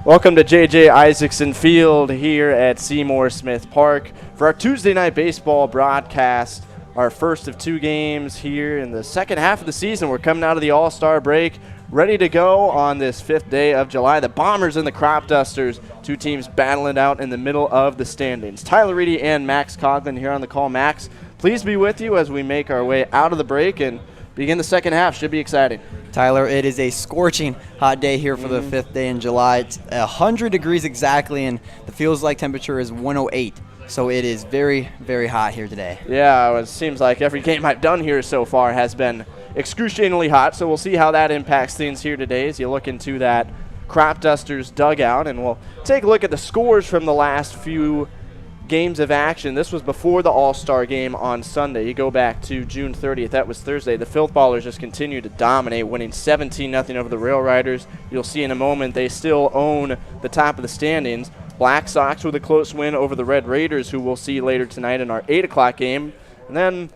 Welcome to J.J. Isaacson Field here at Seymour Smith Park for our Tuesday night baseball broadcast, our first of two games here in the second half of the season. We're coming out of the All-Star break, ready to go on this 5th day of July. The Bombers and the Cropdusters, two teams battling out in the middle of the standings. Tyler Reidy and Max Coughlin here on the call. Max, please be with you as we make our way out of the break and begin the second half. Should be exciting. Tyler, it is a scorching hot day here for the 5th day in July. It's 100 degrees exactly, and the feels like temperature is 108. So it is very, very hot here today. Yeah, it seems like every game I've done here so far has been excruciatingly hot, so we'll see how that impacts things here today as you look into that Cropdusters dugout, and we'll take a look at the scores from the last few games of action. This was before the All-Star game on Sunday. You go back to June 30th. That was Thursday. The Filth Ballers just continue to dominate, winning 17-0 over the Rail Riders. You'll see in a moment they still own the top of the standings. Black Sox with a close win over the Red Raiders, who we'll see later tonight in our 8 o'clock game. And then,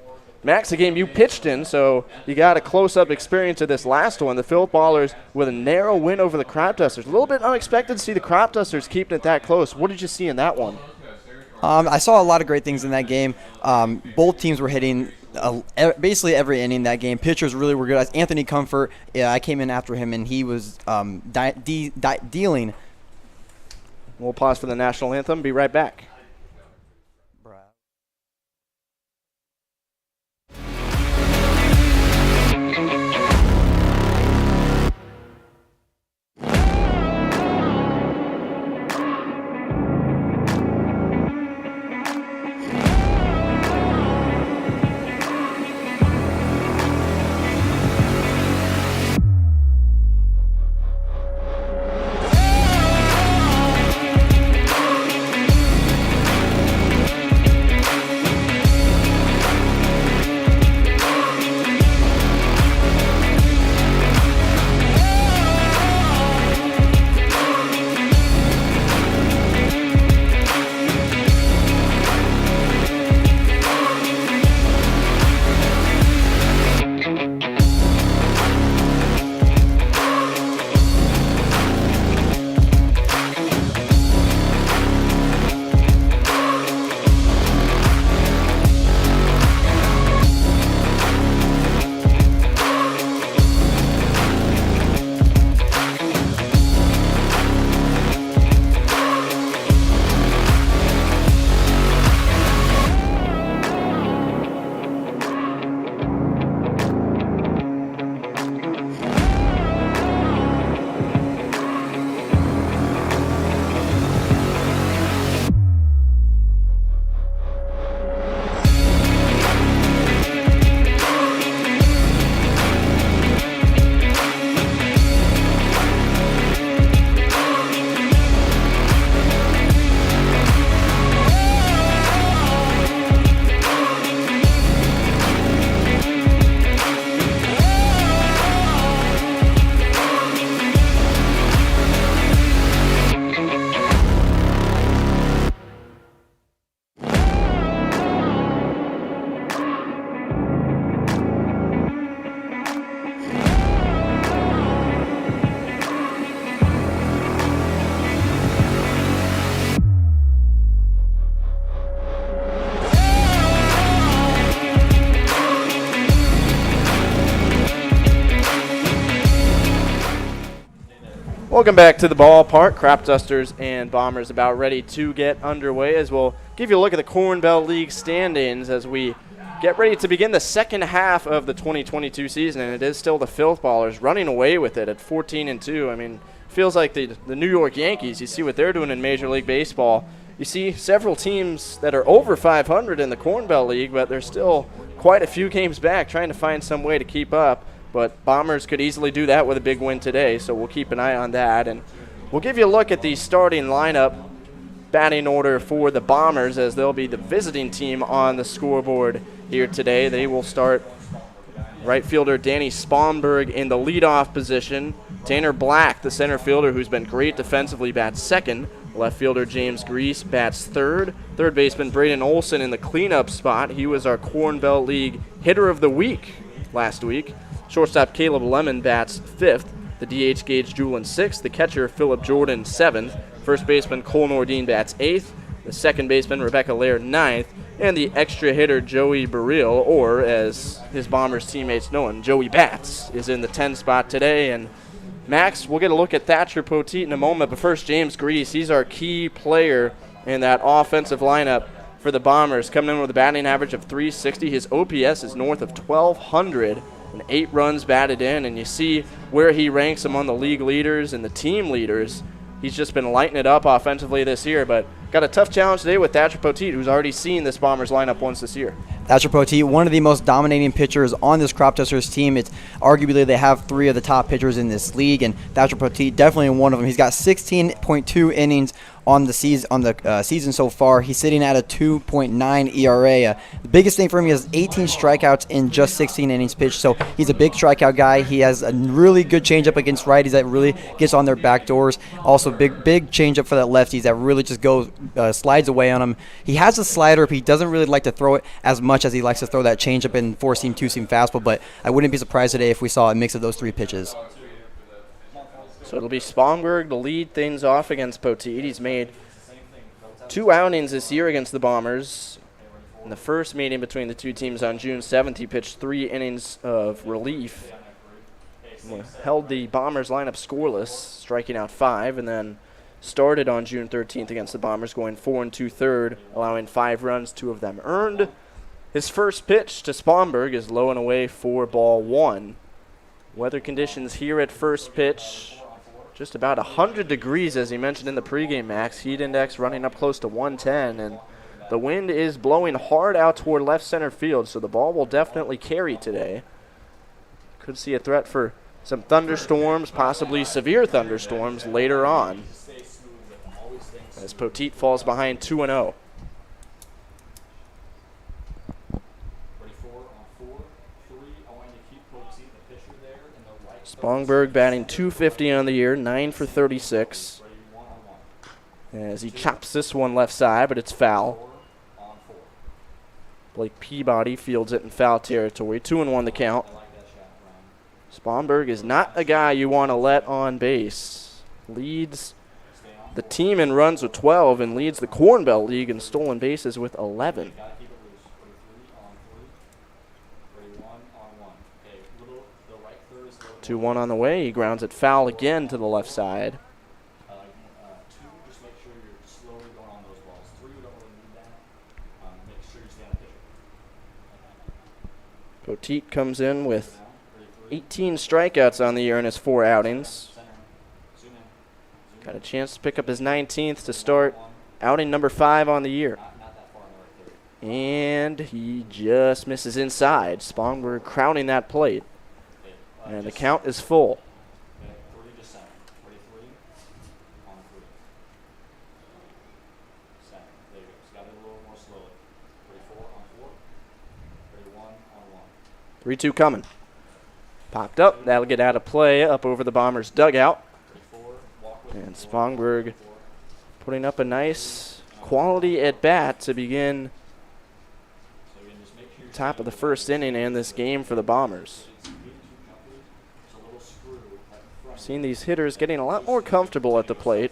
Max, a game you pitched in, so you got a close-up experience of this last one. The Filth Ballers with a narrow win over the Cropdusters. A little bit unexpected to see the Cropdusters keeping it that close. What did you see in that one? I saw a lot of great things in that game. Both teams were hitting basically every inning that game. Pitchers really were good. Anthony Comfort, I came in after him, and he was dealing. We'll pause for the national anthem. Be right back. Welcome back to the ballpark. Cropdusters and Bombers about ready to get underway as we'll give you a look at the Corn Belt League standings as we get ready to begin the second half of the 2022 season, and it is still the Filth Ballers running away with it at 14-2. I mean, feels like the New York Yankees. You see what they're doing in Major League Baseball. You see several teams that are over 500 in the Corn Belt League, but they're still quite a few games back trying to find some way to keep up. But Bombers could easily do that with a big win today, so we'll keep an eye on that. And we'll give you a look at the starting lineup, batting order for the Bombers, as they'll be the visiting team on the scoreboard here today. They will start right fielder Danny Spawnberg in the leadoff position. Tanner Black, the center fielder who's been great defensively, bats second. Left fielder James Grease bats third. Third baseman Braden Olson in the cleanup spot. He was our Corn Belt League hitter of the week last week. Shortstop Caleb Lemon bats fifth. The DH Gage Julin 6th. The catcher Philip Jordan 7th. First baseman Cole Nordine bats 8th. The second baseman Rebecca Laird 9th. And the extra hitter Joey Burrell, or as his Bombers teammates know him, Joey Bats, is in the 10 spot today. And Max, we'll get a look at Thatcher Poteet in a moment, but first James Grease. He's our key player in that offensive lineup for the Bombers, coming in with a batting average of .360. His OPS is north of 1,200 and 8 runs batted in, and you see where he ranks among the league leaders and the team leaders. He's just been lighting it up offensively this year, but got a tough challenge today with Thatcher Poteet, who's already seen this Bombers lineup once this year. Thatcher Poteet, one of the most dominating pitchers on this Cropdusters team. It's arguably they have 3 of the top pitchers in this league, and Thatcher Poteet definitely one of them. He's got 16.2 innings on the season so far. He's sitting at a 2.9 ERA. The biggest thing for him is 18 strikeouts in just 16 innings pitched, so he's a big strikeout guy. He has a really good changeup against righties that really gets on their back doors. Also, big changeup for that lefties that really just goes slides away on him. He has a slider, but he doesn't really like to throw it as much as he likes to throw that changeup and 4-seam, 2-seam fastball, but I wouldn't be surprised today if we saw a mix of those 3 pitches. So it'll be Spongberg to lead things off against Poteet. He's made 2 outings this year against the Bombers. In the first meeting between the two teams on June 7th, he pitched 3 innings of relief. Held the Bombers lineup scoreless, striking out 5, and then started on June 13th against the Bombers, going 4 2/3, allowing 5 runs, 2 of them earned. His first pitch to Spongberg is low and away for ball 1. Weather conditions here at first pitch, just about 100 degrees, as he mentioned in the pregame, Max. Heat index running up close to 110, and the wind is blowing hard out toward left center field, so the ball will definitely carry today. Could see a threat for some thunderstorms, possibly severe thunderstorms later on, as Poteet falls behind 2-0. Spongberg batting .250 on the year, 9 for 36. As he chops this one left side, but it's foul. Blake Peabody fields it in foul territory. 2-1 the count. Spongberg is not a guy you want to let on base. Leads the team in runs with 12 and leads the Corn Belt League in stolen bases with 11. 2-1 on the way. He grounds it foul again to the left side. Poteet comes in with 18 strikeouts on the year in his 4 outings. Got a chance to pick up his 19th to start outing number 5 on the year. And he just misses inside. Spongberg crowning that plate. And the count is full. Three-two coming. Popped up. That'll get out of play up over the Bombers' dugout. And Spongberg putting up a nice quality at-bat to begin top of the first inning and this game for the Bombers. Seen these hitters getting a lot more comfortable at the plate,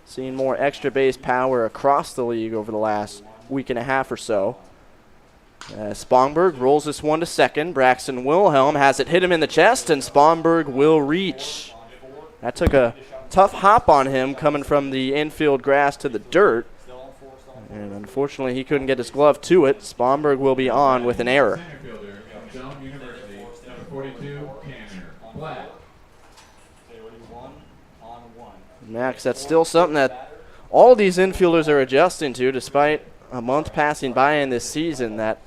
seeing more extra base power across the league over the last week and a half or so. Spongberg rolls this one to second. Braxton Wilhelm has it hit him in the chest, and Spongberg will reach. That took a tough hop on him coming from the infield grass to the dirt, and unfortunately he couldn't get his glove to it. Spongberg will be on with an error. Max, that's still something that all these infielders are adjusting to, despite a month passing by in this season. That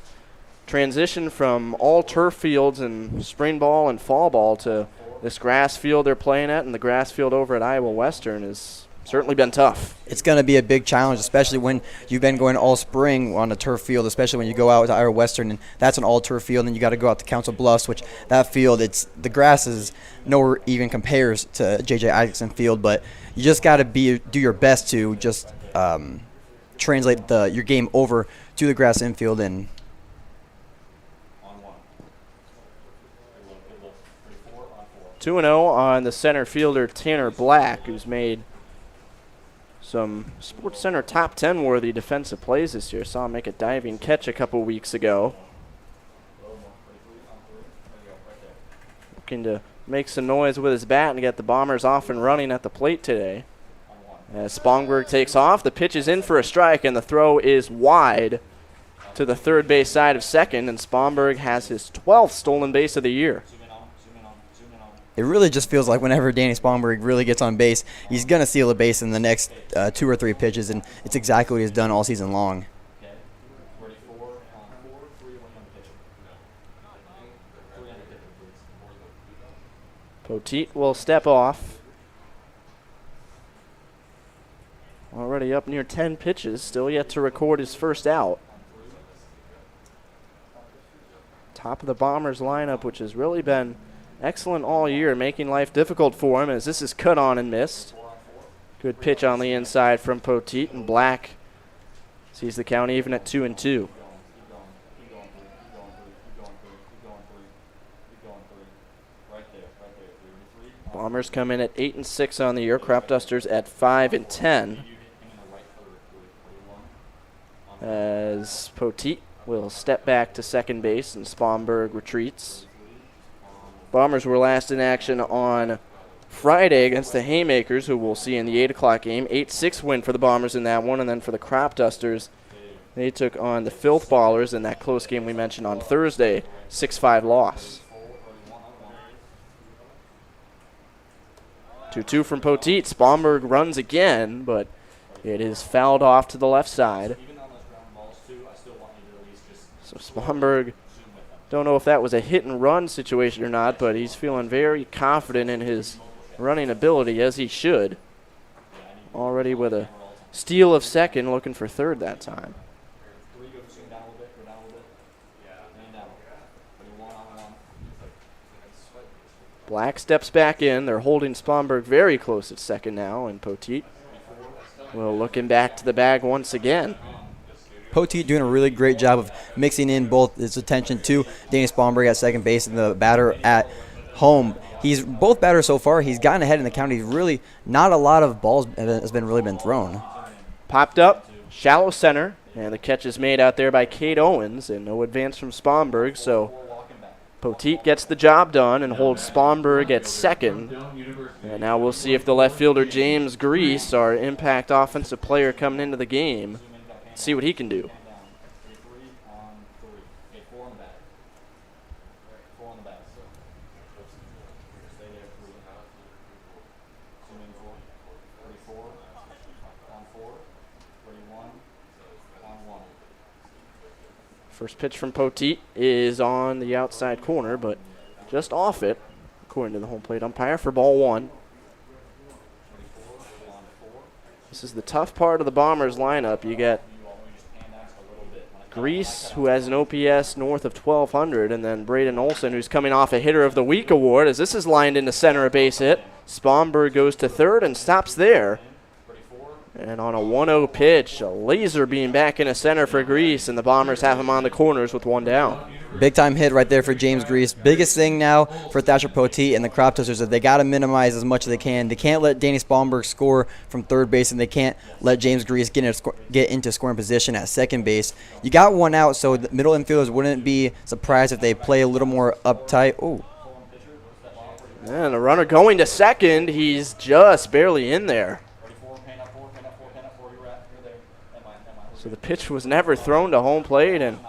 transition from all turf fields and spring ball and fall ball to this grass field they're playing at, and the grass field over at Iowa Western has certainly been tough. It's going to be a big challenge, especially when you've been going all spring on a turf field, especially when you go out to Iowa Western, and that's an all-turf field, and you got to go out to Council Bluffs, which that field, the grass is nowhere even compares to J.J. Isaacson Field, but you just got to do your best to just translate your game over to the grass infield. And 2-0 on the center fielder Tanner Black, who's made some SportsCenter top 10 worthy defensive plays this year. Saw him make a diving catch a couple weeks ago. Looking to make some noise with his bat and get the Bombers off and running at the plate today. As Spongberg takes off, the pitch is in for a strike, and the throw is wide to the third base side of second, and Spongberg has his 12th stolen base of the year. It really just feels like whenever Danny Spongberg really gets on base, he's going to steal a base in the next 2 or 3 pitches, and it's exactly what he's done all season long. Poteet will step off. Already up near 10 pitches, still yet to record his first out. Top of the Bombers lineup, which has really been excellent all year, making life difficult for him as this is cut on and missed. Good pitch on the inside from Poteet, and Black sees the count even at 2-2. Bombers come in at 8-6 on the year. Cropdusters at 5-10. As Poteet will step back to second base and Spongberg retreats. Bombers were last in action on Friday against the Haymakers, who we'll see in the 8 o'clock game. 8-6 win for the Bombers in that one, and then for the Cropdusters, they took on the Filth Ballers in that close game we mentioned on Thursday, 6-5 loss. 2-2 from Poteet. Spongberg runs again, but it is fouled off to the left side. So Spongberg, don't know if that was a hit-and-run situation or not, but he's feeling very confident in his running ability, as he should. Already with a steal of second, looking for third that time. Black steps back in. They're holding Spongberg very close at second now, and Poteet will look him back to the bag once again. Poteet doing a really great job of mixing in both his attention to Danny Spongberg at second base and the batter at home. He's both batters so far. He's gotten ahead in the count. He's really not a lot of balls has been really been thrown. Popped up, shallow center, and the catch is made out there by Cade Owens, and no advance from Spongberg, so Poteet gets the job done and holds Spongberg at second. And now we'll see if the left fielder James Grease, our impact offensive player coming into the game, see what he can do. First pitch from Poteet is on the outside corner, but just off it, according to the home plate umpire, for ball one. This is the tough part of the Bombers lineup. You get Grease, who has an OPS north of 1,200, and then Braden Olson, who's coming off a Hitter of the Week award, as this is lined into center, a base hit. Spongberg goes to third and stops there. And on a 1-0 pitch, a laser beam back into center for Grease, and the Bombers have him on the corners with one down. Big-time hit right there for James Grease. Biggest thing now for Thatcher Poteet and the Cropdusters is that they got to minimize as much as they can. They can't let Danny Spongberg score from third base, and they can't let James Grease get into scoring position at second base. You got one out, so the middle infielders wouldn't be surprised if they play a little more uptight. Ooh. And the runner going to second. He's just barely in there. So the pitch was never thrown to home plate, and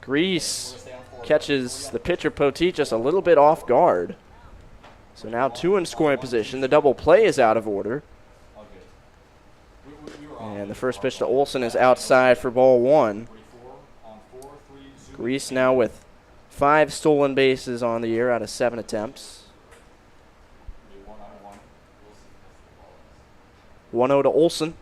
Grease catches the pitcher Poteet just a little bit off guard. So now two in scoring position. The double play is out of order. And the first pitch to Olson is outside for ball one. Grease now with 5 stolen bases on the year out of 7 attempts. 1-0 to Olson.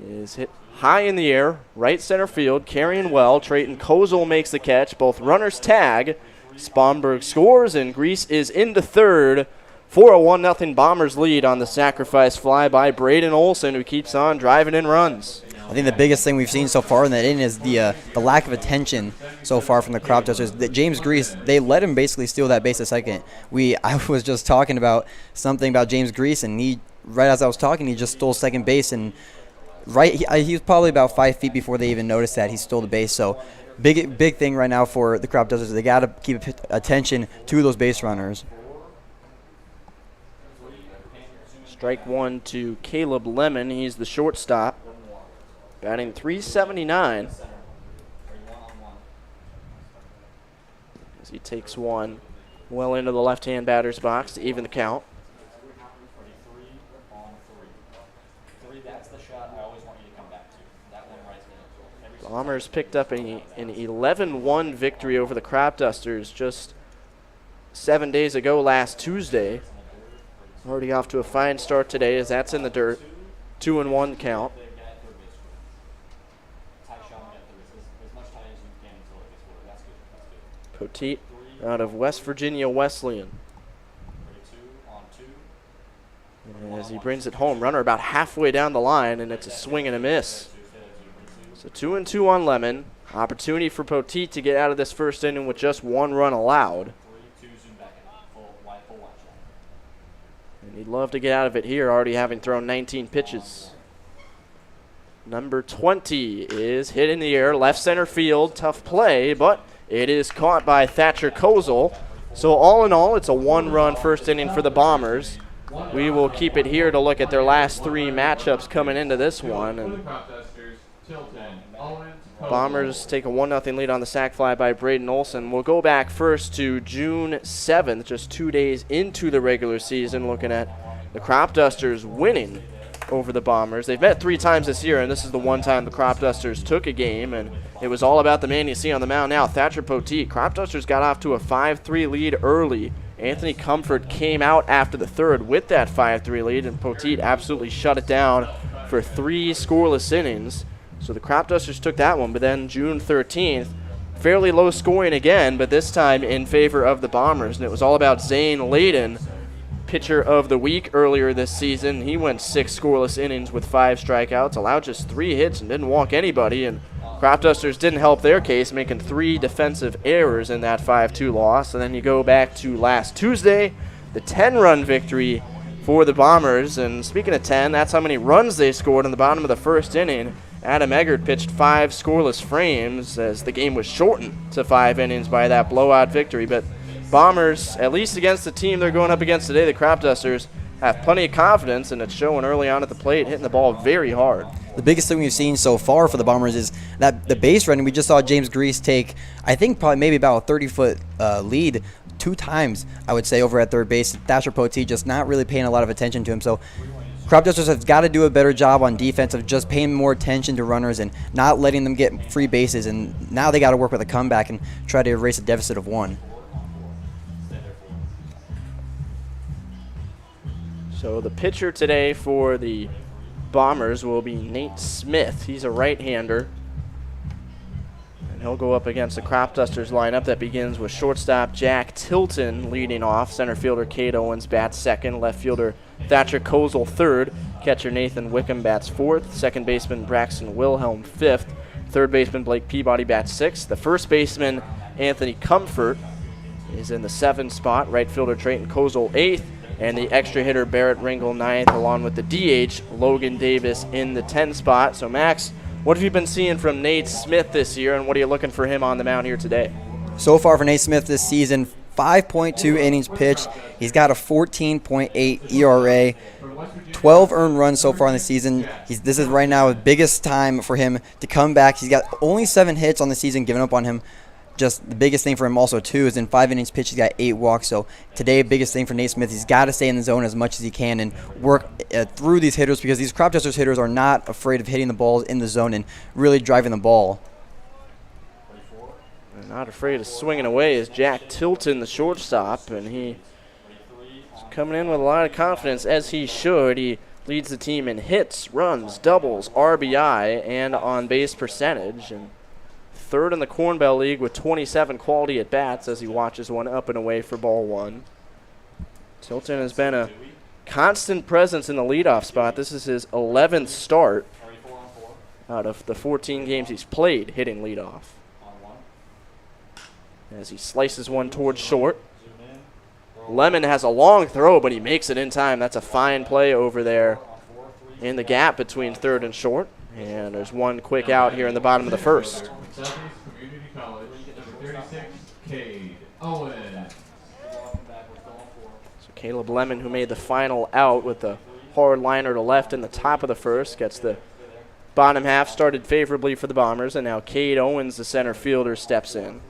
Is hit high in the air, right center field, carrying well. Trayton Kozel makes the catch. Both runners tag. Spongberg scores, and Grease is into third for a 1-0 Bombers lead on the sacrifice fly by Braden Olson, who keeps on driving in runs. I think the biggest thing we've seen so far in that inning is the lack of attention so far from the Cropdusters. That James Grease, they let him basically steal that base a second. I was just talking about something about James Grease, and right as I was talking, he just stole second base, and he was probably about 5 feet before they even noticed that he stole the base. So big thing right now for the Cropdusters. They got to keep attention to those base runners. Strike one to Caleb Lemon. He's the shortstop, batting .379 as he takes one well into the left-hand batter's box to even the count. Bombers picked up an 11-1 victory over the Cropdusters just 7 days ago last Tuesday. Already off to a fine start today as that's in the dirt. 2-1 count. Poteet out of West Virginia Wesleyan. And as he brings it home, runner about halfway down the line, and it's a swing and a miss. So 2-2 on Lemon. Opportunity for Poteet to get out of this first inning with just one run allowed. And he'd love to get out of it here, already having thrown 19 pitches. Number 20 is hit in the air, left center field. Tough play, but it is caught by Thatcher Kozel. So all in all, it's a one-run first inning for the Bombers. We will keep it here to look at their last three matchups coming into this one. And Bombers take a 1-0 lead on the sac fly by Braden Olson. We'll go back first to June 7th, just 2 days into the regular season, looking at the Cropdusters winning over the Bombers. They've met 3 times this year, and this is the one time the Cropdusters took a game, and it was all about the man you see on the mound now, Thatcher Poteet. Cropdusters got off to a 5-3 lead early. Anthony Comfort came out after the third with that 5-3 lead, and Poteet absolutely shut it down for 3 scoreless innings. So the Cropdusters took that one, but then June 13th, fairly low scoring again, but this time in favor of the Bombers. And it was all about Zane Layden, pitcher of the week earlier this season. He went 6 scoreless innings with 5 strikeouts, allowed just 3 hits and didn't walk anybody. And Cropdusters didn't help their case, making 3 defensive errors in that 5-2 loss. And then you go back to last Tuesday, the 10-run victory for the Bombers. And speaking of 10, that's how many runs they scored in the bottom of the first inning. Adam Eggert pitched 5 scoreless frames as the game was shortened to 5 innings by that blowout victory. But Bombers, at least against the team they're going up against today, the Cropdusters, have plenty of confidence, and it's showing early on at the plate, hitting the ball very hard. The biggest thing we've seen so far for the Bombers is that the base running. We just saw James Grease take, I think, probably maybe about a 30-foot lead 2 times, I would say, over at third base. Thatcher Poteet just not really paying a lot of attention to him. So Cropdusters have got to do a better job on defense of just paying more attention to runners and not letting them get free bases. And now they got to work with a comeback and try to erase a deficit of 1. So the pitcher today for the Bombers will be Nate Smith. He's a right-hander. And he'll go up against the Cropdusters lineup that begins with shortstop Jack Tilton leading off. Center fielder Cade Owens bats second. Left fielder Thatcher Kozel third. Catcher Nathan Wickham bats fourth. Second baseman Braxton Wilhelm fifth. Third baseman Blake Peabody bats sixth. The first baseman Anthony Comfort is in the 7th spot. Right fielder Trayton Kozel 8th. And the extra hitter Barrett Ringel 9th, along with the DH Logan Davis in the 10th spot. So Max, what have you been seeing from Nate Smith this year, and what are you looking for him on the mound here today? So far for Nate Smith this season, 5.2 innings pitched. He's got a 14.8 ERA, 12 earned runs so far in the season. This is right now the biggest time for him to come back. He's got only 7 hits on the season given up on him. Just the biggest thing for him also, too, is in 5 innings pitched, he's got 8 walks. So today, biggest thing for Nate Smith, he's got to stay in the zone as much as he can and work through these hitters, because these Cropdusters hitters are not afraid of hitting the balls in the zone and really driving the ball. Not afraid of swinging away is Jack Tilton, the shortstop, and he's coming in with a lot of confidence, as he should. He leads the team in hits, runs, doubles, RBI, and on-base percentage. And third in the Corn Bell League with 27 quality at-bats as he watches one up and away for ball 1. Tilton has been a constant presence in the leadoff spot. This is his 11th start. out of the 14 games he's played hitting leadoff. As he slices one towards short. Lemon has a long throw, but he makes it in time. That's a fine play over there in the gap between third and short. And there's one quick out here in the bottom of the first. Southeast Community College, number 36, Cade Owens. So Caleb Lemon, who made the final out with the hard liner to left in the top of the first, gets the bottom half started favorably for the Bombers, and now Cade Owens, the center fielder, steps in.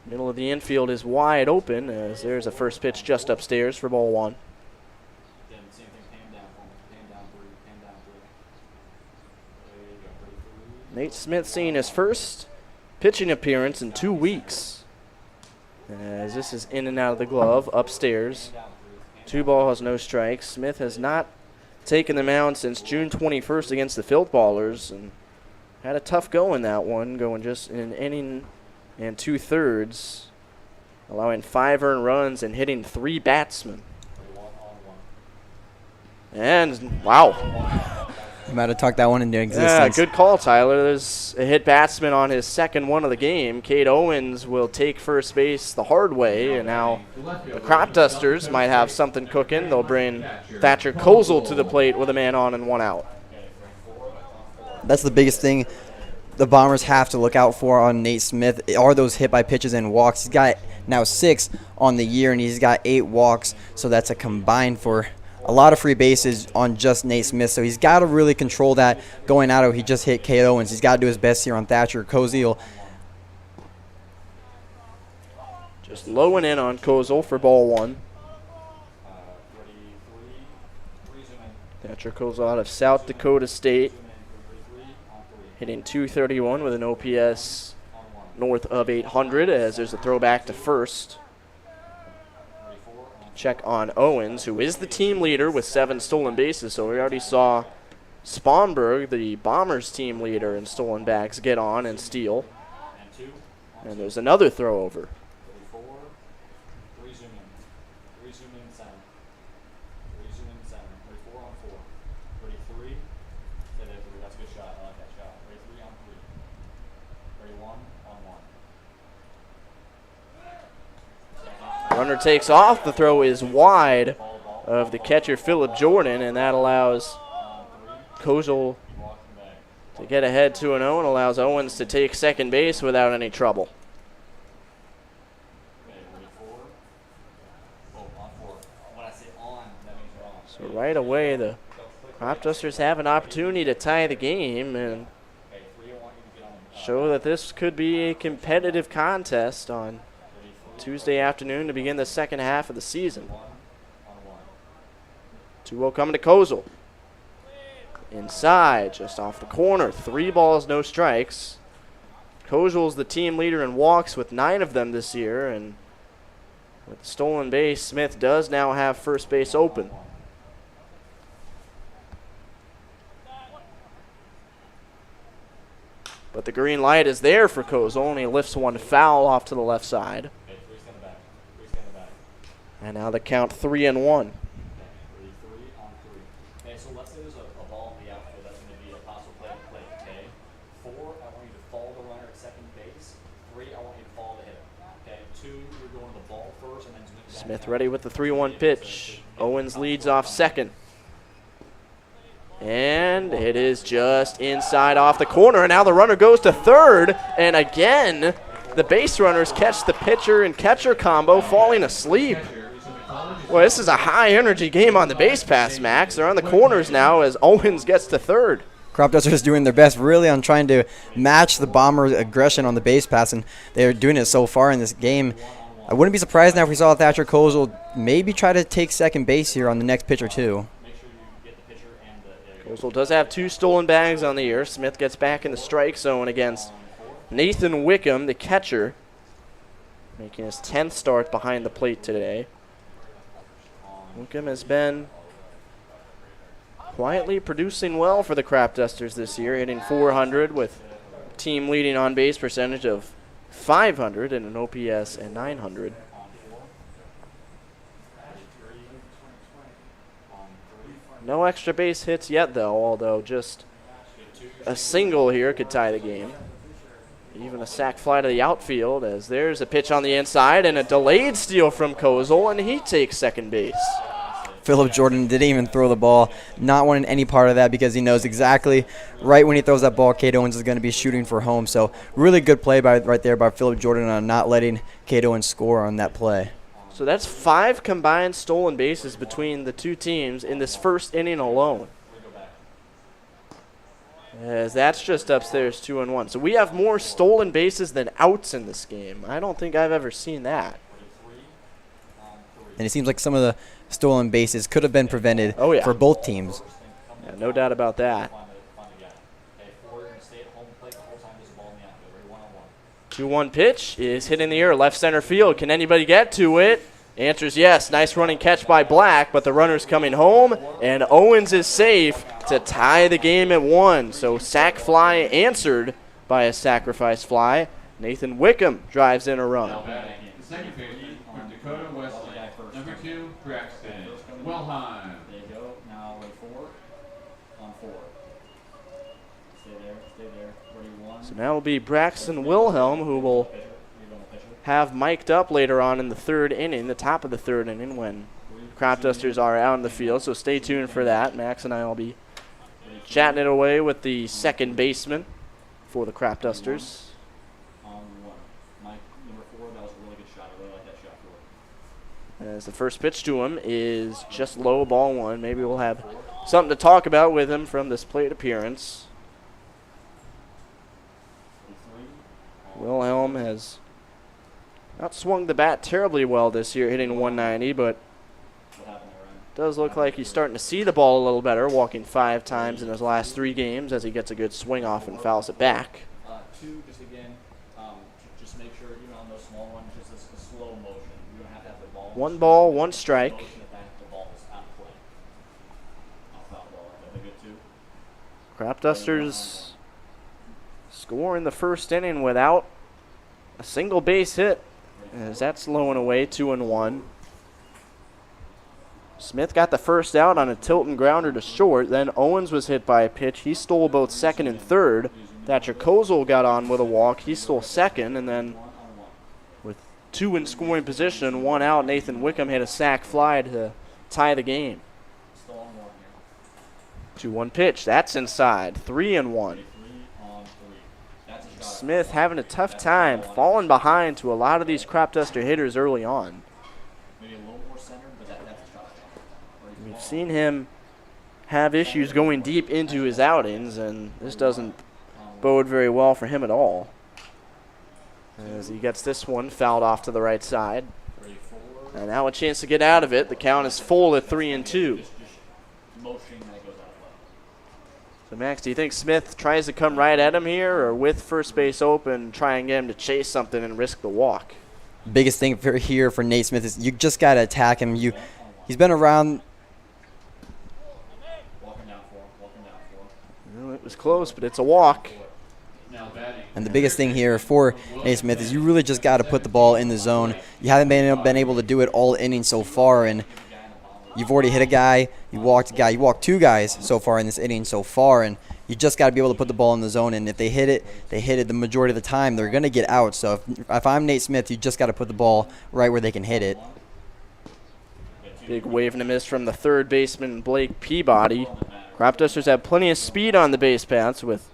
Middle of the infield is wide open as there's a first pitch just upstairs for ball one. Nate Smith seeing his first pitching appearance in 2 weeks. As this is in and out of the glove, upstairs. 2 balls, no strikes. Smith has not taken the mound since June 21st against the Field Ballers and had a tough go in that one, going just in an inning and 2/3, allowing 5 earned runs and hitting 3 batsmen. And, wow. You might have talked that one into existence. Yeah, good call, Tyler. There's a hit batsman on his second one of the game. Cade Owens will take first base the hard way, and now the Cropdusters might have something cooking. They'll bring Thatcher Kozel to the plate with a man on and 1 out. That's the biggest thing the Bombers have to look out for on Nate Smith are those hit by pitches and walks. He's got now 6 on the year, and he's got 8 walks, so that's a combined for a lot of free bases on just Nate Smith. So he's got to really control that going out of. He just hit Cade Owens. He's got to do his best here on Thatcher Kozel. Just low and in on Kozel for ball 1. Thatcher Kozel out of South Dakota State, hitting .231 with an OPS north of 800 as there's a throwback to first. Check on Owens, who is the team leader with 7 stolen bases. So we already saw Sponberg, the Bombers team leader in stolen bags, get on and steal. And there's another throw over. Runner takes off. The throw is wide of the catcher, Phillip Jordan, and that allows Kozel to get ahead 2-0 and allows Owens to take second base without any trouble. So right away, the Cropdusters have an opportunity to tie the game and show that this could be a competitive contest on Tuesday afternoon to begin the second half of the season. 2-0 coming to Kozel. Inside, just off the corner. 3 balls, no strikes. Kozel's the team leader in walks with 9 of them this year, and with the stolen base, Smith does now have first base open. But the green light is there for Kozel, and he lifts one foul off to the left side. And now the count 3-1. Okay, so let's say there's a ball in the outfield that's going to be a possible play, okay? 4, I want you to follow the runner at second base. 3, I want you to follow the hitter. Okay, 2, you're going to the ball first, and then Smith ready with the 3-1 pitch. Owens leads off second. And it is just inside off the corner, and now the runner goes to third, and again, the base runners catch the pitcher and catcher combo falling asleep. Well, this is a high-energy game on the base pass, Max. They're on the corners now as Owens gets to third. Cropdusters doing their best really on trying to match the Bombers' aggression on the base pass, and they're doing it so far in this game. I wouldn't be surprised now if we saw Thatcher Kozel maybe try to take second base here on the next pitch or two. Kozel does have 2 stolen bags on the year. Smith gets back in the strike zone against Nathan Wickham, the catcher, making his 10th start behind the plate today. Wickham has been quietly producing well for the Cropdusters this year, hitting .400 with team leading on base percentage of .500 and an OPS at .900. No extra base hits yet, though, although just a single here could tie the game. Even a sac fly to the outfield, as there's a pitch on the inside and a delayed steal from Kozel, and he takes second base. Phillip Jordan didn't even throw the ball, not wanting any part of that because he knows exactly right when he throws that ball, Cade Owens is going to be shooting for home. So really good play right there by Phillip Jordan on not letting Cade Owens score on that play. So that's 5 combined stolen bases between the two teams in this first inning alone. As that's just upstairs 2-1. So we have more stolen bases than outs in this game. I don't think I've ever seen that. And it seems like some of the stolen bases could have been prevented for both teams. Yeah, no doubt about that. 2-1 pitch is hit in the air, left center field. Can anybody get to it? Answer's yes. Nice running catch by Black, but the runner's coming home, and Owens is safe to tie the game at 1. So sac fly answered by a sacrifice fly. Nathan Wickham drives in a run. The second baseman from Dakota Westlake. Number 2, Braxton Wilhelm. There you go. Now wait 4 on 4. Stay there. 41. So now will be Braxton Wilhelm, who will have mic'd up later on in the third inning, the top of the third inning, when Cropdusters are out in the field. So stay tuned for that. Max and I will be chatting it away with the second baseman for the Cropdusters. As the first pitch to him is just low, ball 1. Maybe we'll have something to talk about with him from this plate appearance. Wilhelm has not swung the bat terribly well this year, hitting 190, but does look like he's starting to see the ball a little better, walking 5 times in his last 3 games as he gets a good swing off and fouls it back. 2, just again, just make sure, even on those small ones, just a slow motion. You don't have to have the ball. 1 ball, 1 strike. Cropdusters score in the first inning without a single base hit, as that's low and away, 2-1. Smith got the first out on a tilt and grounder to short. Then Owens was hit by a pitch. He stole both second and third. Thatcher Kozel got on with a walk. He stole second, and then with 2 in scoring position, 1 out, Nathan Wickham hit a sac fly to tie the game. 2-1 pitch. That's inside. 3-1. Smith having a tough time falling behind to a lot of these Cropduster hitters early on. We've seen him have issues going deep into his outings, and this doesn't bode very well for him at all. As he gets this one fouled off to the right side. And now a chance to get out of it. The count is full at 3-2. So, Max, do you think Smith tries to come right at him here, or with first base open, try and get him to chase something and risk the walk? Biggest thing here for Nate Smith is you just got to attack him. He's been around. Well, it was close, but it's a walk. And the biggest thing here for Nate Smith is you really just got to put the ball in the zone. You haven't been able to do it all inning so far, and you've already hit a guy, you walked a guy, you walked 2 guys so far in this inning so far, and you just got to be able to put the ball in the zone. And if they hit it the majority of the time, they're going to get out. So if I'm Nate Smith, you just got to put the ball right where they can hit it. Big wave and a miss from the third baseman, Blake Peabody. Cropdusters have plenty of speed on the base paths with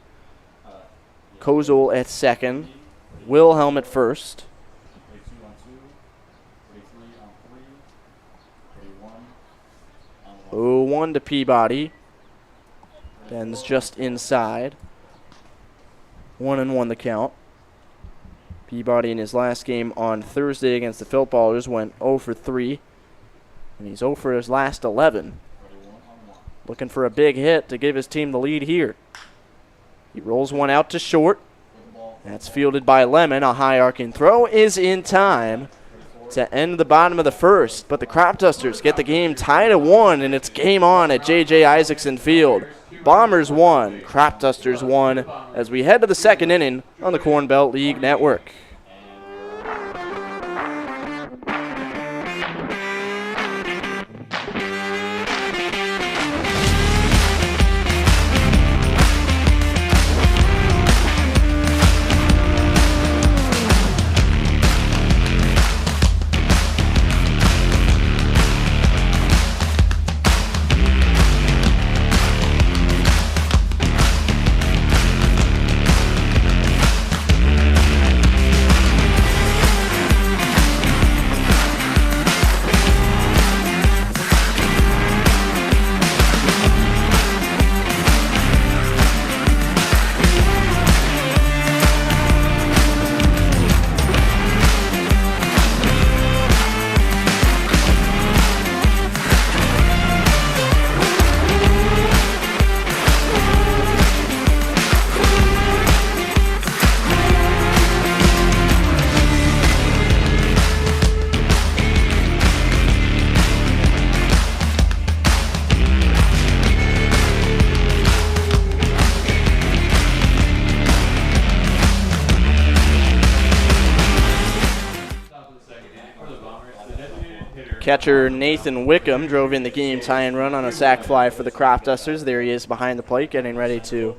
Kozel at second, Wilhelm at first. 0-1 to Peabody. Ben's just inside. 1-1 the count. Peabody in his last game on Thursday against the Philballers went 0 for 3. And he's 0 for his last 11. Looking for a big hit to give his team the lead here. He rolls one out to short. That's fielded by Lemon. A high arcing throw is in time to end the bottom of the first. But the Cropdusters get the game tied at 1, and it's game on at J.J. Isaacson Field. Bombers 1, Cropdusters 1, as we head to the second inning on the Corn Belt League Network. Catcher Nathan Wickham drove in the game tying run on a sac fly for the Cropdusters. There he is behind the plate getting ready to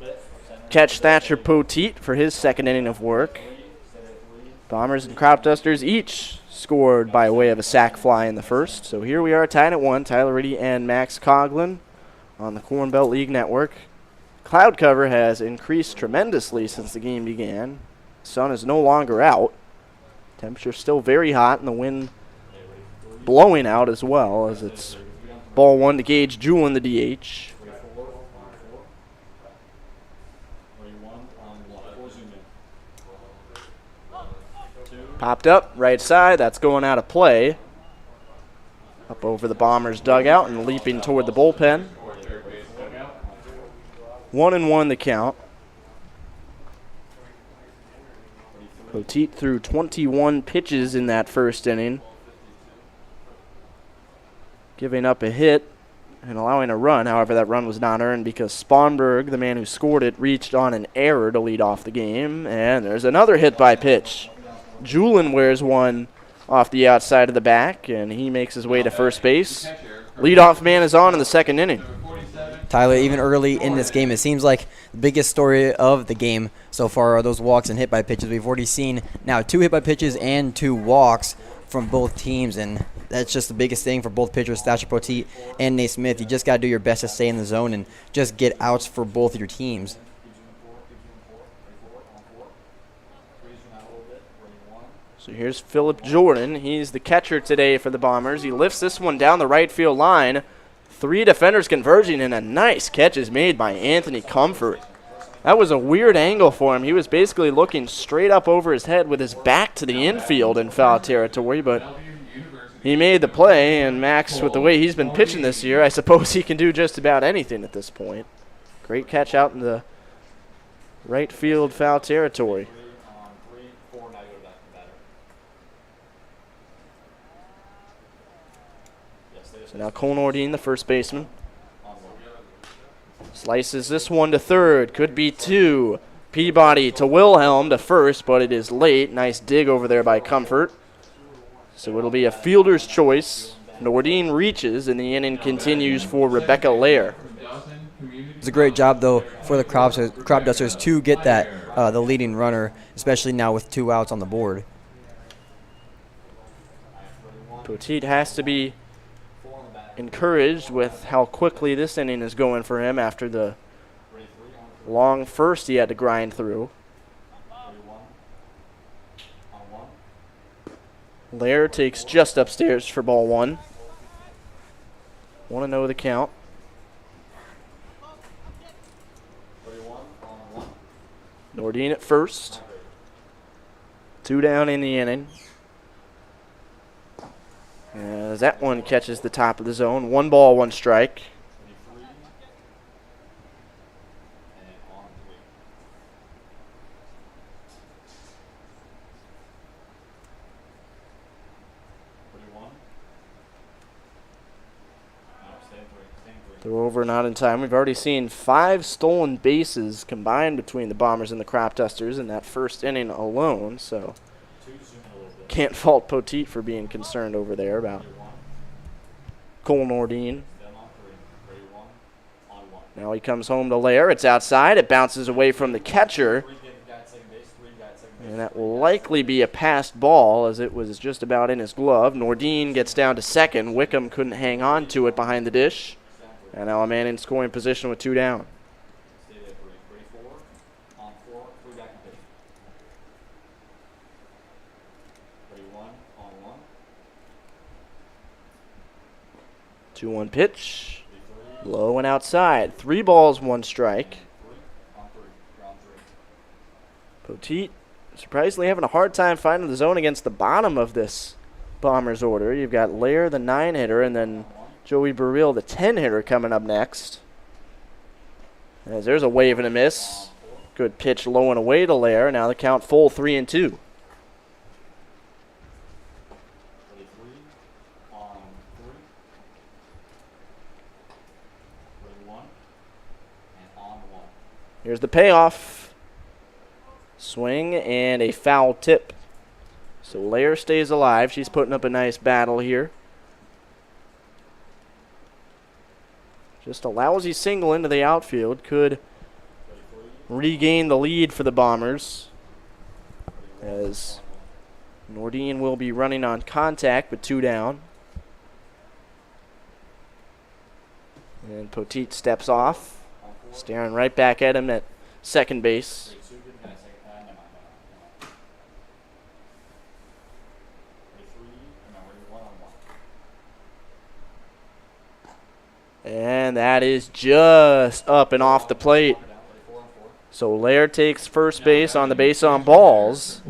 catch Thatcher Poteet for his second inning of work. Bombers and Cropdusters each scored by way of a sac fly in the first. So here we are tied at 1. Tyler Reidy and Max Coughlin on the Corn Belt League Network. Cloud cover has increased tremendously since the game began. Sun is no longer out. Temperature still very hot and the wind blowing out as well, as it's ball 1 to Gage Julian, the DH. Popped up, right side, that's going out of play. Up over the Bombers' dugout and leaping toward the bullpen. 1-1 the count. Poteet threw 21 pitches in that first inning, giving up a hit and allowing a run. However, that run was not earned because Sponberg, the man who scored it, reached on an error to lead off the game. And there's another hit by pitch. Julian wears one off the outside of the back, and he makes his way to first base. Leadoff man is on in the second inning. Tyler, even early in this game, it seems like the biggest story of the game so far are those walks and hit by pitches. We've already seen now 2 hit by pitches and 2 walks from both teams, and that's just the biggest thing for both pitchers, Thatcher Poteet and Nate Smith. You just got to do your best to stay in the zone and just get outs for both your teams. So here's Philip Jordan. He's the catcher today for the Bombers. He lifts this one down the right field line. 3 defenders converging, and a nice catch is made by Anthony Comfort. That was a weird angle for him. He was basically looking straight up over his head with his back to the infield in foul territory, but he made the play, and Max, with the way he's been pitching this year, I suppose he can do just about anything at this point. Great catch out in the right field foul territory. So now Cole Nordine, the first baseman, slices this one to third. Could be 2. Peabody to Wilhelm to first, but it is late. Nice dig over there by Comfort. So it'll be a fielder's choice. Nordine reaches, and the inning continues for Rebecca Lair. It's a great job, though, for the Cropdusters to get that the leading runner, especially now with 2 outs on the board. Poteet has to be encouraged with how quickly this inning is going for him after the long first he had to grind through. Lair takes just upstairs for ball 1. 1-0 the count. Nordine at first. 2 down in the inning. As that one catches the top of the zone. 1 ball, 1 strike. Throw over, not in time. We've already seen 5 stolen bases combined between the Bombers and the Cropdusters in that first inning alone, so can't fault Poteet for being concerned over there about Cole Nordine. Now he comes home to Lair. It's outside. It bounces away from the catcher. And that will likely be a passed ball, as it was just about in his glove. Nordine gets down to second. Wickham couldn't hang on to it behind the dish. And now a man in scoring position with 2 down. 2-1 pitch. Low and outside. 3 balls, 1 strike. Poteet surprisingly having a hard time finding the zone against the bottom of this Bombers order. You've got Lair, the 9-hitter, and then Joey Burrell, the 10-hitter, coming up next. As there's a wave and a miss. Good pitch low and away to Lair. Now the count full, 3-2. Here's the payoff. Swing and a foul tip. So Lair stays alive. She's putting up a nice battle here. Just a lousy single into the outfield. Could regain the lead for the Bombers, as Nordine will be running on contact with 2 down. And Poteet steps off, staring right back at him at second base. And that is just up and off the plate. So Lair takes first base on the base on balls.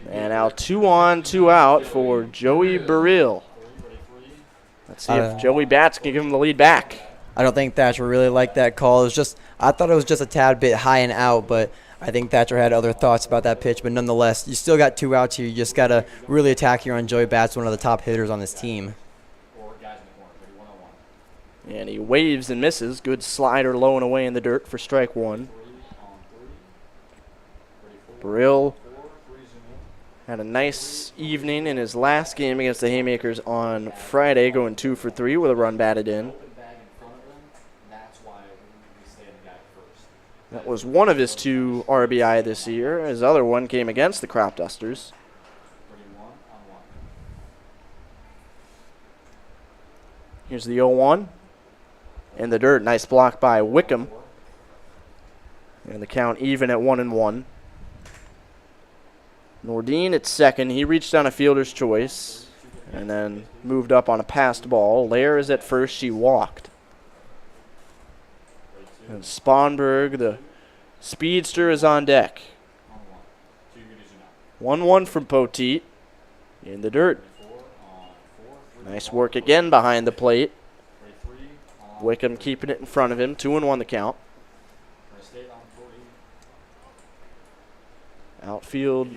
And now 2 on, 2 out for Joey Burrell. Let's see if Joey Bats can give him the lead back. I don't think Thatcher really liked that call. I thought it was just a tad bit high and out, but I think Thatcher had other thoughts about that pitch. But nonetheless, you still got 2 outs here. You just got to really attack here on Joey Bats, one of the top hitters on this team. And he waves and misses. Good slider low and away in the dirt for strike 1. Burrell had a nice evening in his last game against the Haymakers on Friday, going 2 for 3 with a run batted in. That was one of his 2 RBI this year. His other one came against the Cropdusters. Here's the 0-1. In the dirt, nice block by Wickham. And the count even at 1-1. Nordine at second. He reached on a fielder's choice and then moved up on a passed ball. Lair is at first. She walked. And Sponberg, the speedster, is on deck. 1-1 from Poteet. In the dirt. Nice work again behind the plate. Wickham keeping it in front of him. 2-1 the count. Outfield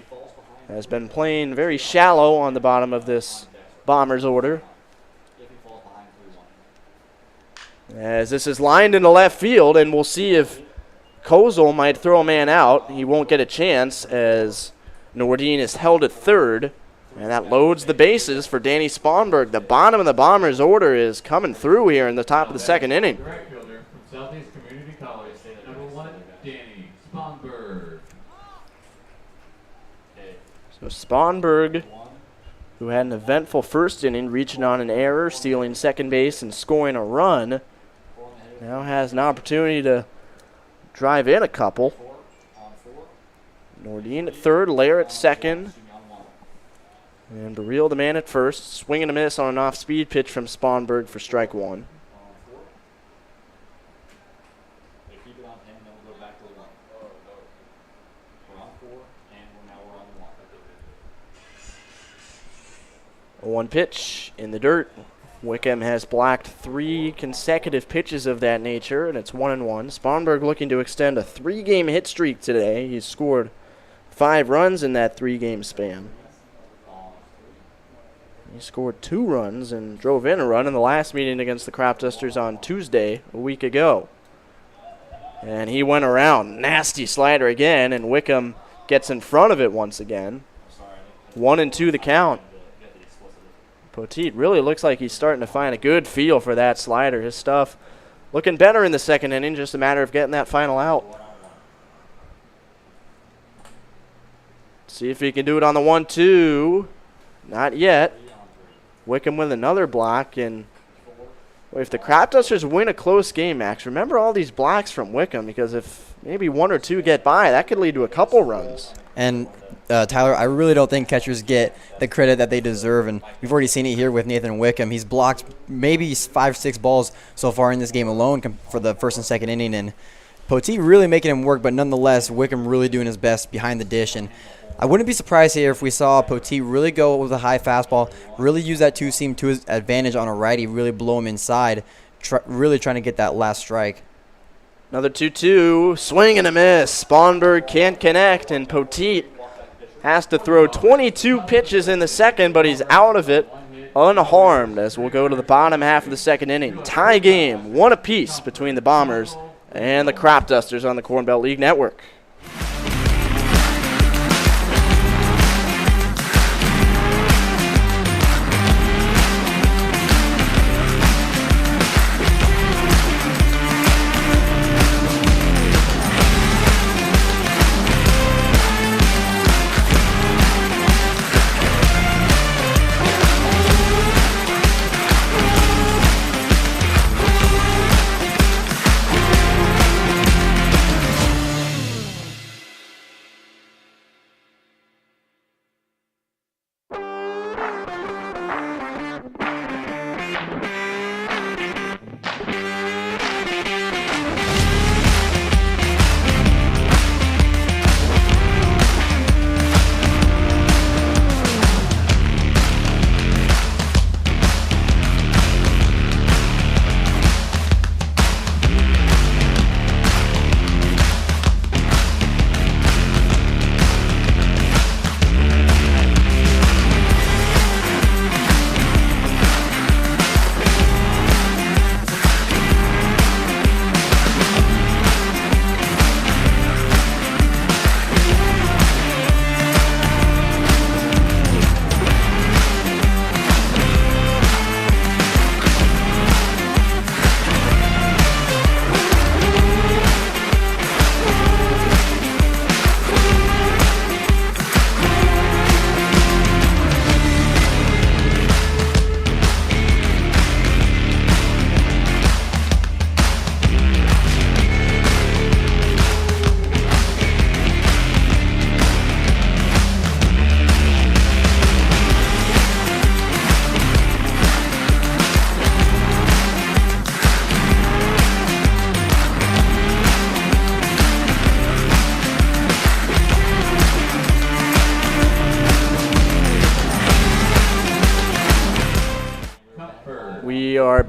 has been playing very shallow on the bottom of this Bombers order, as this is lined into left field, and we'll see if Kozel might throw a man out. He won't get a chance as Nordine is held at third, and that loads the bases for Danny Sponberg. The bottom of the Bombers order is coming through here in the top of the second inning. Right fielder from Southeast Community College, number 1, Danny Sponberg. So Sponberg, who had an eventful first inning, reaching on an error, stealing second base, and scoring a run, now has an opportunity to drive in a couple. Nordine at third, Lair at second, and Burrell the man at first. Swing and a miss on an off-speed pitch from Sponberg for strike 1. A 1 pitch in the dirt. Wickham has blocked 3 consecutive pitches of that nature, and it's 1-1. Sponberg looking to extend a 3-game hit streak today. He's scored 5 runs in that 3-game span. He scored 2 runs and drove in a run in the last meeting against the Cropdusters on Tuesday a week ago. And he went around. Nasty slider again, and Wickham gets in front of it once again. 1-2 the count. Poteet really looks like he's starting to find a good feel for that slider. His stuff looking better in the second inning, just a matter of getting that final out. See if he can do it on the 1-2. Not yet. Wickham with another block, and if the Cropdusters win a close game, Max, remember all these blocks from Wickham, because if maybe 1 or 2 get by, that could lead to a couple runs. And Tyler, I really don't think catchers get the credit that they deserve, and we've already seen it here with Nathan Wickham. He's blocked maybe 5-6 balls so far in this game alone for the first and second inning, and Poteet really making him work, but nonetheless, Wickham really doing his best behind the dish. And I wouldn't be surprised here if we saw Poteet really go with a high fastball, really use that two-seam to his advantage on a righty, really blow him inside, really trying to get that last strike. Another 2-2, swing and a miss. Sponberg can't connect, and Poteet has to throw 22 pitches in the second, but he's out of it unharmed as we'll go to the bottom half of the second inning. Tie game, 1 apiece between the Bombers and the Cropdusters on the Corn Belt League Network.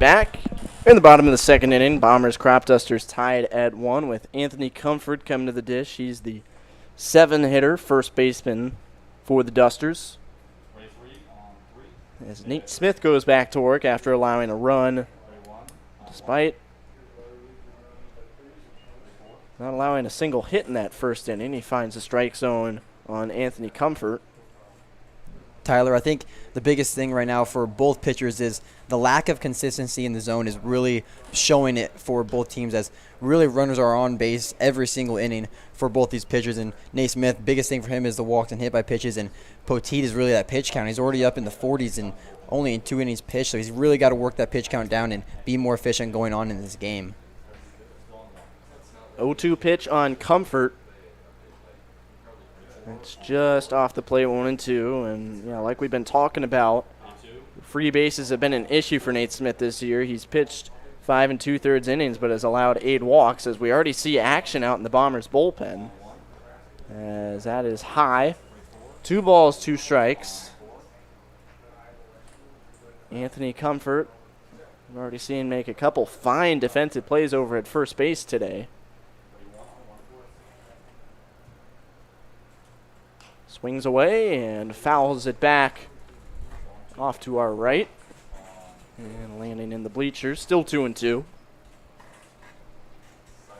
back in the bottom of the second inning. Bombers Cropdusters tied at 1 with Anthony Comfort coming to the dish. He's the 7-hitter, first baseman for the Dusters. As Nate Smith goes back to work after allowing a run, despite not allowing a single hit in that first inning. He finds the strike zone on Anthony Comfort. Tyler, I think the biggest thing right now for both pitchers is the lack of consistency in the zone is really showing it for both teams, as really runners are on base every single inning for both these pitchers. And Nate Smith, biggest thing for him is the walks and hit by pitches, and Poteet is really that pitch count. He's already up in the 40s and only in 2 innings pitched, so he's really got to work that pitch count down and be more efficient going on in this game. 0-2 pitch on Comfort. It's just off the plate, 1-2, and yeah, like we've been talking about, free bases have been an issue for Nate Smith this year. He's pitched 5 2/3 innings, but has allowed 8 walks, as we already see action out in the Bombers bullpen. As that is high. 2 balls, 2 strikes. Anthony Comfort, we've already seen make a couple fine defensive plays over at first base today. Swings away and fouls it back off to our right. And landing in the bleachers, still 2-2.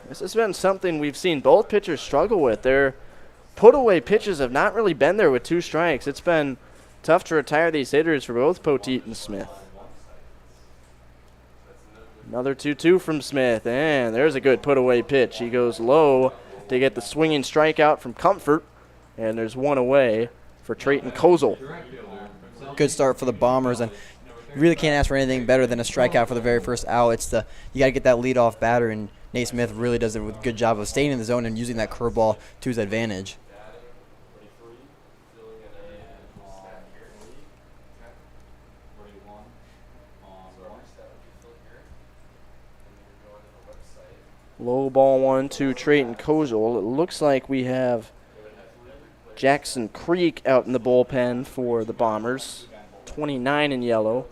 This has been something we've seen both pitchers struggle with. Their put-away pitches have not really been there with 2 strikes. It's been tough to retire these hitters for both Poteet and Smith. Another 2-2 from Smith, and there's a good put-away pitch. He goes low to get the swinging strikeout from Comfort. And there's 1 away for Trayton Kozel. Good start for the Bombers, and you really can't ask for anything better than a strikeout for the very first out. You got to get that leadoff batter, and Nate Smith really does a good job of staying in the zone and using that curveball to his advantage. Low ball 1 to Trayton Kozel. It looks like we have Jackson Creek out in the bullpen for the Bombers. 29 in yellow.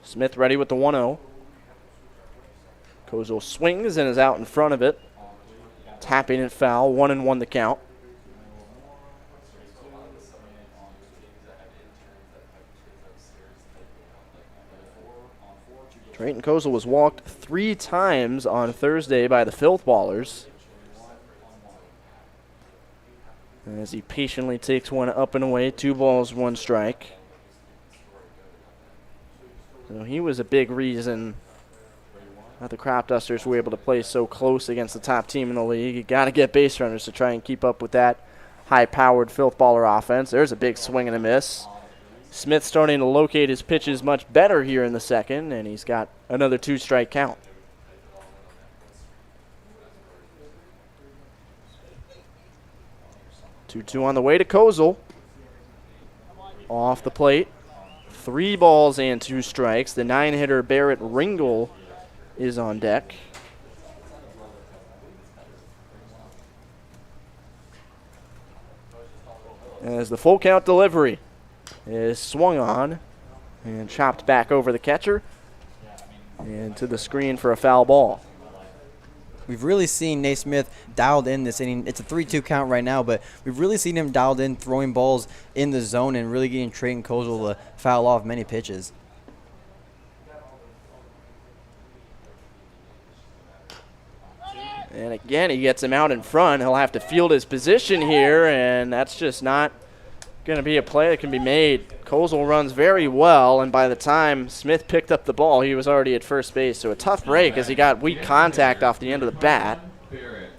Smith ready with the 1-0. Kozel swings and is out in front of it. Tapping it foul. 1-1 the count. Trayton Kozel was walked 3 times on Thursday by the Filth Ballers, as he patiently takes one up and away. 2 balls, 1 strike. So he was a big reason that the Cropdusters were able to play so close against the top team in the league. You got to get base runners to try and keep up with that high-powered Filth Baller offense. There's a big swing and a miss. Smith starting to locate his pitches much better here in the second, and he's got another 2-strike count. Two on the way to Kozel. Off the plate. 3 balls and 2 strikes. The 9-hitter Barrett Ringel is on deck. As the full count delivery is swung on and chopped back over the catcher and to the screen for a foul ball. We've really seen Nate Smith dialed in this inning. It's a 3-2 count right now, but we've really seen him dialed in, throwing balls in the zone and really getting Trayton Kozel to foul off many pitches. And again, he gets him out in front. He'll have to field his position here, and that's just not going to be a play that can be made. Kozel runs very well, and by the time Smith picked up the ball, he was already at first base. So a tough break as he got weak contact off the end of the bat.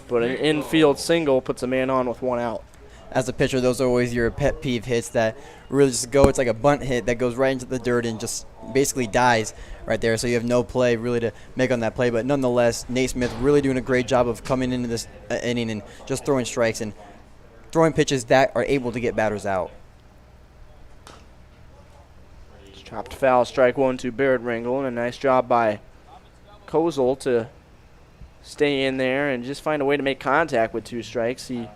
But an infield single puts a man on with 1 out. As a pitcher, those are always your pet peeve hits that really just go. It's like a bunt hit that goes right into the dirt and just basically dies right there. So you have no play really to make on that play. But nonetheless, Nate Smith really doing a great job of coming into this inning and just throwing strikes and throwing pitches that are able to get batters out. Chopped foul, strike 1 to Barrett Ringel, and a nice job by Kozel to stay in there and just find a way to make contact with 2 strikes. He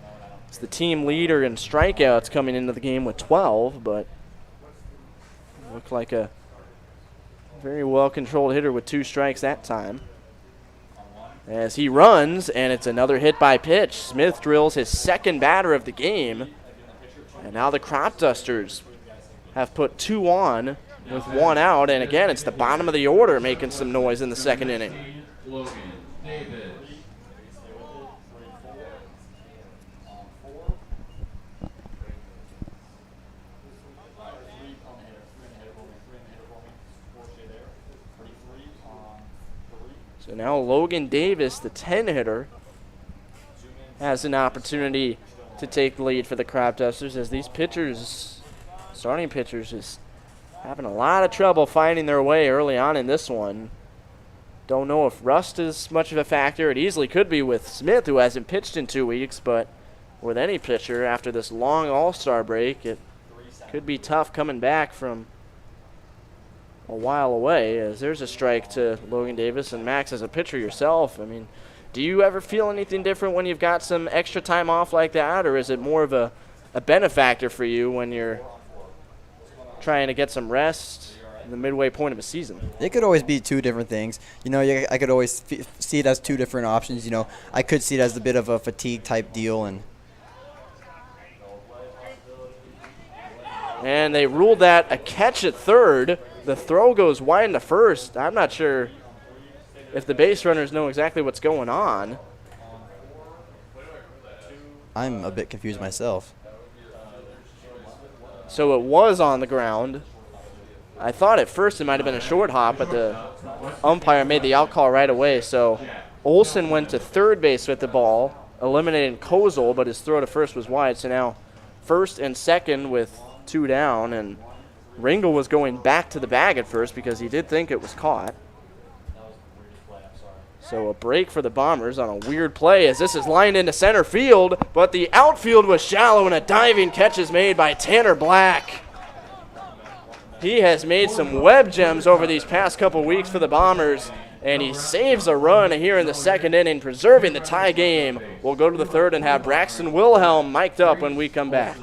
is the team leader in strikeouts coming into the game with 12, but Looked like a very well-controlled hitter with 2 strikes that time. As he runs, and it's another hit by pitch. Smith drills his second batter of the game. And now the Cropdusters have put 2 on with 1 out. And again, it's the bottom of the order making some noise in the second inning. Logan Davis. So now Logan Davis, the 10-hitter, has an opportunity to take the lead for the Cropdusters as these pitchers, starting pitchers, just having a lot of trouble finding their way early on in this one. Don't know if rust is much of a factor. It easily could be with Smith, who hasn't pitched in 2 weeks, but with any pitcher after this long All-Star break, it could be tough coming back from a while away, as there's a strike to Logan Davis. And Max, as a pitcher yourself, I mean, do you ever feel anything different when you've got some extra time off like that, or is it more of a benefactor for you when you're trying to get some rest in the midway point of a season? It could always be 2 different things. You know, I could always see it as 2 different options. You know, I could see it as a bit of a fatigue type deal. And they ruled that a catch at third. The throw goes wide to first. I'm not sure if the base runners know exactly what's going on. I'm a bit confused myself. So it was on the ground. I thought at first it might have been a short hop, but the umpire made the out call right away. So Olsen went to third base with the ball, eliminating Kozel, but his throw to first was wide. So now first and second with 2 down, and Ringel was going back to the bag at first because he did think it was caught. So a break for the Bombers on a weird play as this is lined into center field, but the outfield was shallow and a diving catch is made by Tanner Black. He has made some web gems over these past couple weeks for the Bombers, and he saves a run here in the second inning, preserving the tie game. We'll go to the third and have Braxton Wilhelm mic'd up when we come back.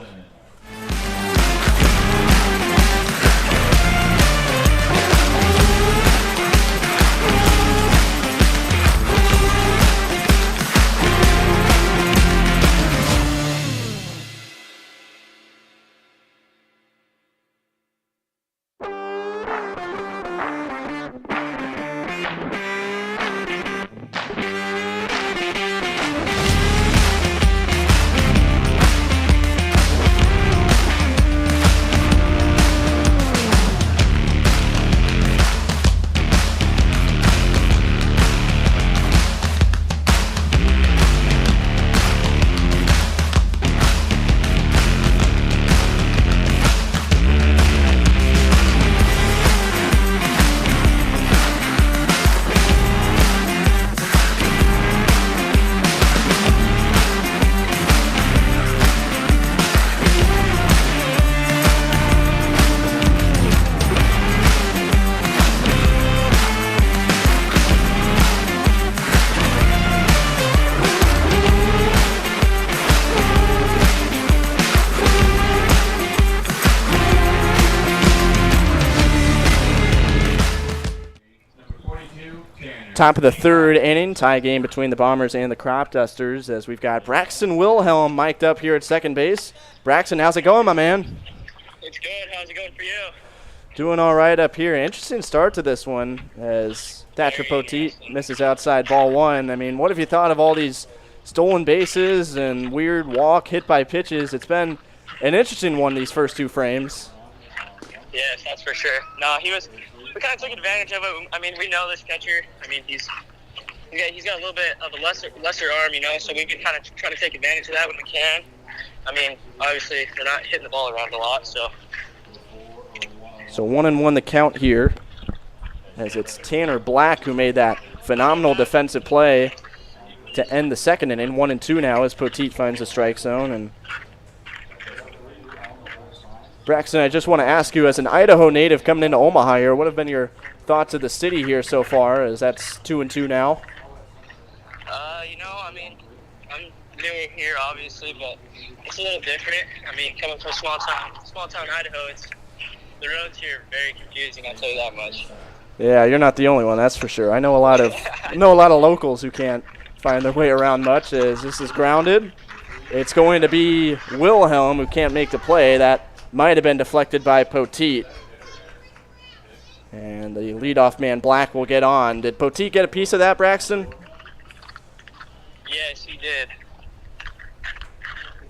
Top of the third inning, tie game between the Bombers and the Cropdusters as we've got Braxton Wilhelm mic'd up here at second base. Braxton, how's it going, my man? It's good. How's it going for you? Doing all right up here. Interesting start to this one as Thatcher Poteet misses outside ball 1. I mean, what have you thought of all these stolen bases and weird walk hit by pitches? It's been an interesting one these first 2 frames. Yes, that's for sure. No, we kind of took advantage of it. I mean, we know this catcher. I mean, he's got a little bit of a lesser arm, you know, so we can kind of try to take advantage of that when we can. I mean, obviously, they're not hitting the ball around a lot, so. So 1-1 the count here, as it's Tanner Black who made that phenomenal defensive play to end the second inning. 1-2 now as Poteet finds the strike zone. And Braxton, I just want to ask you, as an Idaho native coming into Omaha here, what have been your thoughts of the city here so far, as that's 2-2 now? You know, I mean, I'm new here, obviously, but it's a little different. I mean, coming from small town Idaho, The roads here are very confusing, I'll tell you that much. Yeah, you're not the only one, that's for sure. I know a lot of locals who can't find their way around much. As this is grounded, it's going to be Wilhelm who can't make the play. That might have been deflected by Poteet. And the leadoff man, Black, will get on. Did Poteet get a piece of that, Braxton? Yes, he did.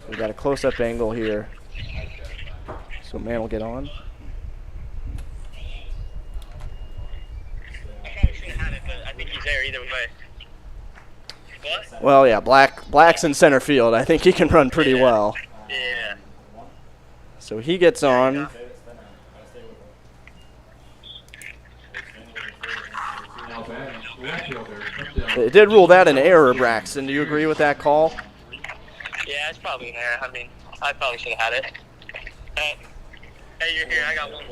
We got a close-up angle here. So man will get on. I probably should have had it, but I think he's there either way. What? Well, yeah, Black's in center field. I think he can run pretty well. Yeah. So he gets on. They did rule that an error, Braxton. Do you agree with that call? Yeah, it's probably in there. I mean, I probably should have had it. Hey, you're here. I got one.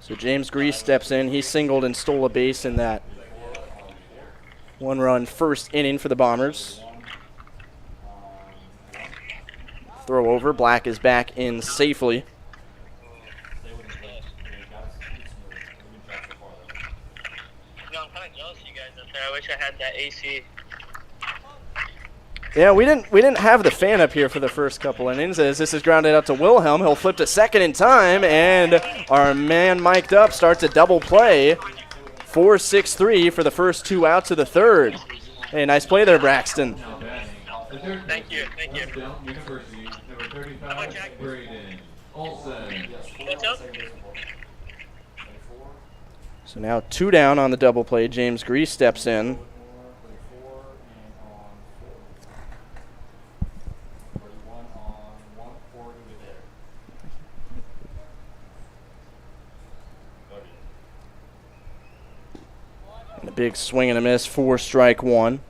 So James Grease steps in. He singled and stole a base in that one-run first inning for the Bombers. Throw over. Black is back in safely. No, I'm kind of jealous of you guys up there. I wish I had that AC. Yeah, we didn't have the fan up here for the first couple innings. As this is grounded out to Wilhelm, he'll flip to second in time, and our man mic'd up starts a double play. 4-6-3 for the first 2 outs of the third. Hey, nice play there, Braxton. Thank you. University, number 35, Braden Olsen. What's up? So now 2 down on the double play. James Grease steps in. And a big swing and a miss for strike 1.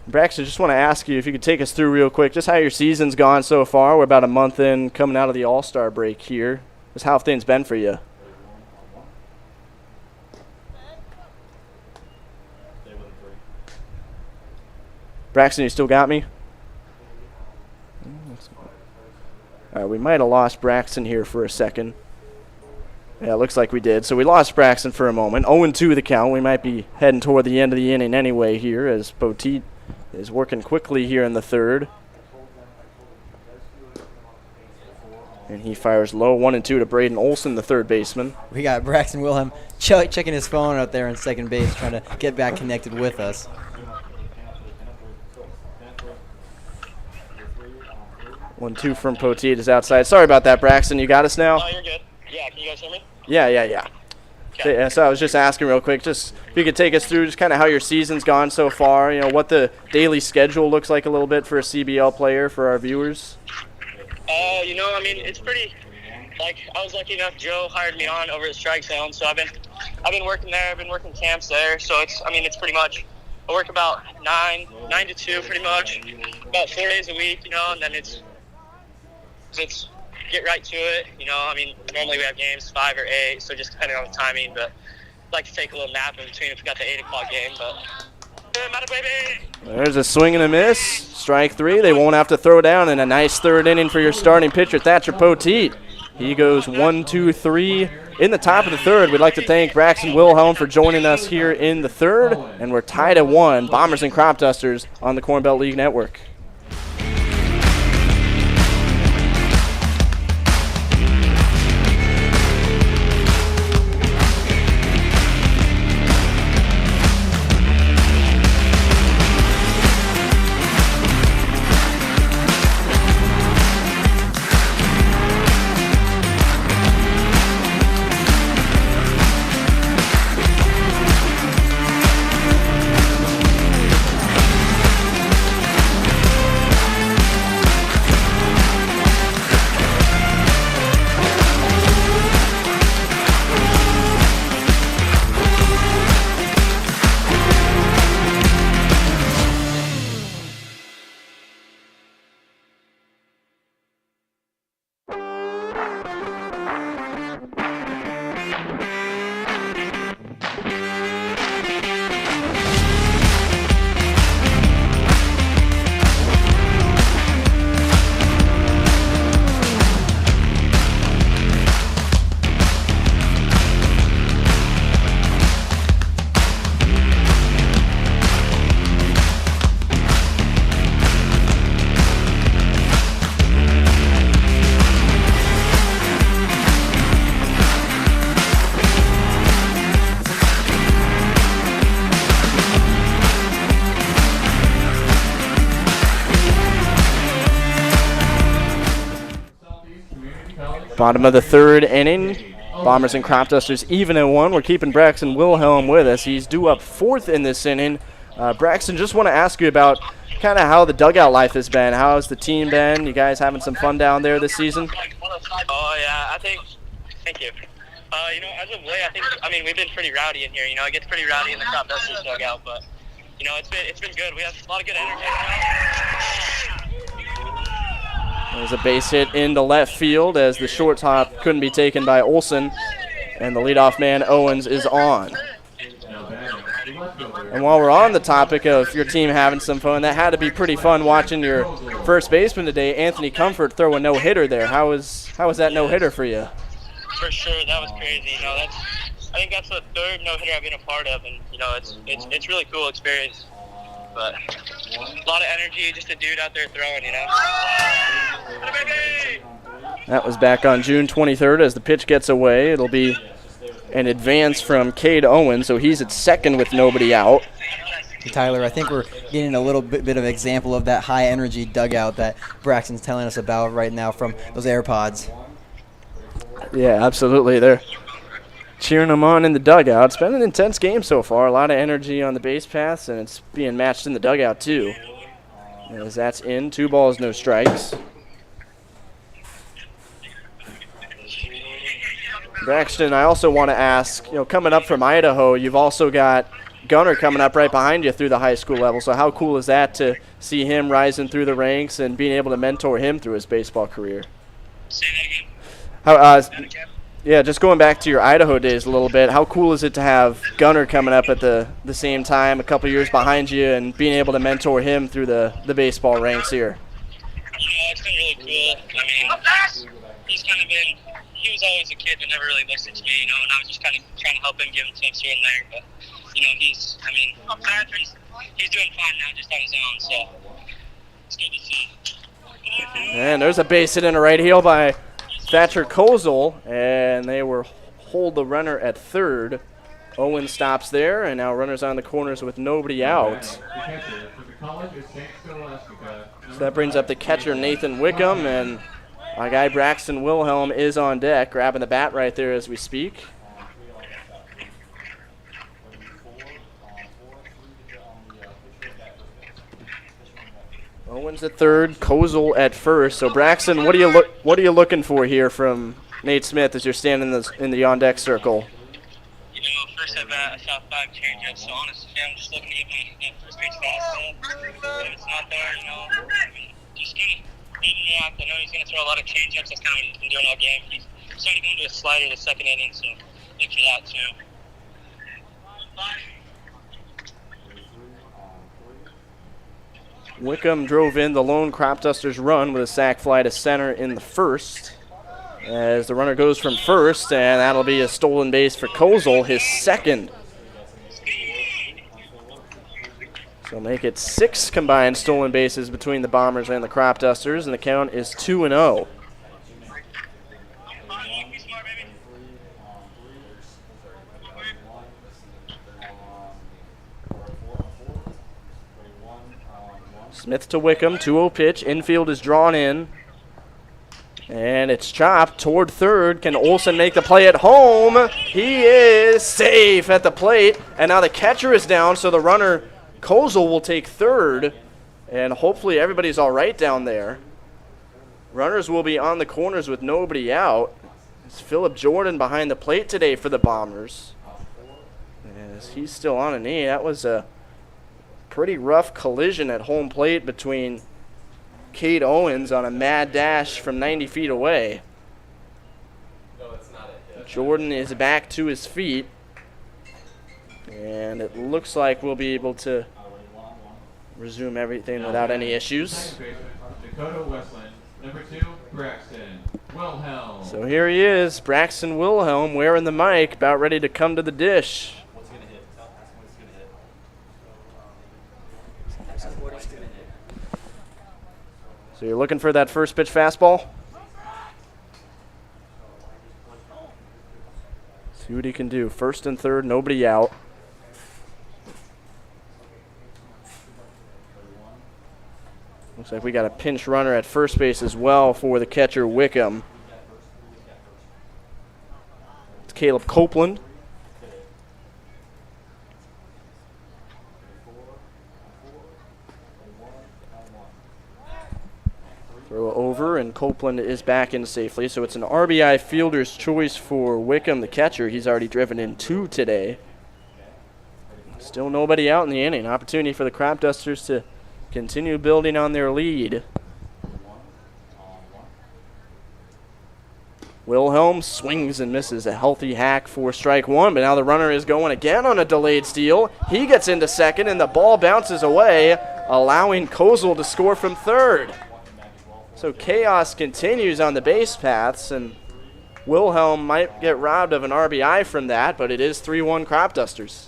Braxton, just want to ask you if you could take us through real quick just how your season's gone so far. We're about a month in, coming out of the All-Star break here. Just how have things been for you? Braxton, you still got me? All right, we might have lost Braxton here for a second. Yeah, it looks like we did. So we lost Braxton for a moment. 0-2 the count. We might be heading toward the end of the inning anyway here as Poteet is working quickly here in the third. And he fires low 1-2 to Braden Olsen, the third baseman. We got Braxton Wilhelm checking his phone out there in second base, trying to get back connected with us. 1-2 from Poteet is outside. Sorry about that, Braxton. You got us now? Oh, you're good. Yeah, can you guys hear me? Yeah. Okay. So I was just asking real quick, just if you could take us through just kind of how your season's gone so far, you know, what the daily schedule looks like a little bit for a CBL player for our viewers. You know, I mean, it's pretty, like, I was lucky enough, Joe hired me on over at Strike Zone, so I've been working there, I've been working camps there, so it's pretty much, I work about 9 to 2 pretty much, about 4 days a week, you know, and then it's get right to it, you know. I mean, normally we have games 5 or 8, so just depending on the timing, but I'd like to take a little nap in between if we got the 8 o'clock game, but there's a swing and a miss. Strike 3. They won't have to throw down in a nice third inning for your starting pitcher, Thatcher Poteet. He goes 1, 2, 3 in the top of the third. We'd like to thank Braxton Wilhelm for joining us here in the third, and we're tied at 1. Bombers and Cropdusters on the Corn Belt League Network. Bottom of the third inning. Bombers and Cropdusters even at 1. We're keeping Braxton Wilhelm with us. He's due up 4th in this inning. Braxton, just want to ask you about kind of how the dugout life has been. How has the team been? You guys having some fun down there this season? Oh, yeah, thank you. As of late, we've been pretty rowdy in here. It gets pretty rowdy in the Cropdusters dugout, but, it's been good. We have a lot of good energy. There's a base hit into left field as the shortstop couldn't be taken by Olson, and the leadoff man, Owens, is on. And while we're on the topic of your team having some fun, that had to be pretty fun watching your first baseman today, Anthony Comfort, throw a no-hitter there. How was that no-hitter for you? For sure, that was crazy. I think that's the third no-hitter I've been a part of, and it's really cool experience. But a lot of energy, just a dude out there throwing, That was back on June 23rd as the pitch gets away. It'll be an advance from Cade Owens, so he's at second with nobody out. Tyler, I think we're getting a little bit of an example of that high-energy dugout that Braxton's telling us about right now from those AirPods. Yeah, absolutely. They're cheering them on in the dugout. It's been an intense game so far. A lot of energy on the base paths, and it's being matched in the dugout too. As that's in, 2 balls, no strikes. Braxton, I also want to ask, coming up from Idaho, you've also got Gunner coming up right behind you through the high school level. So how cool is that to see him rising through the ranks and being able to mentor him through his baseball career? Say that again. Yeah, just going back to your Idaho days a little bit, how cool is it to have Gunner coming up at the same time, a couple years behind you, and being able to mentor him through the baseball ranks here? It's been really cool. He was always a kid that never really listened to me, and I was just kind of trying to help him, give him tips here and there. But, he's doing fine now just on his own, so it's good to see. And there's a base hit in the right heel by Thatcher Kozel, and they will hold the runner at third. Owen stops there, and now runners on the corners with nobody out. So that brings up the catcher, Nathan Wickham, and our guy Braxton Wilhelm is on deck, grabbing the bat right there as we speak. Owens at third, Kozel at first. So Braxton, what are you looking for here from Nate Smith as you're standing in the on deck circle? First at bat, I saw 5 changeups, so honestly, I'm just looking to get my first pitch fastball. If it's not there, just kind of reading me out. I know he's going to throw a lot of changeups. That's kind of what he's been doing all game. He's starting to go into a slider the second inning, so look for that too. Wickham drove in the lone Cropdusters run with a sac fly to center in the first. As the runner goes from first, and that'll be a stolen base for Kozel, his second. So make it 6 combined stolen bases between the Bombers and the Cropdusters, and the count is 2-0. Smith to Wickham, 2-0 pitch. Infield is drawn in. And it's chopped toward third. Can Olson make the play at home? He is safe at the plate. And now the catcher is down, so the runner, Kozel, will take third. And hopefully everybody's all right down there. Runners will be on the corners with nobody out. It's Phillip Jordan behind the plate today for the Bombers. As he's still on a knee. That was a pretty rough collision at home plate between Cade Owens on a mad dash from 90 feet away. Jordan is back to his feet, and it looks like we'll be able to resume everything without any issues. Dakota Westland, number 2, Braxton Wilhelm. So here he is, Braxton Wilhelm, wearing the mic, about ready to come to the dish. So you're looking for that first pitch fastball? See what he can do. First and third, nobody out. Looks like we got a pinch runner at first base as well for the catcher, Wickham. It's Caleb Copeland. Throw over, and Copeland is back in safely. So it's an RBI fielder's choice for Wickham, the catcher. He's already driven in 2 today. Still nobody out in the inning. Opportunity for the Cropdusters to continue building on their lead. Wilhelm swings and misses a healthy hack for strike 1, but now the runner is going again on a delayed steal. He gets into second, and the ball bounces away, allowing Kozel to score from third. So chaos continues on the base paths, and Wilhelm might get robbed of an RBI from that, but it is 3-1 Cropdusters.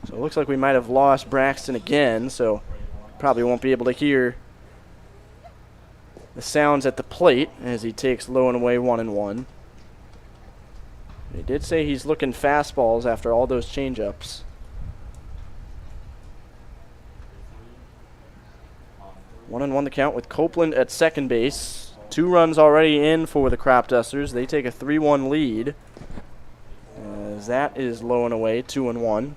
So it looks like we might have lost Braxton again, so probably won't be able to hear the sounds at the plate as he takes low and away 1-1. He did say he's looking fastballs after all those changeups. 1-1 the count with Copeland at second base. 2 runs already in for the Cropdusters. They take a 3-1 lead. As that is low and away, 2-1.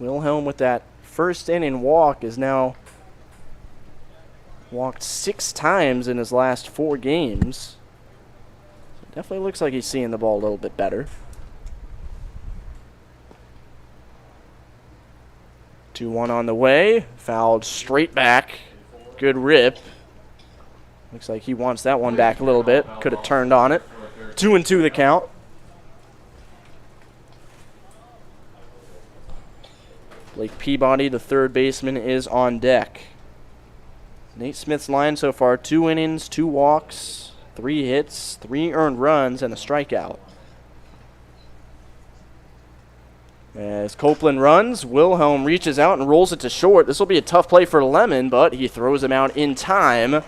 Wilhelm with that first inning walk is now walked 6 times in his last 4 games. So definitely looks like he's seeing the ball a little bit better. 2-1 on the way. Fouled straight back. Good rip. Looks like he wants that one back a little bit. Could have turned on it. 2-2 the count. Blake Peabody, the third baseman, is on deck. Nate Smith's line so far, 2 innings, 2 walks, 3 hits, 3 earned runs, and a strikeout. As Copeland runs, Wilhelm reaches out and rolls it to short. This will be a tough play for Lemon, but he throws him out in time.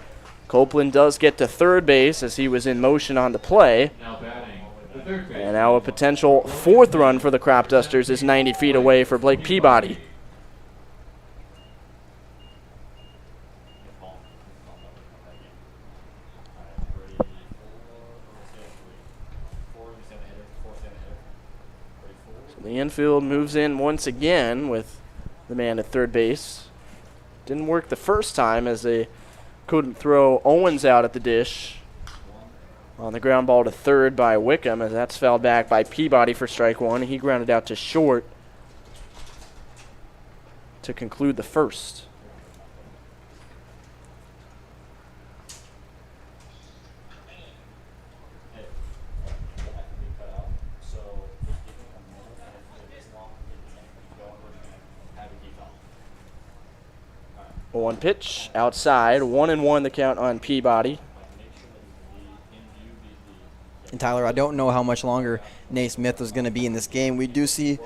Copeland does get to third base as he was in motion on the play. Now batting, the third base. And now a potential 4th run for the Cropdusters is 90 feet away for Blake Peabody. The infield moves in once again with the man at third base. Didn't work the first time as they couldn't throw Owens out at the dish. On the ground ball to third by Wickham, as that's fouled back by Peabody for strike 1. He grounded out to short to conclude the first. One pitch outside, 1-1 the count on Peabody. And Tyler, I don't know how much longer Nate Smith was going to be in this game. We do see,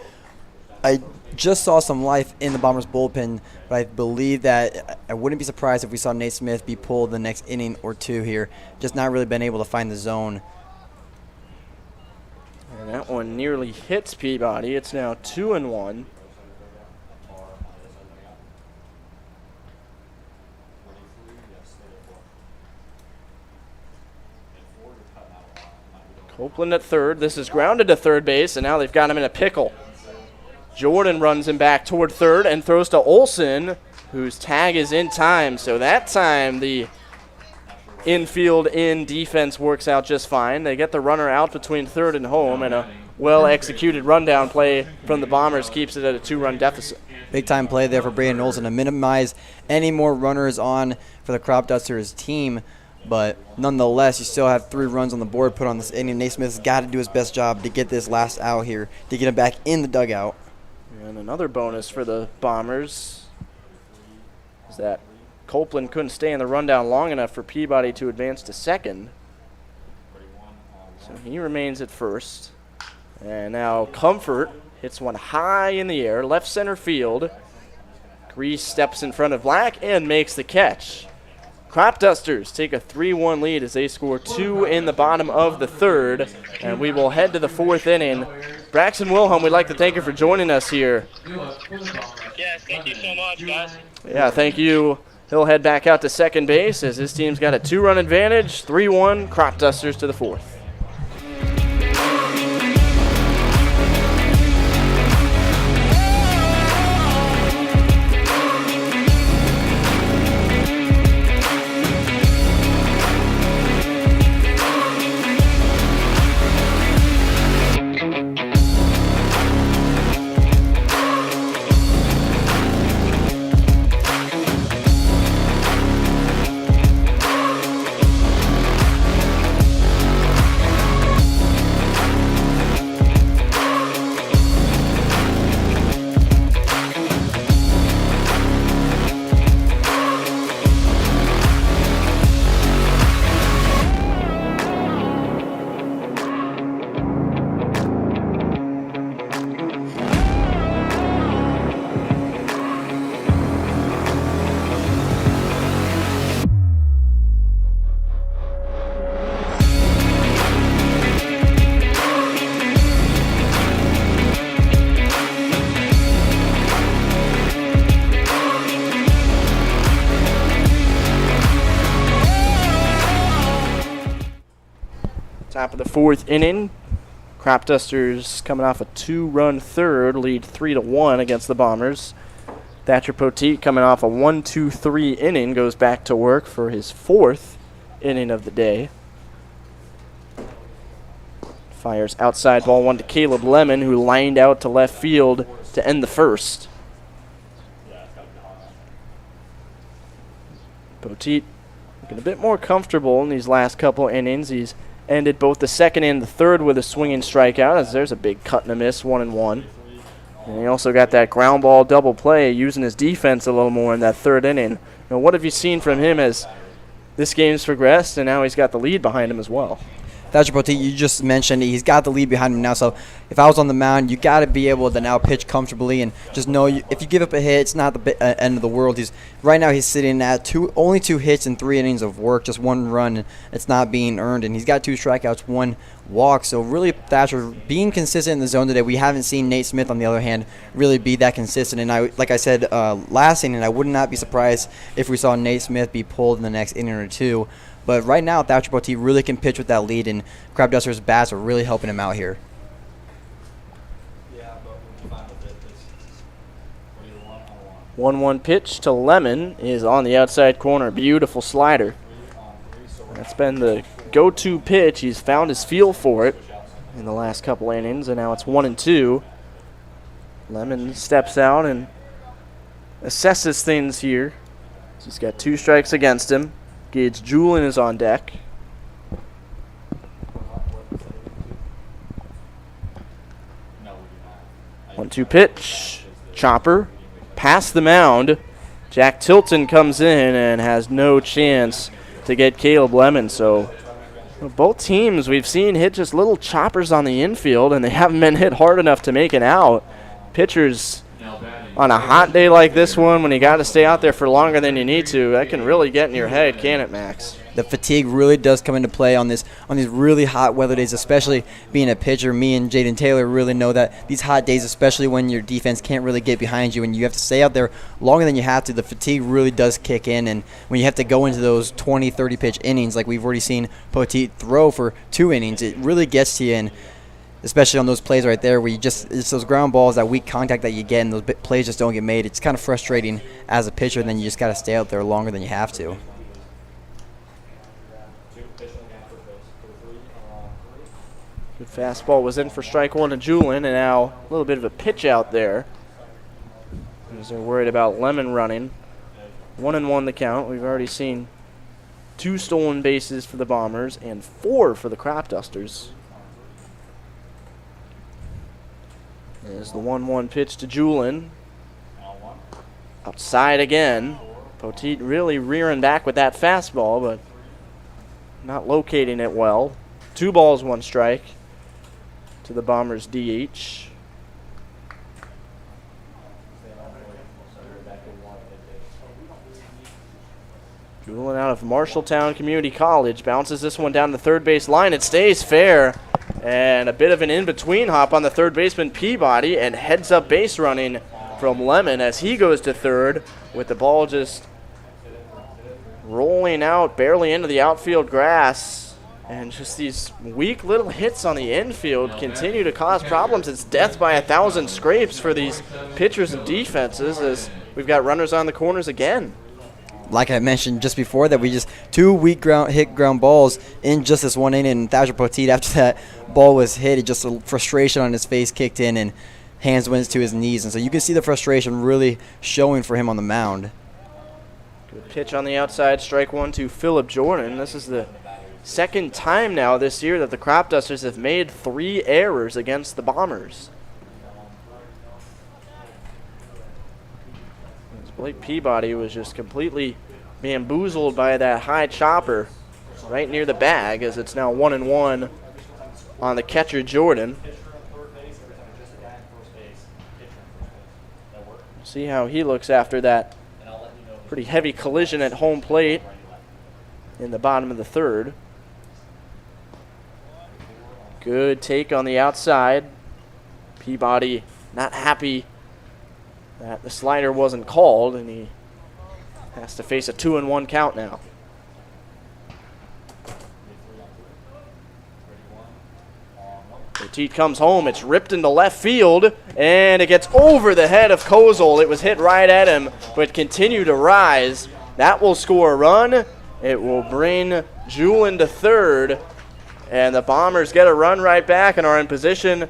I just saw some life in the Bombers bullpen, but I believe that I wouldn't be surprised if we saw Nate Smith be pulled the next inning or 2 here. Just not really been able to find the zone. And that one nearly hits Peabody. It's now 2-1. Copeland at third. This is grounded to third base, and now they've got him in a pickle. Jordan runs him back toward third and throws to Olson, whose tag is in time. So that time the infield in defense works out just fine. They get the runner out between third and home, and a well-executed rundown play from the Bombers keeps it at a 2-run deficit. Big-time play there for Brandon Olson to minimize any more runners on for the Cropdusters team. But nonetheless, you still have 3 runs on the board put on this inning. Nate Smith's got to do his best job to get this last out here, to get him back in the dugout. And another bonus for the Bombers is that Copeland couldn't stay in the rundown long enough for Peabody to advance to second. So he remains at first. And now Comfort hits one high in the air, left center field. Grease steps in front of Black and makes the catch. Cropdusters take a 3-1 lead as they score 2 in the bottom of the third, and we will head to the 4th inning. Braxton Wilhelm, we'd like to thank you for joining us here. Yes, thank you so much, guys. Yeah, thank you. He'll head back out to second base as his team's got a 2-run advantage, 3-1, Cropdusters to the 4th. Top of the 4th inning. Cropdusters coming off a 2-run third, lead 3-1 against the Bombers. Thatcher Poteet coming off a 1-2-3 inning, goes back to work for his 4th inning of the day. Fires outside ball 1 to Caleb Lemon, who lined out to left field to end the first. Poteet looking a bit more comfortable in these last couple innings. He's ended both the 2nd and the 3rd with a swinging strikeout, as there's a big cut and a miss, 1-1. And he also got that ground ball double play, using his defense a little more in that 3rd inning. Now, what have you seen from him as this game's progressed, and now he's got the lead behind him as well? Thatcher Poteet, you just mentioned he's got the lead behind him now. So if I was on the mound, you got to be able to now pitch comfortably and just know if you give up a hit, it's not the end of the world. Right now he's sitting at only 2 hits in 3 innings of work, just 1 run. And it's not being earned, and he's got 2 strikeouts, 1 walk. So really, Thatcher being consistent in the zone today. We haven't seen Nate Smith, on the other hand, really be that consistent. And like I said last inning, I would not be surprised if we saw Nate Smith be pulled in the next inning or 2. But right now, Thatcher Poteet really can pitch with that lead, and Cropdusters' bats are really helping him out here. 1-1 pitch to Lemon is on the outside corner. Beautiful slider. That's been the go-to pitch. He's found his feel for it in the last couple innings, and now it's 1-2. Lemon steps out and assesses things here. He's got 2 strikes against him. Gage Julin is on deck. 1-2 pitch. Chopper past the mound. Jack Tilton comes in and has no chance to get Caleb Lemon. So both teams we've seen hit just little choppers on the infield, and they haven't been hit hard enough to make it out. Pitchers on a hot day like this one, when you got to stay out there for longer than you need to, that can really get in your head, can it, Max? The fatigue really does come into play on these really hot weather days, especially being a pitcher. Me and Jaden Taylor really know that these hot days, especially when your defense can't really get behind you and you have to stay out there longer than you have to, the fatigue really does kick in. And when you have to go into those 20, 30 pitch innings, like we've already seen Poteet throw for 2 innings, it really gets to you. And especially on those plays right there where it's those ground balls, that weak contact that you get, and those plays just don't get made. It's kind of frustrating as a pitcher, and then you just got to stay out there longer than you have to. Good fastball was in for strike 1 to Julin, and now a little bit of a pitch out there, as they're worried about Lemon running. 1-1 the count. We've already seen 2 stolen bases for the Bombers and 4 for the Cropdusters. There's the 1-1 pitch to Julin. Outside again. Poteet really rearing back with that fastball, but not locating it well. 2 balls, 1 strike to the Bombers' DH. Coughlin out of Marshalltown Community College bounces this one down the third base line. It stays fair. And a bit of an in-between hop on the third baseman Peabody, and heads up base running from Lemon as he goes to third with the ball just rolling out barely into the outfield grass. And just these weak little hits on the infield continue to cause problems. It's death by 1,000 scrapes for these pitchers and defenses as we've got runners on the corners again. Like I mentioned just before, that we just 2 weak ground balls in just this one inning. And Thatcher Poteet, after that ball was hit, it just a frustration on his face kicked in and hands went to his knees. And so you can see the frustration really showing for him on the mound. Good pitch on the outside, strike one to Phillip Jordan. This is the second time now this year that the Cropdusters have made 3 errors against the Bombers. Blake Peabody was just completely bamboozled by that high chopper right near the bag, as it's now 1-1 on the catcher Jordan. See how he looks after that pretty heavy collision at home plate in the bottom of the third. Good take on the outside. Peabody not happy that the slider wasn't called, and he has to face a 2-1 count now. Poteet comes home. It's ripped into left field, and it gets over the head of Kozel. It was hit right at him, but continued to rise. That will score a run. It will bring Julian to third, and the Bombers get a run right back and are in position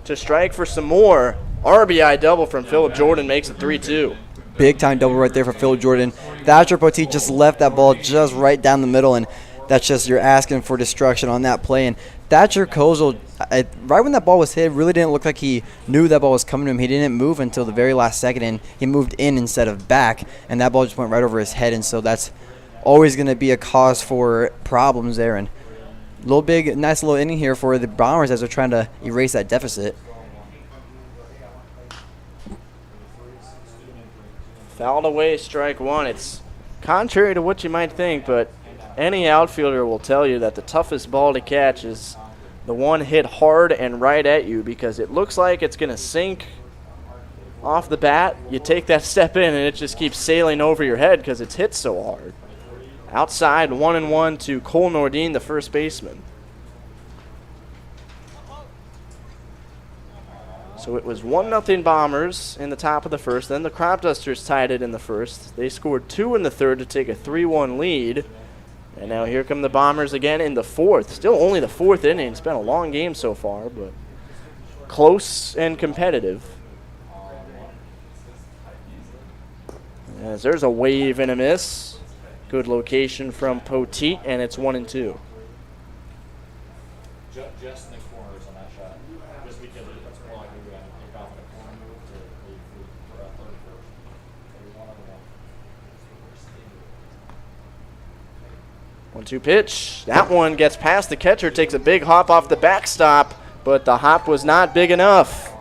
to strike for some more. RBI double from Phillip Jordan makes it 3-2. Big time double right there for Phillip Jordan. Thatcher Poteet just left that ball just right down the middle, and that's just, you're asking for destruction on that play. And Thatcher Kozel, right when that ball was hit, really didn't look like he knew that ball was coming to him. He didn't move until the very last second, and he moved in instead of back, and that ball just went right over his head. And so that's always going to be a cause for problems there. And nice little inning here for the Bombers as they're trying to erase that deficit. Fouled away, strike one. It's contrary to what you might think, but any outfielder will tell you that the toughest ball to catch is the one hit hard and right at you, because it looks like it's going to sink off the bat. You take that step in, and it just keeps sailing over your head because it's hit so hard. Outside, 1-1 to Cole Nordine, the first baseman. So it was 1-0 Bombers in the top of the first. Then the Cropdusters tied it in the first. They scored 2 in the third to take a 3-1 lead. And now here come the Bombers again in the fourth. Still only the fourth inning. It's been a long game so far, but close and competitive. As there's a wave and a miss. Good location from Poteet, and it's 1-2. Just in the corners on that shot. Just because it's more likely to take off in the corner move to leave for a third first. Maybe one other one. 1-2 pitch. That one gets past the catcher, takes a big hop off the backstop, but the hop was not big enough.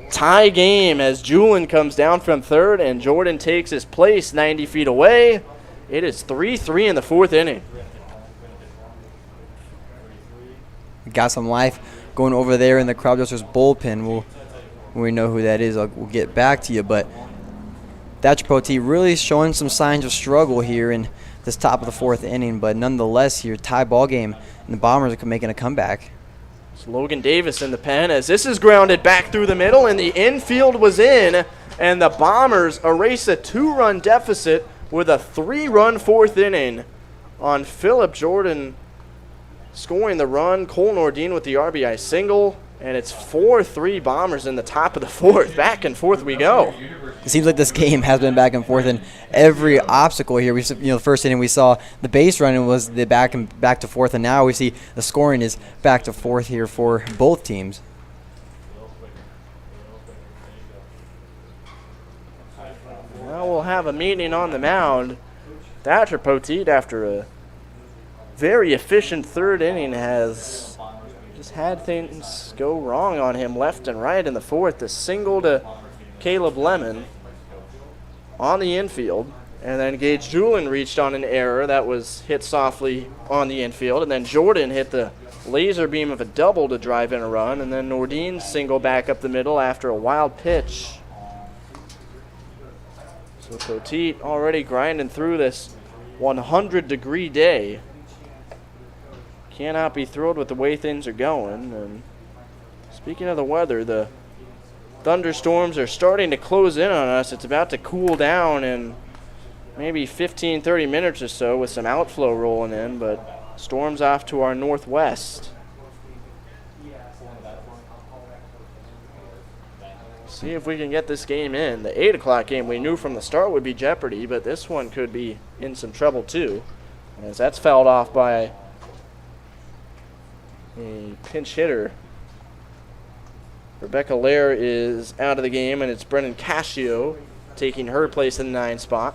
Tie game as Julian comes down from third and Jordan takes his place 90 feet away. It is 3-3 in the fourth inning. Got some life going over there in the Cropdusters bullpen. When we know who that is, we'll get back to you. But Thatcher Poteet really showing some signs of struggle here in this top of the fourth inning. But nonetheless, here, tie ball game, and the Bombers are making a comeback. It's Logan Davis in the pen as this is grounded back through the middle, and the infield was in, and the Bombers erase a 2-run deficit with a 3-run fourth inning on Phillip Jordan scoring the run. Cole Nordine with the RBI single, and it's 4-3 Bombers in the top of the fourth. Back and forth we go. It seems like this game has been back and forth in every obstacle here. The first inning we saw the base running was the back to forth, and now we see the scoring is back to forth here for both teams. Now we'll have a meeting on the mound. Thatcher Poteet, after a very efficient third inning, has just had things go wrong on him left and right in the fourth. A single to Caleb Lemon on the infield. And then Gage Doolin reached on an error that was hit softly on the infield. And then Jordan hit the laser beam of a double to drive in a run. And then Nordine single back up the middle after a wild pitch. So Poteet already grinding through this 100-degree day. Cannot be thrilled with the way things are going. And speaking of the weather, the thunderstorms are starting to close in on us. It's about to cool down in maybe 15, 30 minutes or so with some outflow rolling in, but storms off to our northwest. See if we can get this game in. The 8 o'clock game we knew from the start would be jeopardy, but this one could be in some trouble too, as that's fouled off by a pinch hitter. Rebecca Lair is out of the game, and it's Brennan Cascio taking her place in the 9 spot.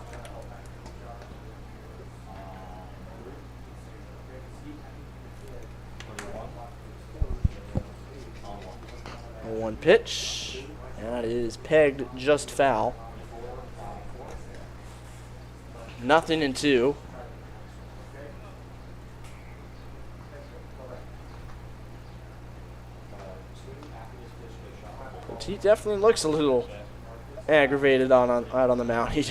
One pitch. That is pegged just foul. 0-2. He definitely looks a little aggravated out on the mound. He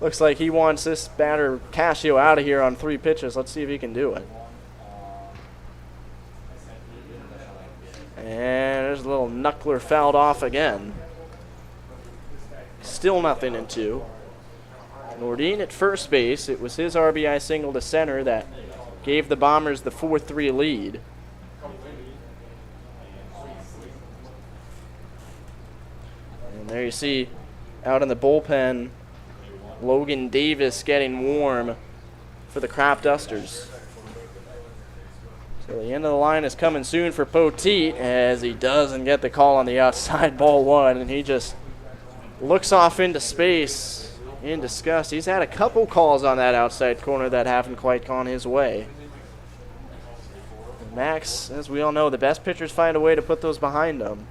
looks like he wants this batter Cascio out of here on 3 pitches. Let's see if he can do it. And there's a little knuckler fouled off again. Still 0-2. Nordine at first base. It was his RBI single to center that gave the Bombers the 4-3 lead. And there you see out in the bullpen, Logan Davis getting warm for the Cropdusters. So the end of the line is coming soon for Poteet as he doesn't get the call on the outside, ball 1, and he just looks off into space in disgust. He's had a couple calls on that outside corner that haven't quite gone his way. And Max, as we all know, the best pitchers find a way to put those behind them.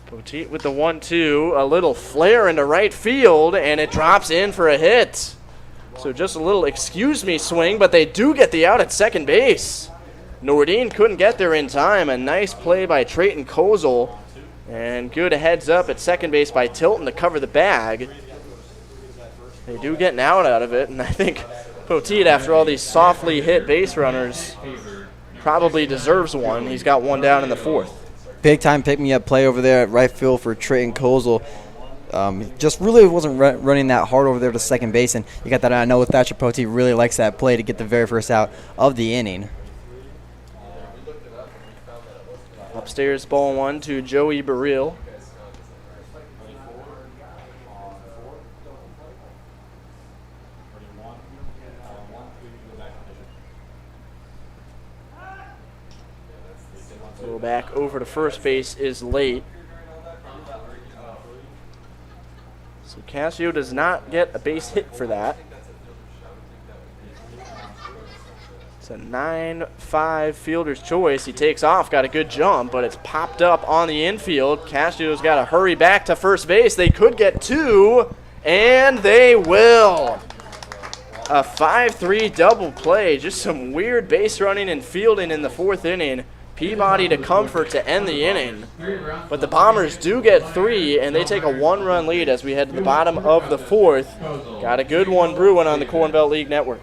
Poteet with the 1-2, a little flare into right field, and it drops in for a hit. So just a little excuse me swing, but they do get the out at second base. Nordine couldn't get there in time. A nice play by Trayton Kozel, and good heads up at second base by Tilton to cover the bag. They do get an out of it, and I think Poteet, after all these softly hit base runners, probably deserves one. He's got one down in the 4th. Big time pick-me-up play over there at right field for Trayton Kozel. Just really wasn't running that hard over there to second base, and you got that. I know Thatcher Poteet really likes that play to get the very first out of the inning. Upstairs, ball 1 to Joey Burrell. Go back over to first base is late. So Cascio does not get a base hit for that. It's a 9-5 fielder's choice. He takes off, got a good jump, but it's popped up on the infield. Cascio's got to hurry back to first base. They could get 2, and they will. A 5-3 double play. Just some weird base running and fielding in the 4th inning. Peabody to comfort to end the inning. But the Bombers do get 3, and they take a 1-run lead as we head to the bottom of the 4th. Got a good one brewing on the Corn Belt League Network.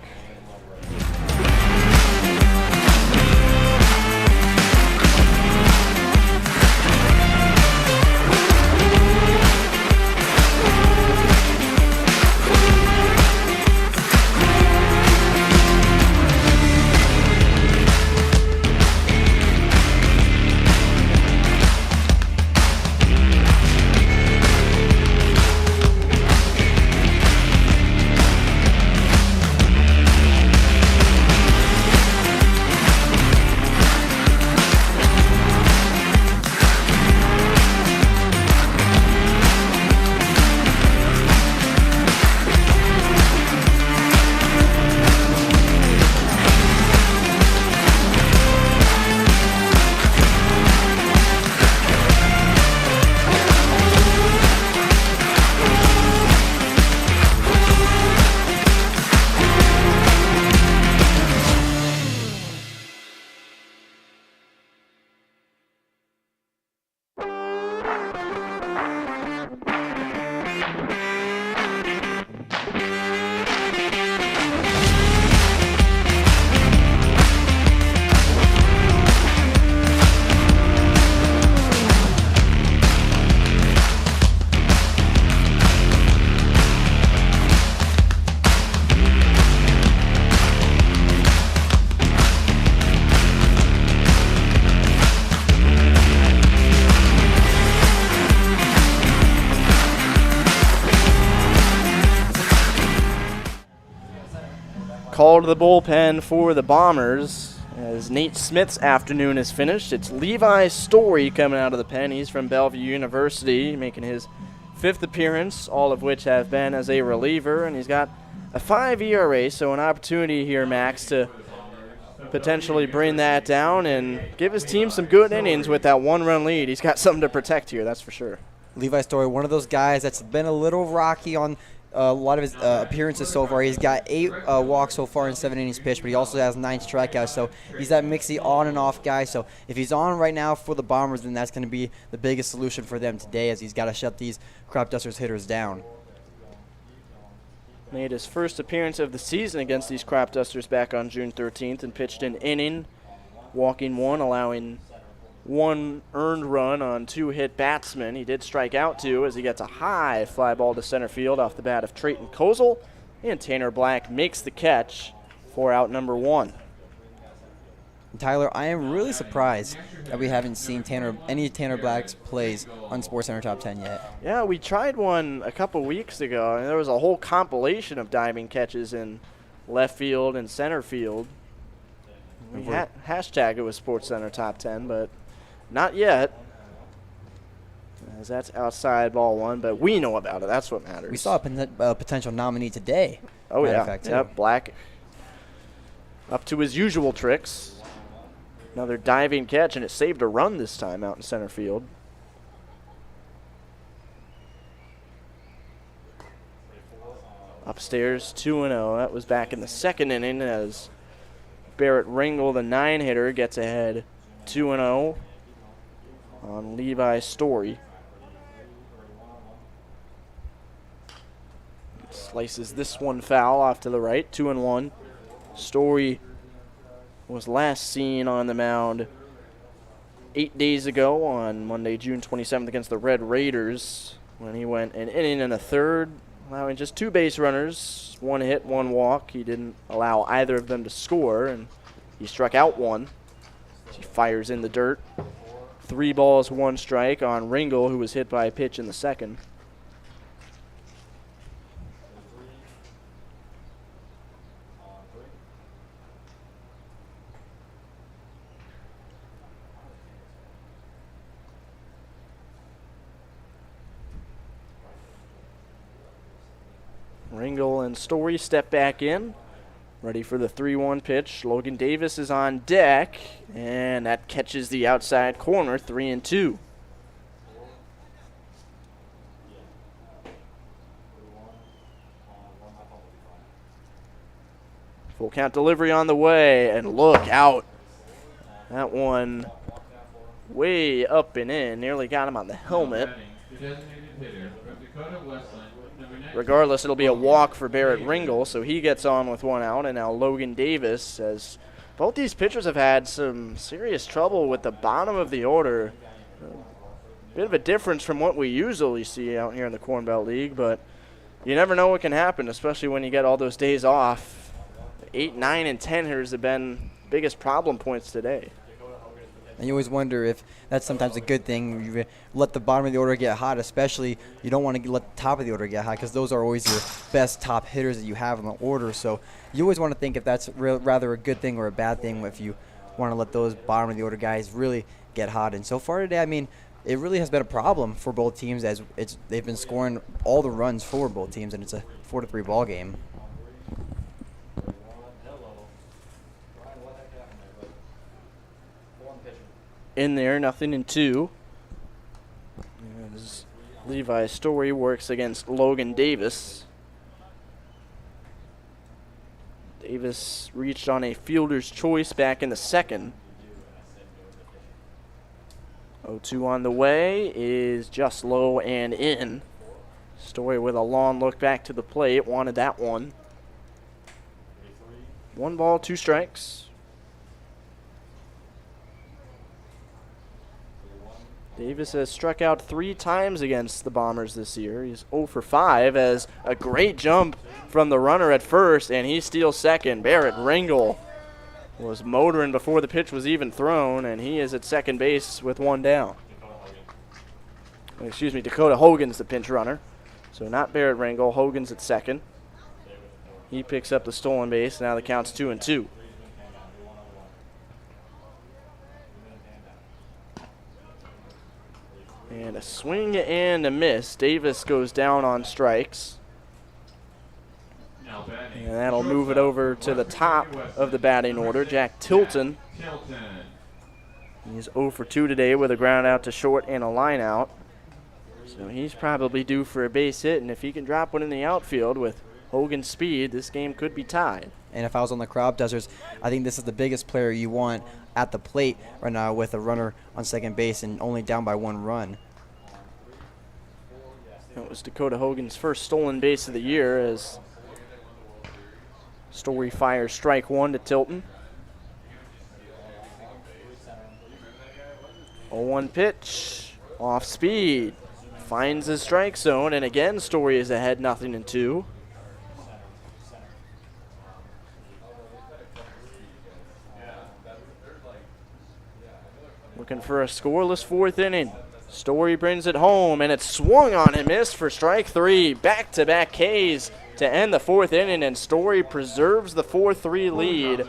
call to the bullpen for the Bombers. As Nate Smith's afternoon is finished, it's Levi Story coming out of the pen. He's from Bellevue University, making his 5th appearance, all of which have been as a reliever, and he's got a 5 ERA, so an opportunity here, Max, to potentially bring that down and give his team some good innings with that 1-run lead. He's got something to protect here, that's for sure. Levi Story, one of those guys that's been a little rocky on a lot of his appearances so far. He's got 8 walks so far in 7 innings pitched, but he also has 9 strikeouts. So he's that mixy on and off guy. So if he's on right now for the Bombers, then that's going to be the biggest solution for them today, as he's got to shut these Cropdusters hitters down. Made his first appearance of the season against these Cropdusters back on June 13th and pitched an inning, walking 1, allowing 1 earned run on 2 hit batsmen. He did strike out 2 as he gets a high fly ball to center field off the bat of Trayton Kozel, and Tanner Black makes the catch for out number 1. Tyler, I am really surprised that we haven't seen any Tanner Black's plays on SportsCenter Top 10 yet. Yeah, we tried one a couple weeks ago, and there was a whole compilation of diving catches in left field and center field. We hashtag it was SportsCenter Top 10, but not yet, as that's outside ball 1, but we know about it. That's what matters. We saw a potential nominee today. Oh, yeah. Fact, yep, Black up to his usual tricks. Another diving catch, and it saved a run this time out in center field. Upstairs, 2-0. That was back in the 2nd inning as Barrett Ringel, the 9-hitter, gets ahead 2-0 on Levi Story. Slices this one foul off to the right, 2-1. Story was last seen on the mound 8 days ago on Monday, June 27th against the Red Raiders, when he went an inning and a third, allowing just 2 base runners, 1 hit, 1 walk. He didn't allow either of them to score, and he struck out 1. He fires in the dirt. 3 balls, 1 strike on Ringel, who was hit by a pitch in the 2nd. Ringel and Story step back in, ready for the 3-1 pitch. Logan Davis is on deck, and that catches the outside corner, 3-2. Full count delivery on the way, and look out. That one way up and in, nearly got him on the helmet. Regardless, it'll be a walk for Barrett Ringel, so he gets on with 1 out, and now Logan Davis, as both these pitchers have had some serious trouble with the bottom of the order. A bit of a difference from what we usually see out here in the Corn Belt League, but you never know what can happen, especially when you get all those days off. 8, 9, and 10 hitters have been biggest problem points today. And you always wonder if that's sometimes a good thing. You let the bottom of the order get hot, especially you don't want to let the top of the order get hot, because those are always your best top hitters that you have in the order. So you always want to think if that's rather a good thing or a bad thing if you want to let those bottom of the order guys really get hot. And so far today, I mean, it really has been a problem for both teams, as they've been scoring all the runs for both teams, and it's a 4-3 ball game. In there, 0-2. As Levi Story works against Logan Davis. Davis reached on a fielder's choice back in the 2nd. 0-2 on the way is just low and in. Story with a long look back to the plate, wanted that one. 1 ball, 2 strikes. Davis has struck out 3 times against the Bombers this year. He's 0 for 5 as a great jump from the runner at first, and he steals second. Barrett Ringel was motoring before the pitch was even thrown, and he is at second base with 1 down. Excuse me, Dakota Hogan's the pinch runner. So not Barrett Ringel. Hogan's at second. He picks up the stolen base. Now the count's 2-2. And a swing and a miss. Davis goes down on strikes. And that'll move it over to the top of the batting order. Jack Tilton. He's 0 for 2 today with a ground out to short and a line out. So he's probably due for a base hit, and if he can drop one in the outfield with Hogan's speed, this game could be tied. And if I was on the Cropdusters, I think this is the biggest player you want at the plate right now with a runner on second base and only down by 1 run. That was Dakota Hogan's first stolen base of the year as Story fires strike 1 to Tilton. 0-1 pitch, off speed, finds his strike zone, and again Story is ahead 0-2. Looking for a scoreless 4th inning. Story brings it home, and it's swung on and missed for strike 3. Back-to-back Ks to end the 4th inning, and Story preserves the 4-3 lead.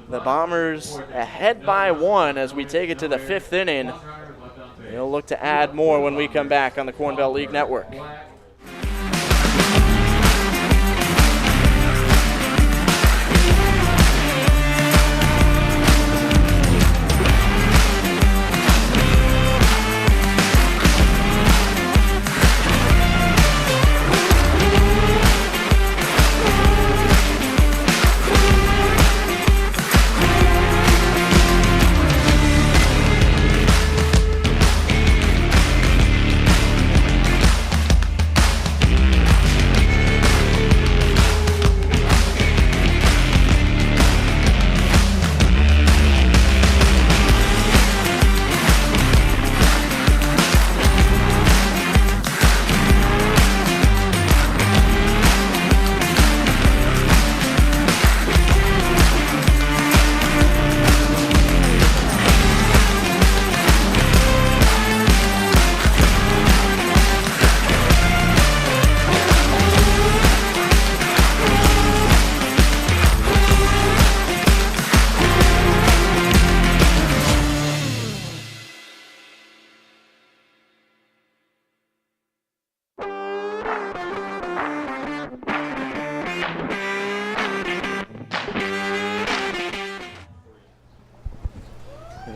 The Bombers ahead by 1 as we take it to the 5th inning. They'll look to add more when we come back on the Corn Belt League Network.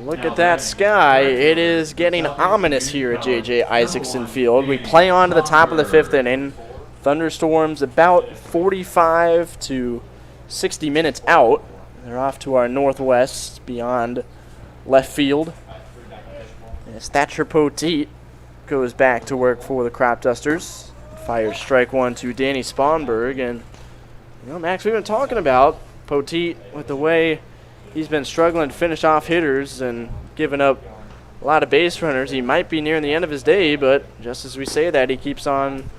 Look at that sky. It is getting ominous here at J.J. Isaacson Field. We play on to the top of the 5th inning. Thunderstorms about 45 to 60 minutes out. They're off to our northwest beyond left field. As Thatcher Poteet goes back to work for the Cropdusters. Fires strike 1 to Danny Sponberg. And, you know, Max, we've been talking about Poteet with the way he's been struggling to finish off hitters and giving up a lot of base runners. He might be nearing the end of his day, but just as we say that, he keeps on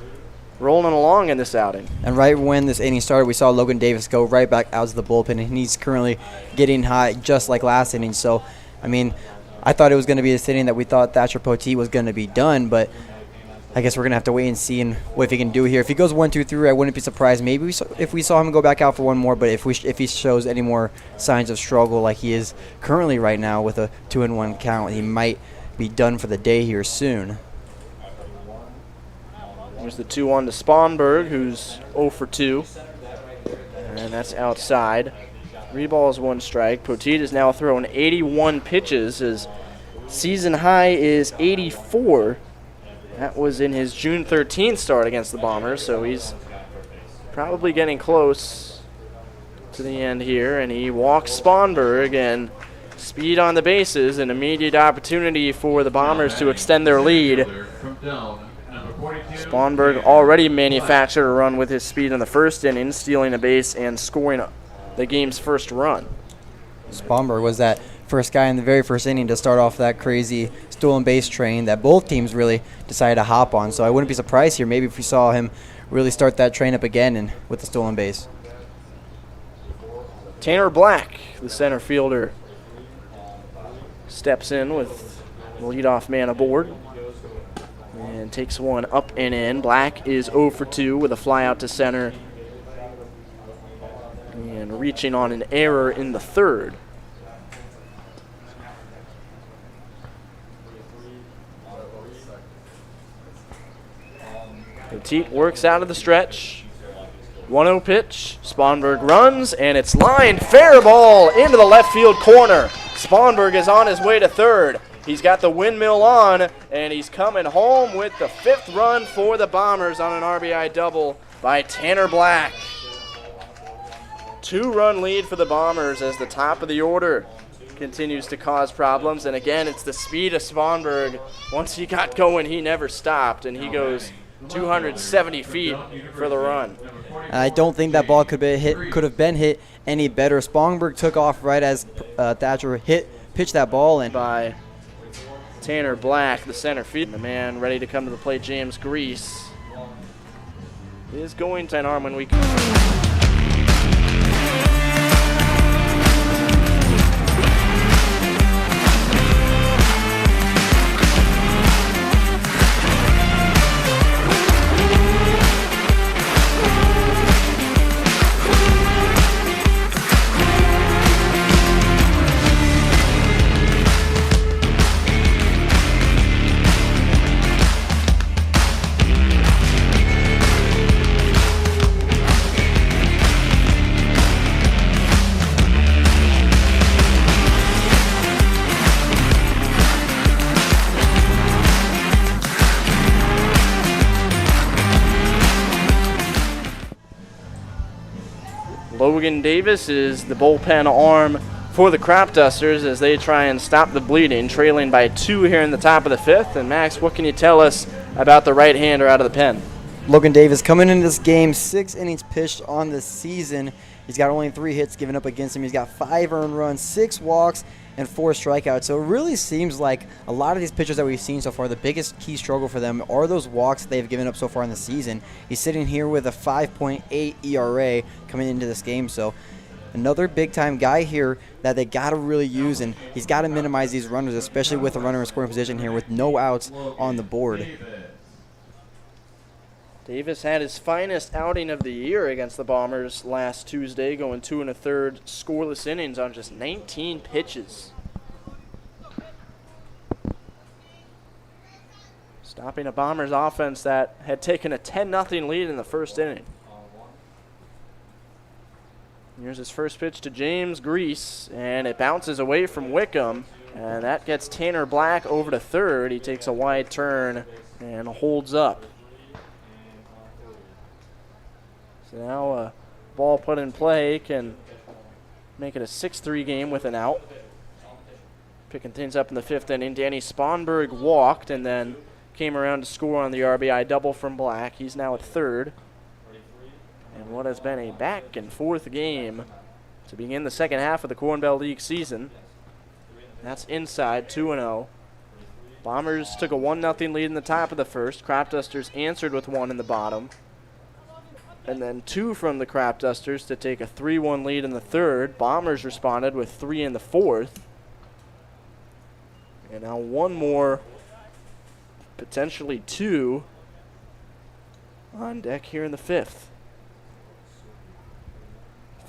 rolling along in this outing. And right when this inning started, we saw Logan Davis go right back out to the bullpen, and he's currently getting hot just like last inning. So, I mean, I thought it was going to be this inning that we thought Thatcher Poteet was going to be done, but I guess we're going to have to wait and see what he can do here. If he goes 1-2-3, I wouldn't be surprised. Maybe if we saw him go back out for one more, but if he shows any more signs of struggle like he is currently right now with a 2-1 count, he might be done for the day here soon. There's the 2-1 to Sponberg, who's 0 for 2. And that's outside. 3 balls, 1 strike. Poteet has now thrown 81 pitches. His season high is 84. That was in his June 13th start against the Bombers, so he's probably getting close to the end here. And he walks Sponberg, and speed on the bases, an immediate opportunity for the Bombers to extend their lead. Sponberg already manufactured a run with his speed in the first inning, stealing a base and scoring the game's first run. Sponberg was that first guy in the very first inning to start off that crazy stolen base train that both teams really decided to hop on. So I wouldn't be surprised here maybe if we saw him really start that train up again and with the stolen base. Tanner Black, the center fielder, steps in with the leadoff man aboard and takes one up and in. Black is 0 for 2 with a fly out to center and reaching on an error in the third. Petit works out of the stretch. 1-0 pitch. Sponberg runs, and it's lined. Fair ball into the left field corner. Sponberg is on his way to third. He's got the windmill on, and he's coming home with the 5th run for the Bombers on an RBI double by Tanner Black. 2-run lead for the Bombers as the top of the order continues to cause problems. And again, it's the speed of Sponberg. Once he got going, he never stopped, and he goes 270 feet for the run. I don't think that ball could have been hit any better. Sponberg took off right as Thatcher pitched that ball in. By Tanner Black, the center field. The man ready to come to the plate, James Grease, is going to an arm when we Logan Davis is the bullpen arm for the Cropdusters as they try and stop the bleeding, trailing by 2 here in the top of the 5th. And Max, what can you tell us about the right-hander out of the pen? Logan Davis coming into this game, 6 innings pitched on the season. He's got only 3 hits given up against him. He's got 5 earned runs, 6 walks, and 4 strikeouts. So it really seems like a lot of these pitchers that we've seen so far, the biggest key struggle for them are those walks that they've given up so far in the season. He's sitting here with a 5.8 ERA coming into this game. So another big-time guy here that they got to really use, and he's got to minimize these runners, especially with a runner in scoring position here with no outs on the board. Davis had his finest outing of the year against the Bombers last Tuesday, going 2 1/3 scoreless innings on just 19 pitches. Stopping a Bombers offense that had taken a 10-0 lead in the first inning. Here's his first pitch to James Grease, and it bounces away from Wickham, and that gets Tanner Black over to third. He takes a wide turn and holds up. So now a ball put in play can make it a 6-3 game with an out. Picking things up in the 5th inning, Danny Sponberg walked and then came around to score on the RBI double from Black. He's now at third. And what has been a back-and-forth game to begin the second half of the Corn Belt League season. That's inside, 2-0. Bombers took a 1-0 lead in the top of the first. Cropdusters answered with 1 in the bottom. And then 2 from the Cropdusters to take a 3-1 lead in the third. Bombers responded with 3 in the fourth. And now 1 more, potentially 2, on deck here in the 5th.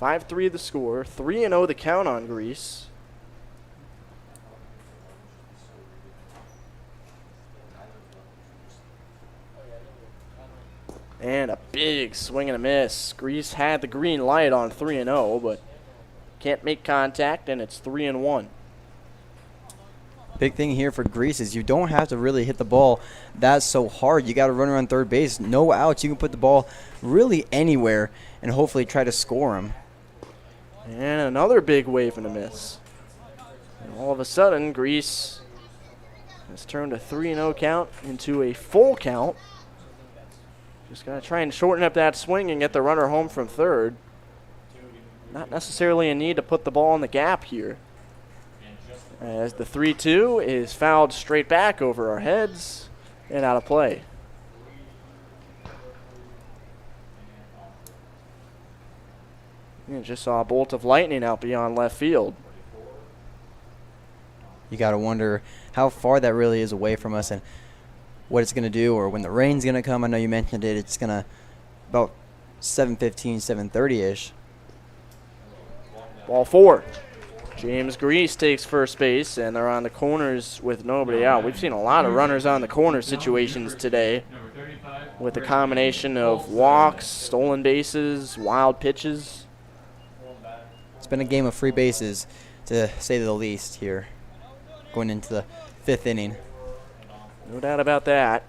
5-3 the score, 3-0 the count on Grease. And a big swing and a miss. Grease had the green light on 3-0, but can't make contact, and it's 3-1. Big thing here for Grease is you don't have to really hit the ball that so hard. You got to run around third base, no outs. You can put the ball really anywhere and hopefully try to score him. And another big wave and a miss. And all of a sudden, Grease has turned a 3-0 count into a full count. Just got to try and shorten up that swing and get the runner home from third. Not necessarily a need to put the ball in the gap here, as the 3-2 is fouled straight back over our heads and out of play. You just saw a bolt of lightning out beyond left field. You got to wonder how far that really is away from us and what it's going to do, or when the rain's going to come. I know you mentioned it. It's going to about 7:15, 7:30-ish. Ball 4. James Grease takes first base, and they're on the corners with nobody out. We've seen a lot of runners on the corner situations today with a combination of walks, stolen bases, wild pitches. It's been a game of free bases, to say the least here, going into the 5th inning. No doubt about that.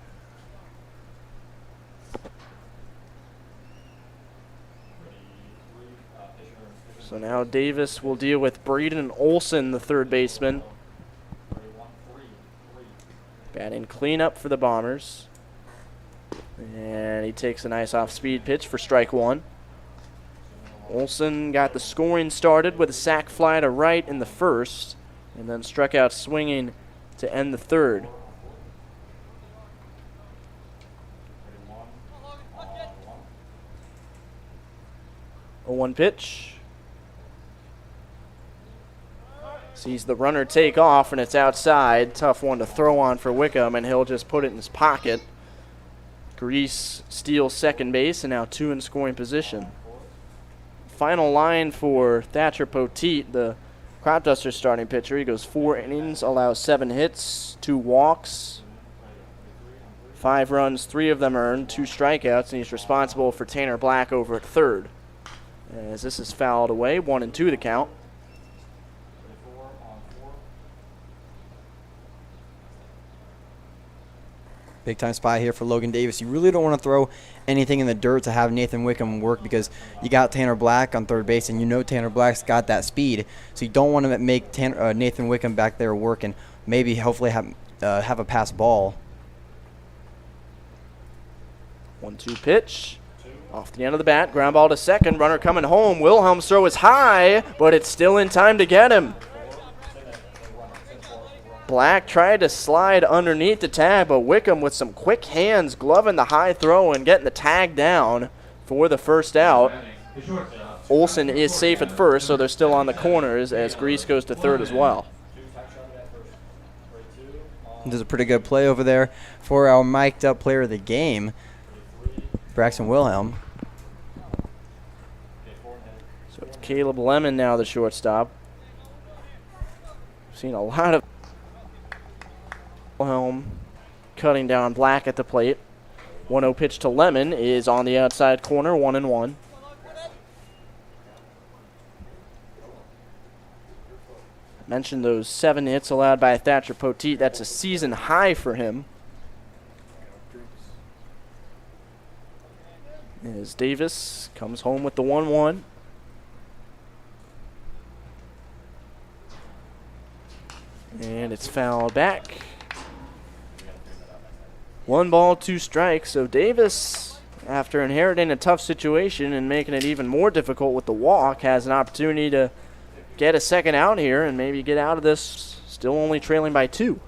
So now Davis will deal with Braden Olson, the third baseman. Batting cleanup for the Bombers. And he takes a nice off-speed pitch for strike 1. Olson got the scoring started with a sac fly to right in the first, and then struck out swinging to end the third. 0-1 pitch. Sees the runner take off, and it's outside. Tough one to throw on for Wickham, and he'll just put it in his pocket. Grease steals second base, and now 2 in scoring position. Final line for Thatcher Poteet, the Cropdusters starting pitcher. He goes 4 innings, allows 7 hits, 2 walks, 5 runs, 3 of them earned, 2 strikeouts, and he's responsible for Tanner Black over at third. As this is fouled away, 1-2 the count. Big time spot here for Logan Davis. You really don't want to throw anything in the dirt to have Nathan Wickham work, because you got Tanner Black on third base, and you know Tanner Black's got that speed. So you don't want to make Nathan Wickham back there work and maybe hopefully have a pass ball. 1-2 pitch. Off the end of the bat, ground ball to second. Runner coming home. Wilhelm's throw is high, but it's still in time to get him. Black tried to slide underneath the tag, but Wickham with some quick hands gloving the high throw and getting the tag down for the first out. Olson is safe at first, so they're still on the corners as Grease goes to third as well. There's a pretty good play over there for our mic'd up player of the game, Braxton Wilhelm. So it's Caleb Lemon now the shortstop. Seen a lot of Wilhelm cutting down Black at the plate. 1-0 pitch to Lemon is on the outside corner, 1-1. Mentioned those 7 hits allowed by Thatcher Poteet. That's a season high for him. As Davis comes home with the 1-1. And it's fouled back. 1 ball, 2 strikes. So Davis, after inheriting a tough situation and making it even more difficult with the walk, has an opportunity to get a second out here and maybe get out of this still only trailing by 2.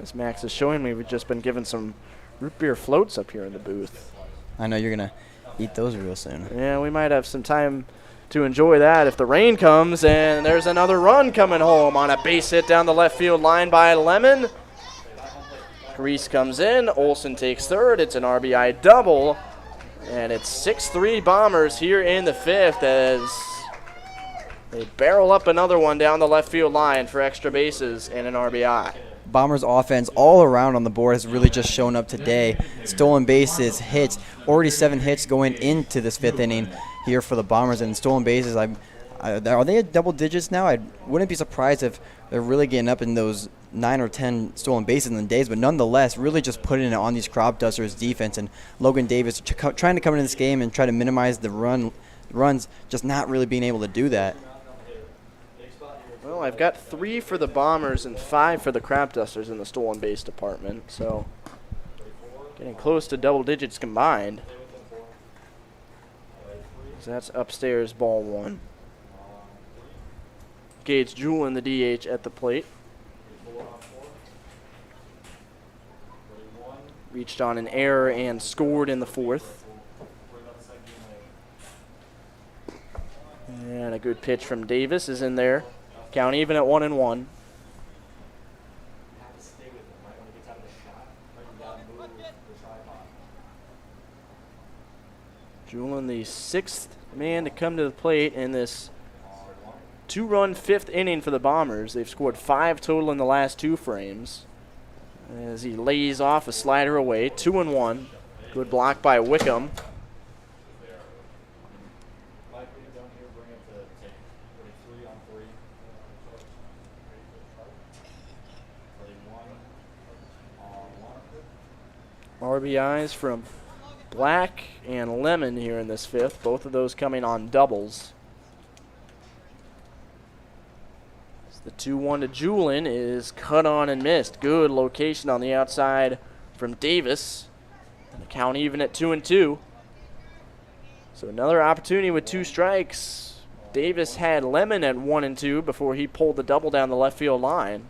As Max is showing me, we've just been given some root beer floats up here in the booth. I know you're going to eat those real soon. Yeah, we might have some time to enjoy that if the rain comes, and there's another run coming home on a base hit down the left field line by Lemon. Grease comes in, Olson takes third, it's an RBI double, and it's 6-3 Bombers here in the 5th as they barrel up another one down the left field line for extra bases and an RBI. Bombers offense all around on the board has really just shown up today. Stolen bases, hits, already 7 hits going into this 5th inning here for the Bombers. And stolen bases, are they at double digits now? I wouldn't be surprised if they're really getting up in those 9 or 10 stolen bases in the days, but nonetheless, really just putting it on these Cropdusters defense. And Logan Davis trying to come into this game and try to minimize the runs, just not really being able to do that. Well, I've got 3 for the Bombers and 5 for the Cropdusters in the stolen base department, so getting close to double digits combined. So that's upstairs, ball 1. Gage Jewell in the DH at the plate. Reached on an error and scored in the 4th. And a good pitch from Davis is in there. Count even at 1-1. Julian, the 6th man to come to the plate in this 2-run 5th inning for the Bombers. They've scored 5 total in the last 2 frames. As he lays off a slider away, 2-1. Good block by Wickham. RBIs from Black and Lemon here in this 5th, both of those coming on doubles. The 2-1 to Julian is cut on and missed. Good location on the outside from Davis. And the count even at 2-2. So another opportunity with 2 strikes. Davis had Lemon at 1-2 before he pulled the double down the left field line.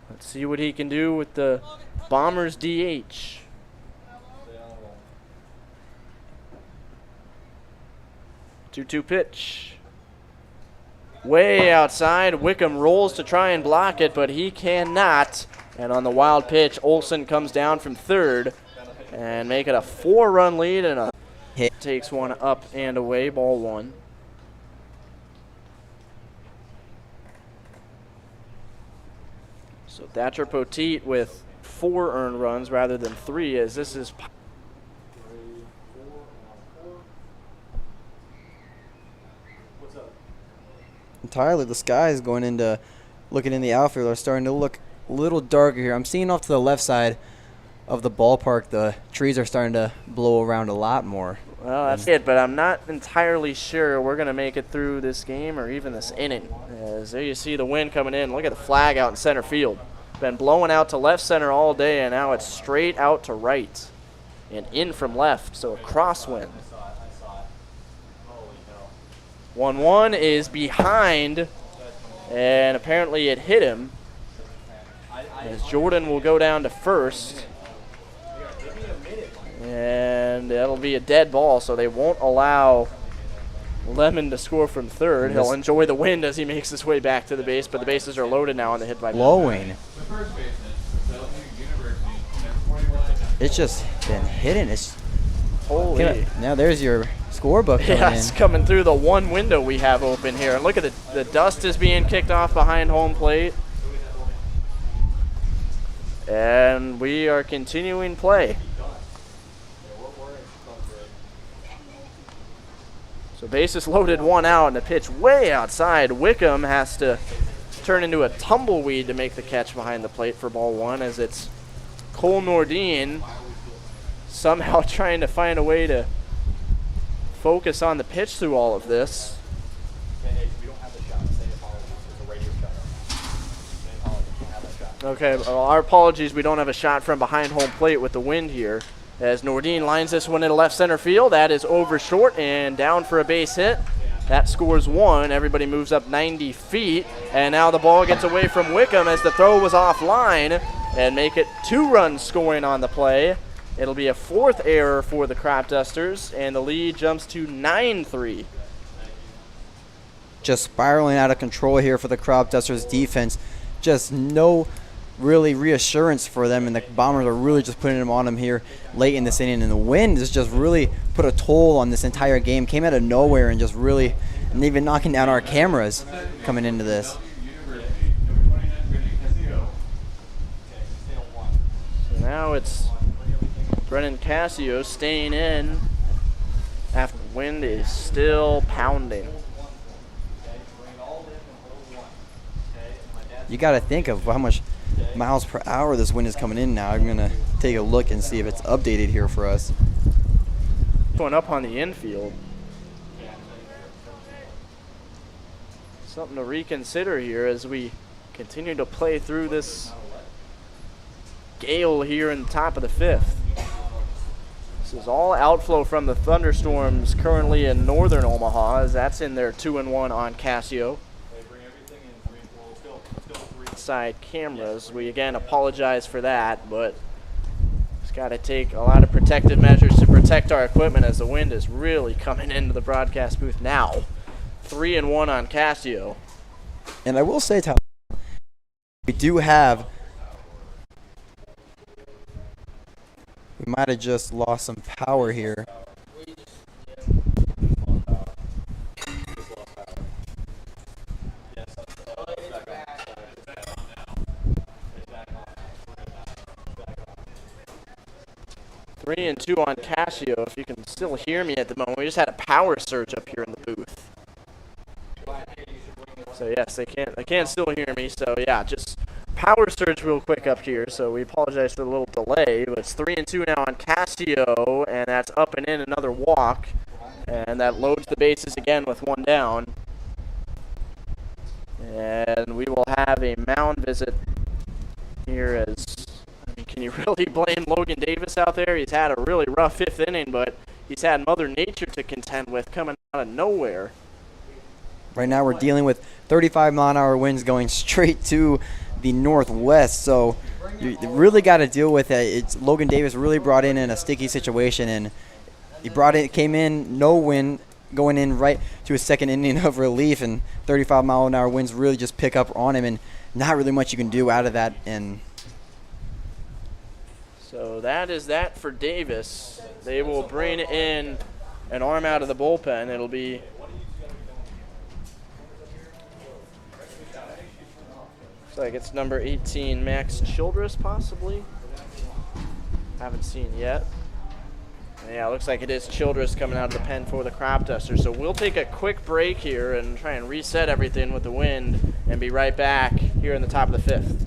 Let's see what he can do with the Bombers DH. Two-two pitch. Way outside. Wickham rolls to try and block it, but he cannot. And on the wild pitch, Olsen comes down from third and make it a 4-run lead, and a hit. Takes one up and away, ball 1. So Thatcher Poteet with 4 earned runs rather than 3, as this is Tyler, the skies going into looking in the outfield are starting to look a little darker here. I'm seeing off to the left side of the ballpark, the trees are starting to blow around a lot more. Well, that's it, but I'm not entirely sure we're going to make it through this game or even this inning. As there you see the wind coming in. Look at the flag out in center field. Been blowing out to left center all day, and now it's straight out to right and in from left, so a crosswind. 1-1 is behind, and apparently it hit him, as Jordan will go down to first. And that'll be a dead ball, so they won't allow Lemon to score from third. He'll enjoy the wind as he makes his way back to the base, but the bases are loaded now on the hit by blowing. It's just been hitting. It's holy. Now there's your scorebook coming in. It's coming through the one window we have open here. And look at the dust is being kicked off behind home plate. And we are continuing play. So bases loaded, 1 out, and the pitch way outside. Wickham has to turn into a tumbleweed to make the catch behind the plate for ball 1, as it's Cole Nordine somehow trying to find a way to focus on the pitch through all of this. Okay, well, our apologies. We don't have a shot from behind home plate with the wind here. As Nordine lines this one into left center field. That is over short and down for a base hit. That scores 1. Everybody moves up 90 feet. And now the ball gets away from Wickham as the throw was offline, and make it 2 runs scoring on the play. It'll be a 4th error for the Cropdusters, and the lead jumps to 9-3. Just spiraling out of control here for the Cropdusters defense. Just no really reassurance for them, and the Bombers are really just putting them on them here late in this inning, and the wind has just really put a toll on this entire game. Came out of nowhere and just really, and even knocking down our cameras coming into this. So now it's Brennan Cassio staying in after the wind is still pounding. You got to think of how much miles per hour this wind is coming in now. I'm going to take a look and see if it's updated here for us. Going up on the infield. Something to reconsider here as we continue to play through this gale here in the top of the 5th. This is all outflow from the thunderstorms currently in northern Omaha, as that's in their 2-1 on Casio. Side cameras. We again apologize for that, but it's got to take a lot of protective measures to protect our equipment as the wind is really coming into the broadcast booth now. 3-1 on Casio. And I will say, Tyler, we do have. We might have just lost some power here. 3-2 on Casio. If you can still hear me at the moment, we just had a power surge up here in the booth. So yes, they can't still hear me. So yeah, just power surge real quick up here. So we apologize for the little delay, but it's 3-2 now on Casio, and that's up and in, another walk, and that loads the bases again with one down. And we will have a mound visit here as, I mean, can you really blame Logan Davis out there? He's had a really rough 5th inning, but he's had Mother Nature to contend with coming out of nowhere. Right now we're dealing with 35-mile-an-hour winds going straight to the northwest, so you really got to deal with it. It's Logan Davis really brought in a sticky situation, and he came in no wind, going in right to his 2nd inning of relief, and 35-mile-an-hour winds really just pick up on him, and not really much you can do out of that. And so that is that for Davis. They will bring in an arm out of the bullpen. It'll be looks like it's number 18, Max Childress, possibly. Haven't seen yet. Yeah, it looks like it is Childress coming out of the pen for the Cropdusters. So we'll take a quick break here and try and reset everything with the wind and be right back here in the top of the 5th.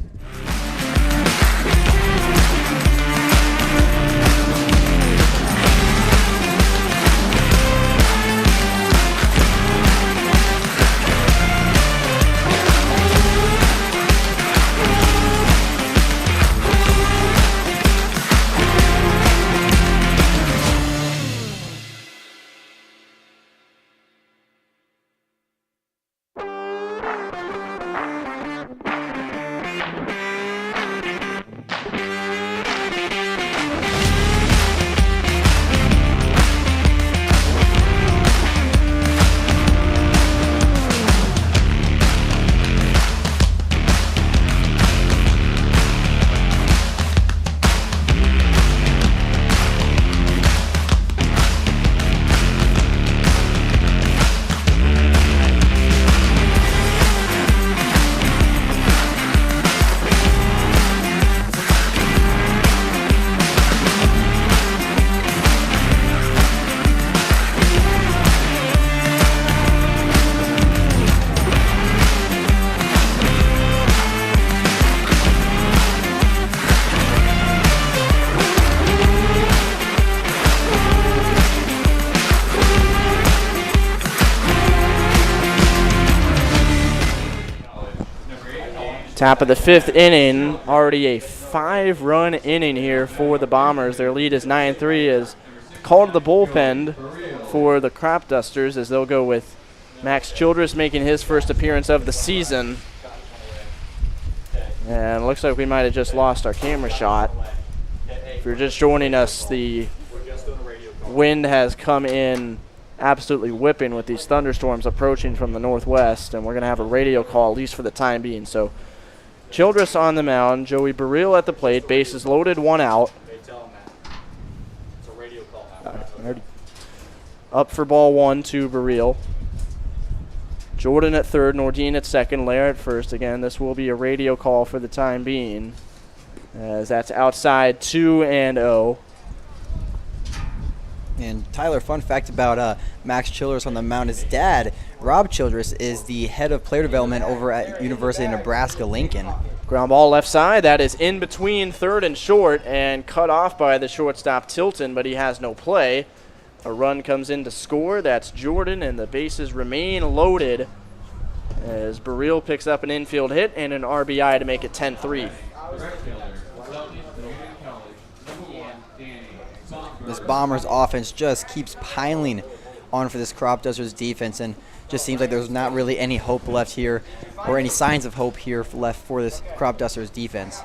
Top of the 5th inning, already a 5-run inning here for the Bombers. Their lead is 9-3 as called the bullpen for the Cropdusters as they'll go with Max Childress making his first appearance of the season. And it looks like we might have just lost our camera shot. If you're just joining us, the wind has come in absolutely whipping with these thunderstorms approaching from the northwest, and we're going to have a radio call, at least for the time being. So Childress on the mound, Joey Burrell at the plate, bases loaded, 1 out. Up for ball 1 to Burrell. Jordan at 3rd, Nordine at 2nd, Lair at 1st. Again, this will be a radio call for the time being, as that's outside 2-0. And Tyler, fun fact about Max Childress on the mound, his dad, Rob Childress, is the head of player development over at University of Nebraska-Lincoln. Ground ball left side. That is in between 3rd and short and cut off by the shortstop Tilton, but he has no play. A run comes in to score. That's Jordan, and the bases remain loaded as Burrell picks up an infield hit and an RBI to make it 10-3. This Bombers offense just keeps piling on for this Cropdusters defense, and just seems like there's not really any hope left here, or any signs of hope here left for this Cropdusters defense.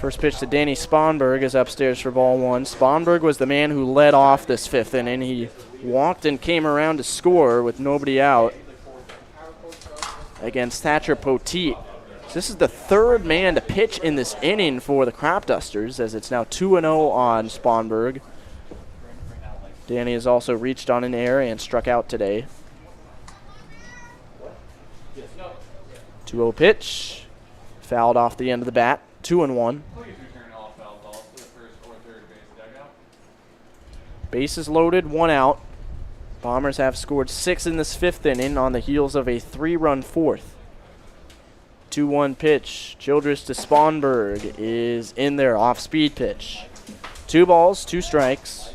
First pitch to Danny Sponberg is upstairs for ball 1. Sponberg was the man who led off this 5th inning. He walked and came around to score with nobody out against Thatcher Poteet. So this is the 3rd man to pitch in this inning for the Cropdusters, as it's now 2-0 on Sponberg. Danny has also reached on an error and struck out today. 2-0 pitch. Fouled off the end of the bat. 2-1. Bases loaded, 1 out. Bombers have scored 6 in this 5th inning on the heels of a 3-run 4th. 2-1 pitch. Childress to Sponberg is in there, off-speed pitch. 2 balls, 2 strikes.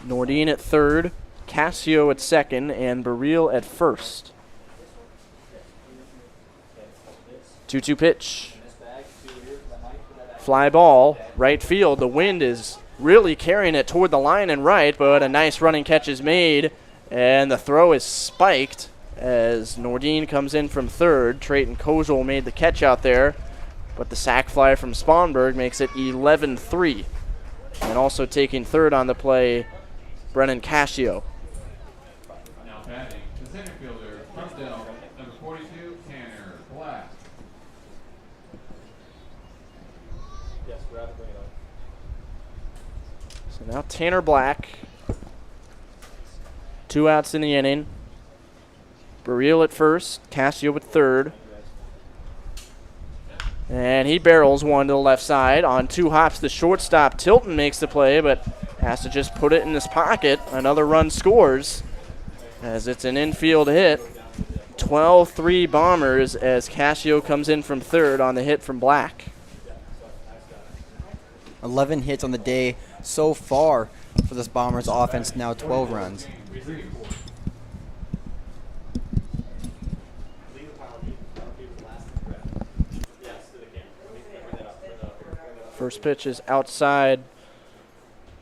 Nordine at third, Casio at second, and Baril at first. 2-2 pitch. Fly ball, right field. The wind is really carrying it toward the line and right, but a nice running catch is made, and the throw is spiked as Nordine comes in from third. Trayton Kozel made the catch out there, but the sac fly from Sponberg makes it 11-3. And also taking third on the play, Brennan Cascio. Now batting, the center fielder, Cropdusters, number 42, Tanner Black. Yes, grab it, bring it up. So now Tanner Black. 2 outs in the inning. Baril at first, Cascio at third. And he barrels one to the left side. On 2 hops, the shortstop, Tilton, makes the play, but has to just put it in his pocket. Another run scores as it's an infield hit. 12-3 Bombers as Cascio comes in from third on the hit from Black. 11 hits on the day so far for this Bombers offense, now 12 runs. First pitch is outside.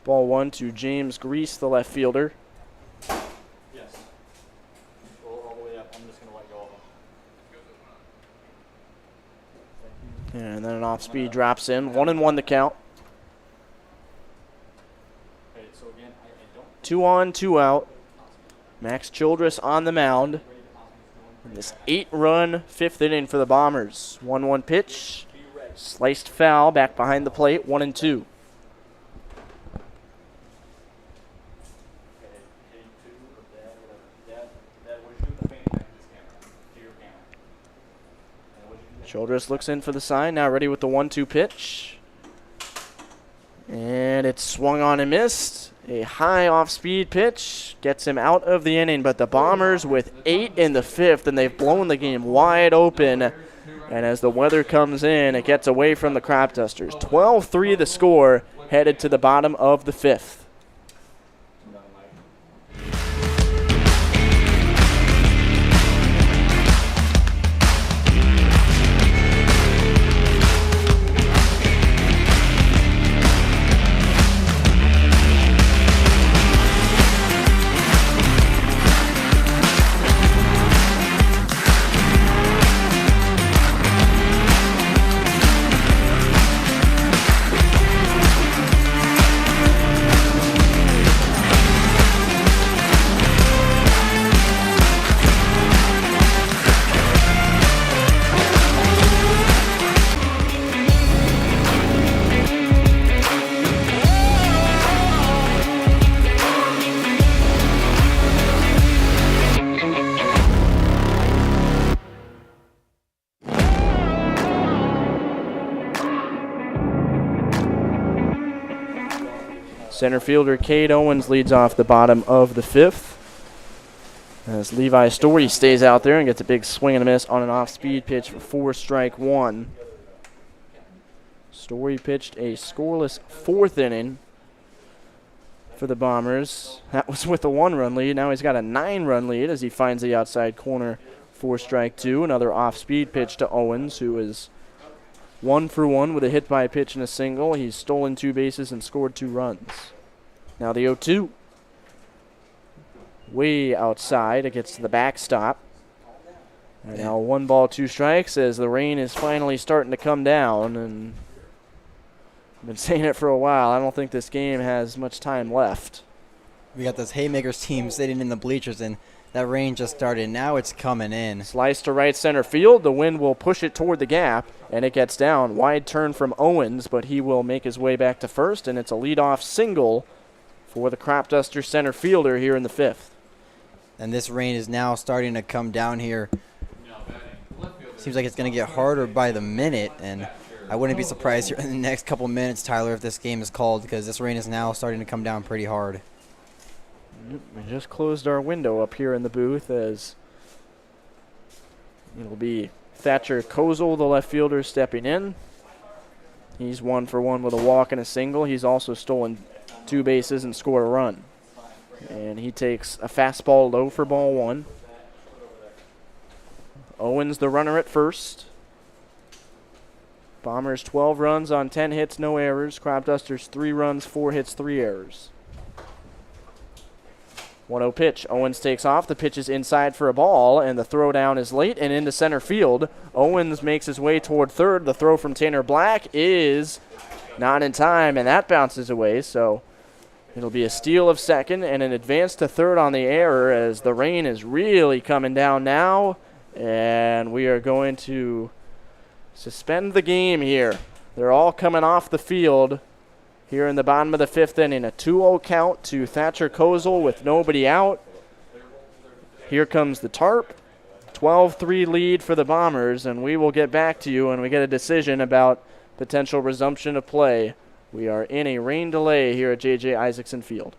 Ball 1 to James Grease, the left fielder. Yes. Roll all the way up. I'm just going to let go of him. And then an off-speed drops in. 1-1 the count. Okay, so again, I don't. 2 on, 2 out. Max Childress on the mound. In this 8-run 5th inning for the Bombers. 1-1 pitch. Sliced foul back behind the plate. 1-2. Childress looks in for the sign. Now ready with the 1-2 pitch. And it's swung on and missed. A high off-speed pitch gets him out of the inning, but the Bombers with 8 in the 5th, and they've blown the game wide open. And as the weather comes in, it gets away from the Cropdusters. 12-3 the score, headed to the bottom of the 5th. Center fielder Cade Owens leads off the bottom of the 5th. As Levi Story stays out there and gets a big swing and a miss on an off-speed pitch for 4-1. Story pitched a scoreless 4th inning for the Bombers. That was with a 1-run lead. Now he's got a 9-run lead as he finds the outside corner for 2. Another off-speed pitch to Owens, who is 1 for 1 with a hit by pitch and a single. He's stolen 2 bases and scored 2 runs. Now the 0-2. Way outside. It gets to the backstop. And now 1 ball, 2 strikes as the rain is finally starting to come down. And I've been saying it for a while. I don't think this game has much time left. We got this Haymakers team sitting in the bleachers, and that rain just started. Now it's coming in. Slice to right center field. The wind will push it toward the gap, and it gets down. Wide turn from Owens, but he will make his way back to first, and it's a leadoff single for the Cropdusters center fielder here in the 5th. And this rain is now starting to come down here. Seems like it's going to get harder by the minute, and I wouldn't be surprised here in the next couple minutes, Tyler, if this game is called, because this rain is now starting to come down pretty hard. We just closed our window up here in the booth as it'll be Thatcher Kozel, the left fielder, stepping in. He's 1 for 1 with a walk and a single. He's also stolen 2 bases and scored a run. And he takes a fastball low for ball 1. Owens the runner at first. Bombers 12 runs on 10 hits, no errors. Cropdusters 3 runs, 4 hits, 3 errors. 1-0 pitch. Owens takes off. The pitch is inside for a ball, and the throw down is late and into center field. Owens makes his way toward third. The throw from Tanner Black is not in time, and that bounces away. So it'll be a steal of second and an advance to third on the error as the rain is really coming down now. And we are going to suspend the game here. They're all coming off the field here in the bottom of the 5th inning. A 2-0 count to Thatcher Kozel with nobody out. Here comes the tarp. 12-3 lead for the Bombers, and we will get back to you when we get a decision about potential resumption of play. We are in a rain delay here at J.J. Isaacson Field.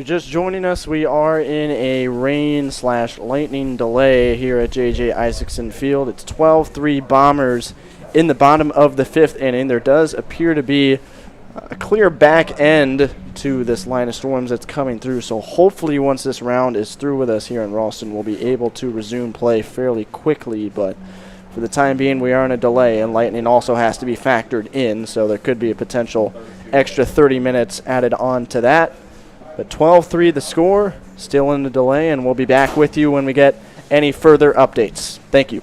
just joining us, we are in a rain/lightning delay here at J.J. Isaacson Field. It's 12-3 Bombers in the bottom of the 5th inning. There does appear to be a clear back end to this line of storms that's coming through. So hopefully once this round is through with us here in Ralston, we'll be able to resume play fairly quickly. But for the time being, we are in a delay, and lightning also has to be factored in. So there could be a potential extra 30 minutes added on to that. But 12-3 the score, still in the delay, and we'll be back with you when we get any further updates. Thank you.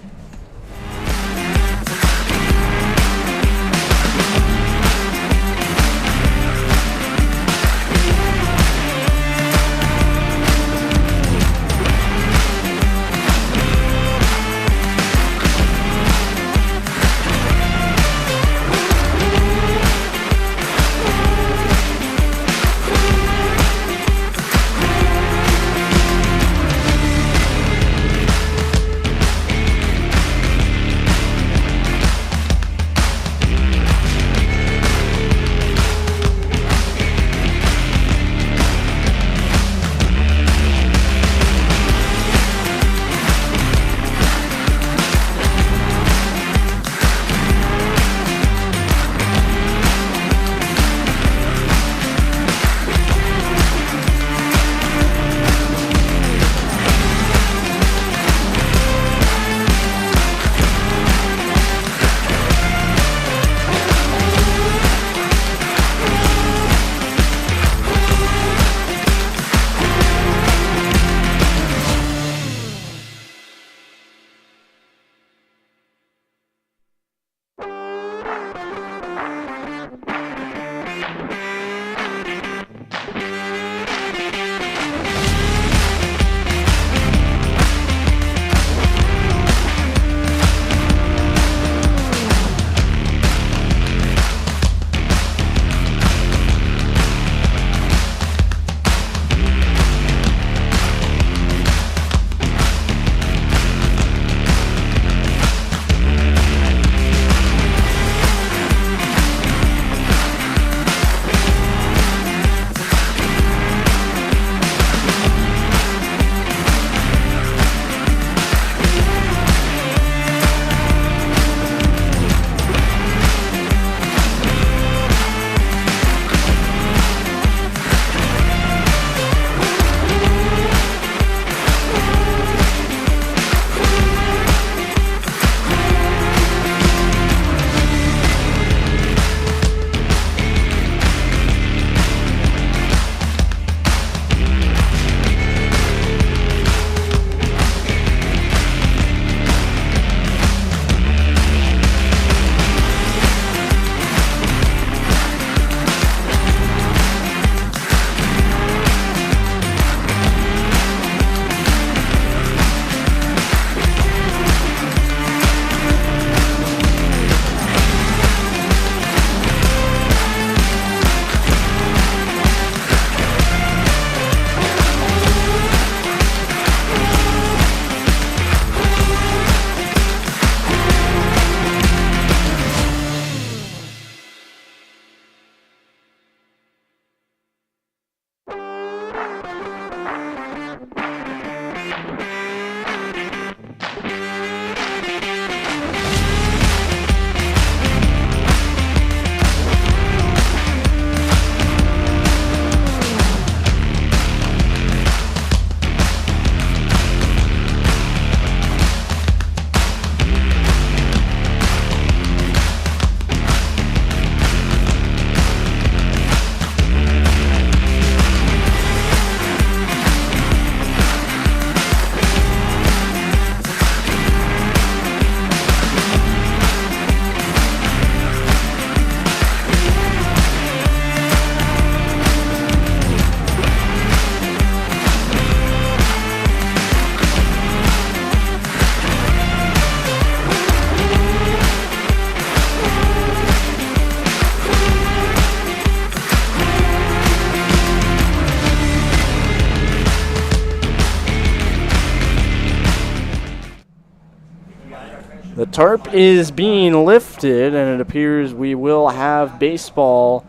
The tarp is being lifted, and it appears we will have baseball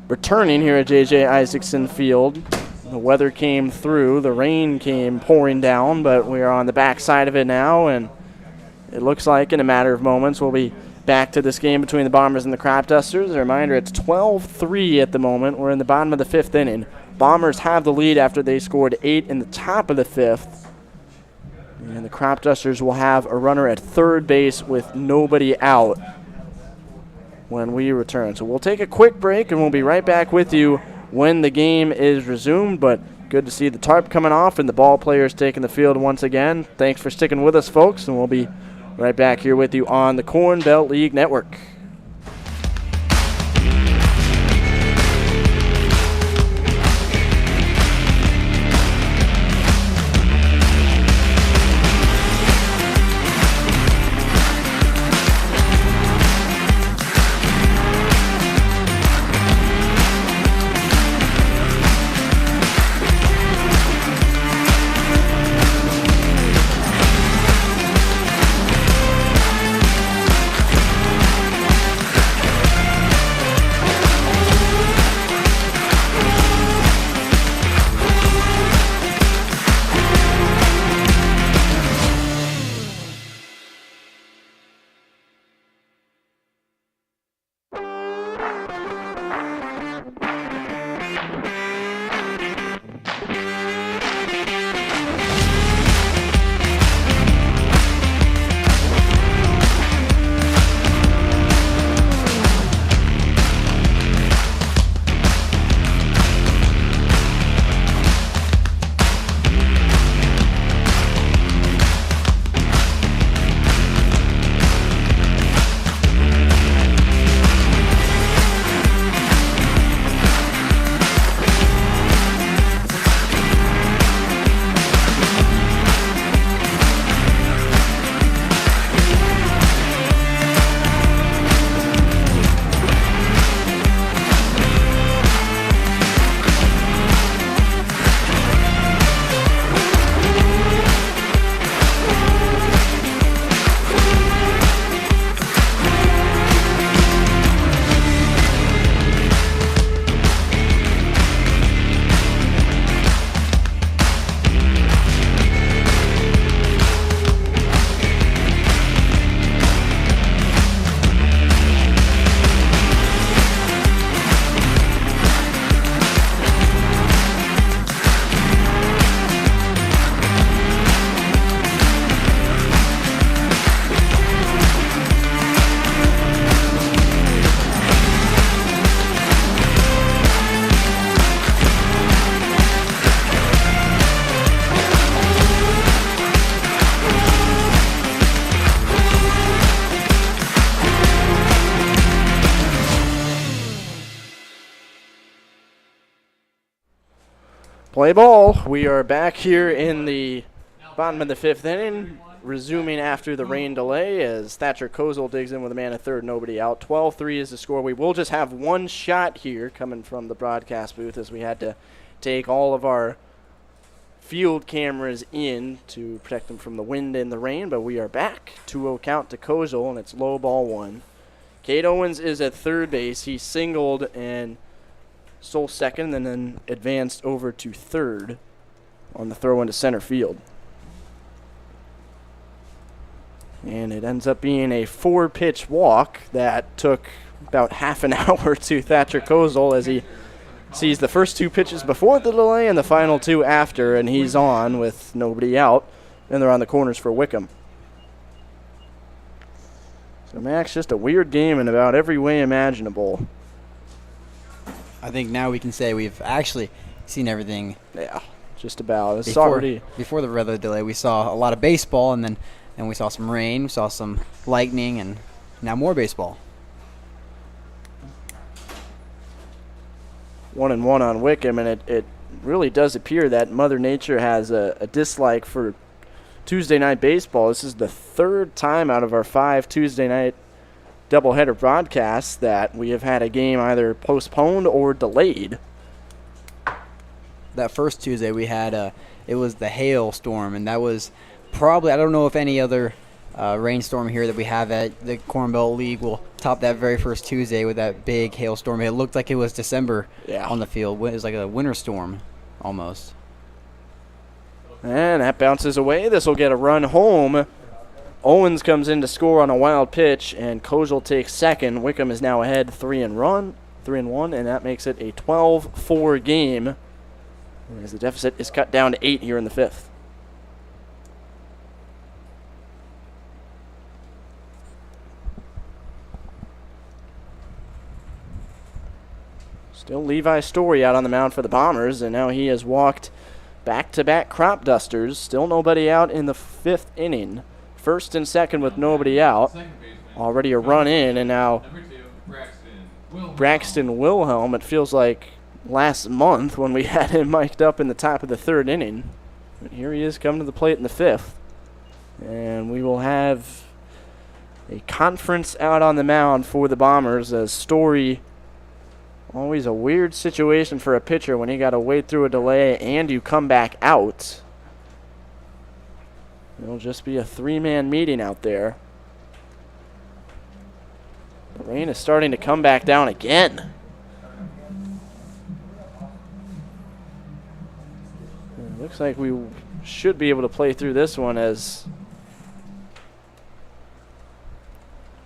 returning here at J.J. Isaacson Field. The weather came through. The rain came pouring down, but we are on the back side of it now, and it looks like in a matter of moments we'll be back to this game between the Bombers and the Cropdusters. A reminder, it's 12-3 at the moment. We're in the bottom of the 5th inning. Bombers have the lead after they scored 8 in the top of the 5th. And the Cropdusters will have a runner at third base with nobody out when we return. So we'll take a quick break, and we'll be right back with you when the game is resumed. But good to see the tarp coming off and the ball players taking the field once again. Thanks for sticking with us, folks, and we'll be right back here with you on the Corn Belt League Network. Play ball. We are back here in the bottom of the 5th inning, resuming after the rain delay as Thatcher Kozel digs in with a man at third, nobody out. 12-3 is the score. We will just have one shot here coming from the broadcast booth as we had to take all of our field cameras in to protect them from the wind and the rain, but we are back. 2-0 count to Kozel, and it's low ball one. Cade Owens is at third base. He singled and stole second and then advanced over to third on the throw into center field. And it ends up being a 4-pitch walk that took about half an hour to Thatcher Kozel as he sees the first 2 pitches before the delay and the final 2 after, and he's on with nobody out. And they're on the corners for Wickham. So, Max, just a weird game in about every way imaginable. I think now we can say we've actually seen everything. Yeah, just about. It's before the weather delay, we saw a lot of baseball, and then we saw some rain, we saw some lightning, and now more baseball. 1-1 on Wickham, and it really does appear that Mother Nature has a dislike for Tuesday night baseball. This is the 3rd time out of our 5 Tuesday night doubleheader broadcasts that we have had a game either postponed or delayed. That first Tuesday we had, it was the hailstorm, and that was probably, I don't know if any other rainstorm here that we have at the Corn Belt League will top that very first Tuesday with that big hailstorm. It looked like it was December on the field. It was like a winter storm. almost. And that bounces away. This will get a run home. Owens comes in to score on a wild pitch, and Kojal takes second. Wickham is now ahead 3-1, and that makes it a 12-4 game, as the deficit is cut down to 8 here in the 5th. Still Levi Story out on the mound for the Bombers, and now he has walked back-to-back Cropdusters. Still nobody out in the 5th inning. First and second with nobody out. Already a run in, and now Braxton Wilhelm. It feels like last month when we had him mic'd up in the top of the 3rd inning. But here he is coming to the plate in the 5th. And we will have a conference out on the mound for the Bombers, as Story, always a weird situation for a pitcher when you got to wait through a delay and you come back out. It'll just be a 3-man meeting out there. The rain is starting to come back down again. It looks like we should be able to play through this one, as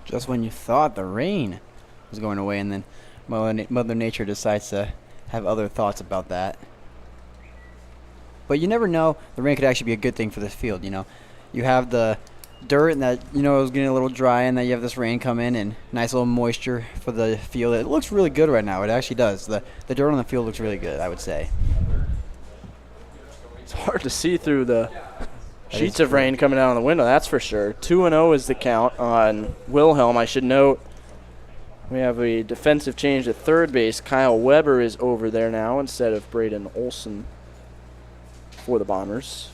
Just when you thought the rain was going away, and then Mother Nature decides to have other thoughts about that. But you never know. The rain could actually be a good thing for this field, you know. You have the dirt, and that, you know, it was getting a little dry, and then you have this rain come in, and nice little moisture for the field. It looks really good right now. It actually does. The dirt on the field looks really good, I would say. it's hard to see through the sheets of rain coming down on the window, that's for sure. 2-0 is the count on Wilhelm. I should note we have a defensive change at third base. Kyle Weber is over there now instead of Braden Olson for the Bombers.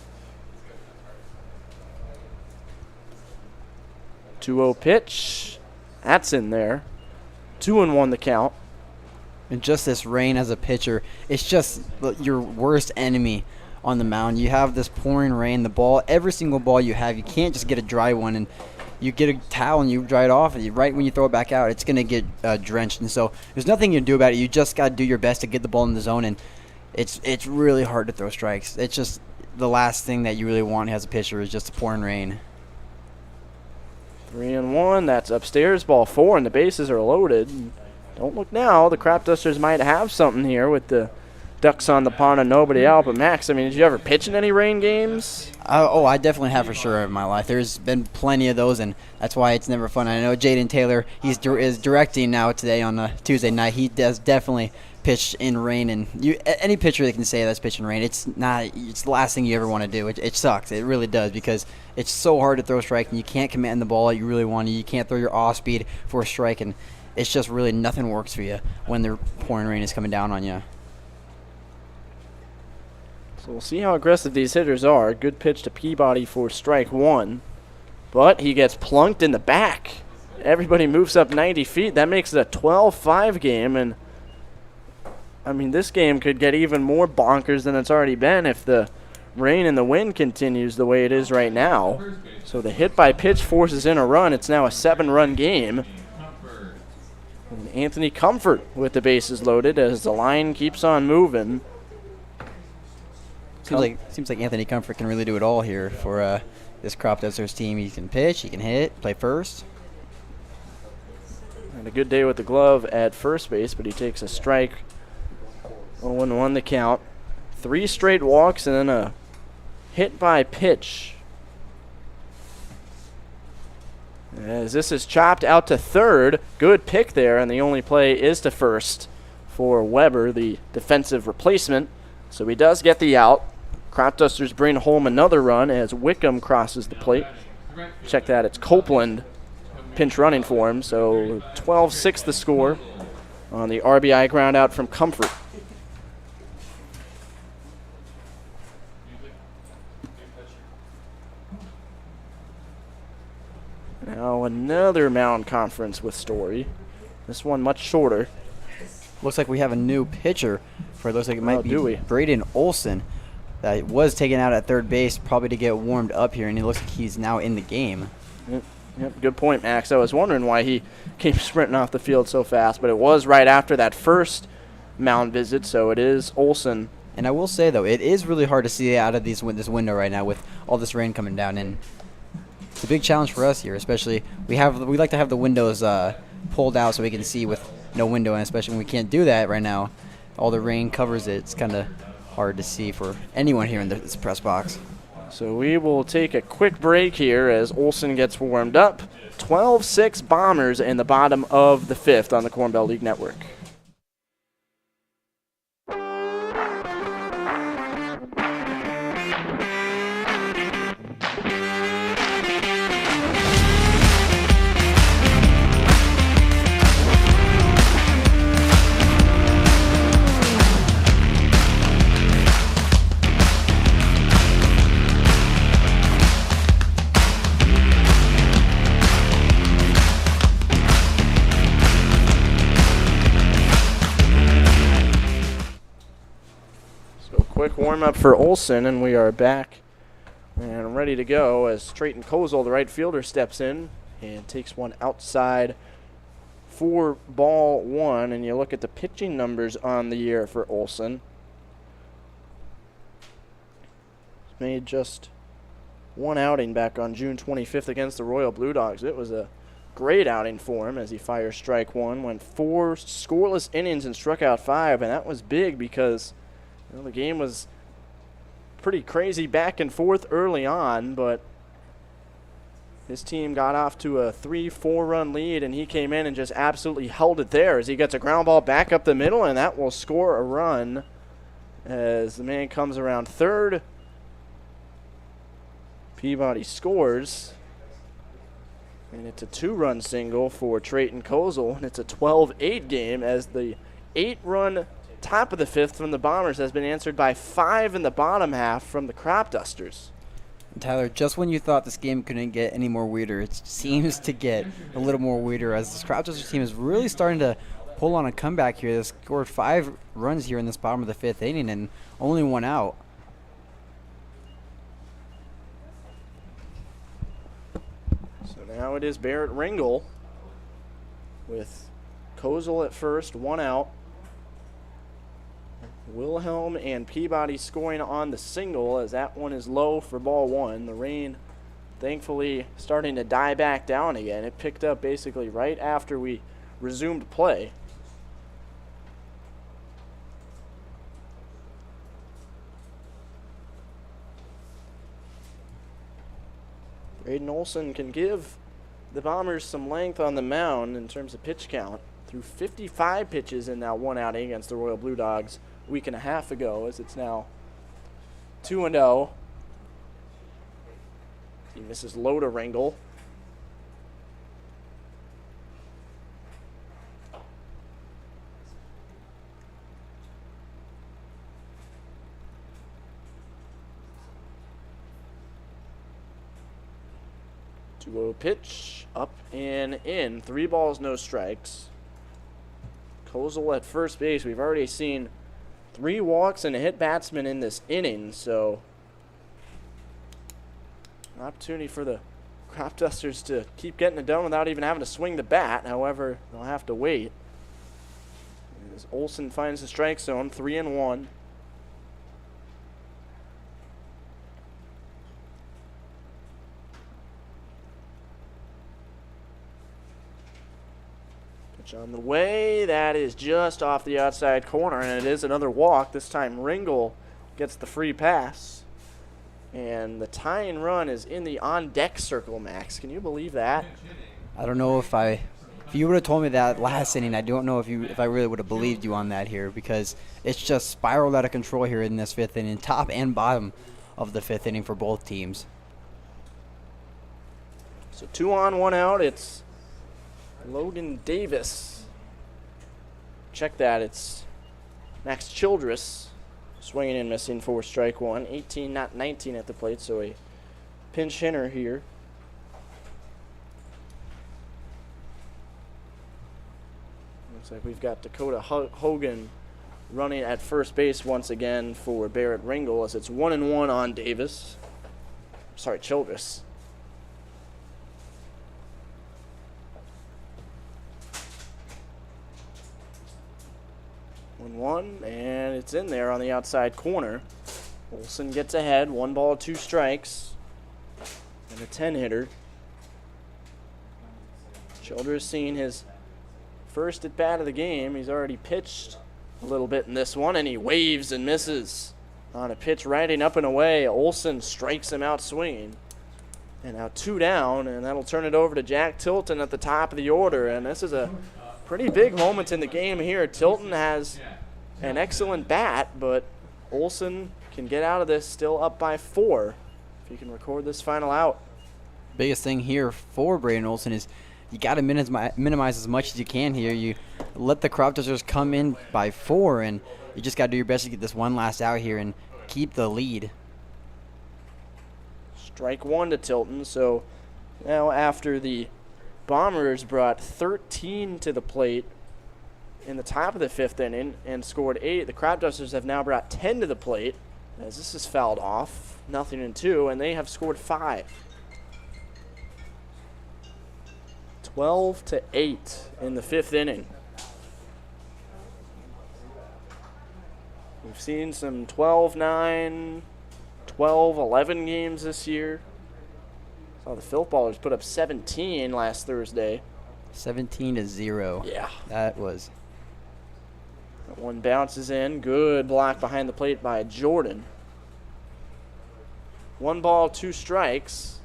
2-0 pitch. That's in there. 2-1 the count. And just this rain as a pitcher, it's just your worst enemy on the mound. You have this pouring rain. The ball, every single ball you have, you can't just get a dry one and you get a towel and you dry it off, and right when you throw it back out, it's going to get drenched. And so there's nothing you can do about it. You just got to do your best to get the ball in the zone, and it's really hard to throw strikes. It's just the last thing that you really want as a pitcher is just the pouring rain. 3-1. That's upstairs. Ball 4, and the bases are loaded. Don't look now. The Cropdusters might have something here with the ducks on the pond and nobody out. But Max, I mean, did you ever pitch in any rain games? I definitely have for sure in my life. There's been plenty of those, and that's why it's never fun. I know Jaden Taylor, is directing now today on a Tuesday night. He does definitely pitch in rain, and any pitcher that can say that's pitching rain, it's the last thing you ever want to do. It sucks. It really does, because it's so hard to throw a strike, and you can't command the ball like you really want to. You can't throw your off speed for a strike, and it's just really nothing works for you when the pouring rain is coming down on you. So we'll see how aggressive these hitters are. Good pitch to Peabody for strike 1. But he gets plunked in the back. Everybody moves up 90 feet. That makes it a 12-5 game. And, I mean, this game could get even more bonkers than it's already been if the rain and the wind continues the way it is right now. So the hit by pitch forces in a run. It's now a 7-run game. And Anthony Comfort with the bases loaded as the line keeps on moving. Seems like Anthony Comfort can really do it all here for this Cropdusters team. He can pitch, he can hit, play first. And a good day with the glove at first base, but he takes a strike. 0-1 the count. 3 straight walks and then a hit by pitch. As this is chopped out to third. Good pick there, and the only play is to first for Weber, the defensive replacement. So he does get the out. Cropdusters bring home another run as Wickham crosses the plate. Check that, it's Copeland pinch running for him. So 12-6 the score on the RBI ground out from Comfort. Now another mound conference with Story. This one much shorter. Looks like we have a new pitcher for it. Looks like it might be we? Braden Olson that was taken out at third base probably to get warmed up here, and it looks like he's now in the game. Yep, good point, Max. I was wondering why he came sprinting off the field so fast, but it was right after that first mound visit, so it is Olson And I will say, though, it is really hard to see out of this window right now with all this rain coming down. And it's a big challenge for us here, especially we like to have the windows pulled out so we can see with no window, and especially when we can't do that right now. All the rain covers it. It's kind of hard to see for anyone here in this press box. So we will take a quick break here as Olsen gets warmed up. 12-6 Bombers in the bottom of the 5th on the Corn Belt League Network. Quick warm-up for Olsen, and we are back and ready to go as Trayton Kozel, the right fielder, steps in and takes one outside for ball 1. And you look at the pitching numbers on the year for Olsen. He's made just one outing back on June 25th against the Royal Blue Dogs. It was a great outing for him as he fires strike 1, went 4 scoreless innings and struck out 5, and that was big because the game was pretty crazy back and forth early on, but his team got off to a 3-4 run lead, and he came in and just absolutely held it there as he gets a ground ball back up the middle, and that will score a run as the man comes around third. Peabody scores, and it's a 2-run single for Trayton Kozel, and it's a 12-8 game as the 8-run top of the 5th from the Bombers has been answered by 5 in the bottom half from the Cropdusters. Tyler, just when you thought this game couldn't get any more weirder, it seems to get a little more weirder as this Cropdusters team is really starting to pull on a comeback here. They scored 5 runs here in this bottom of the 5th inning and only 1 out. So now it is Barrett Ringel with Kozel at first, 1 out. Wilhelm and Peabody scoring on the single as that one is low for ball 1. The rain thankfully starting to die back down again. It picked up basically right after we resumed play. Braden Olsen can give the Bombers some length on the mound in terms of pitch count. Threw 55 pitches in that 1 outing against the Royal Blue Dogs a week and a half ago, as it's now 2-0. He misses low to Ringel. Two-0 pitch, up and in. 3 balls, no strikes. Kozel at first base. We've already seen 3 walks and a hit batsman in this inning, so an opportunity for the Cropdusters to keep getting it done without even having to swing the bat. However, they'll have to wait. As Olsen finds the strike zone, 3-1. On the way, that is just off the outside corner, and it is another walk. This time Ringel gets the free pass, and the tying run is in the on-deck circle, Max. Can you believe that? I don't know if you would have told me that last inning, I don't know if I really would have believed you on that here, because it's just spiraled out of control here in this 5th inning, top and bottom of the 5th inning for both teams. So 2 on, 1 out. It's Logan Davis. Check that. It's Max Childress swinging and missing for strike 1. 18, not 19 at the plate, so a pinch hitter here. Looks like we've got Dakota Hogan running at first base once again for Barrett Ringel as it's 1-1 on Davis. Sorry, Childress. 1-1, and it's in there on the outside corner. Olson gets ahead, 1 ball, 2 strikes, and a 10-hitter. Childress seen his first at bat of the game. He's already pitched a little bit in this one, and he waves and misses on a pitch riding up and away. Olson strikes him out swinging. And now 2 down, and that'll turn it over to Jack Tilton at the top of the order. And this is a pretty big moment in the game here. Tilton has an excellent bat, but Olson can get out of this still up by 4 if he can record this final out. Biggest thing here for Braden Olson is you got to minimize as much as you can here. You let the Cropdusters come in by 4, and you just got to do your best to get this one last out here and keep the lead. Strike 1 to Tilton. So now after the Bombers brought 13 to the plate in the top of the 5th inning and scored 8, the Cropdusters have now brought 10 to the plate as this is fouled off. 0-2, and they have scored 5. 12-8 in the 5th inning. We've seen some 12-9, 12-11 games this year. Saw the Filth Ballers put up 17 last Thursday. 17-0. Yeah. That was. That one bounces in. Good block behind the plate by Jordan. 1 ball, 2 strikes.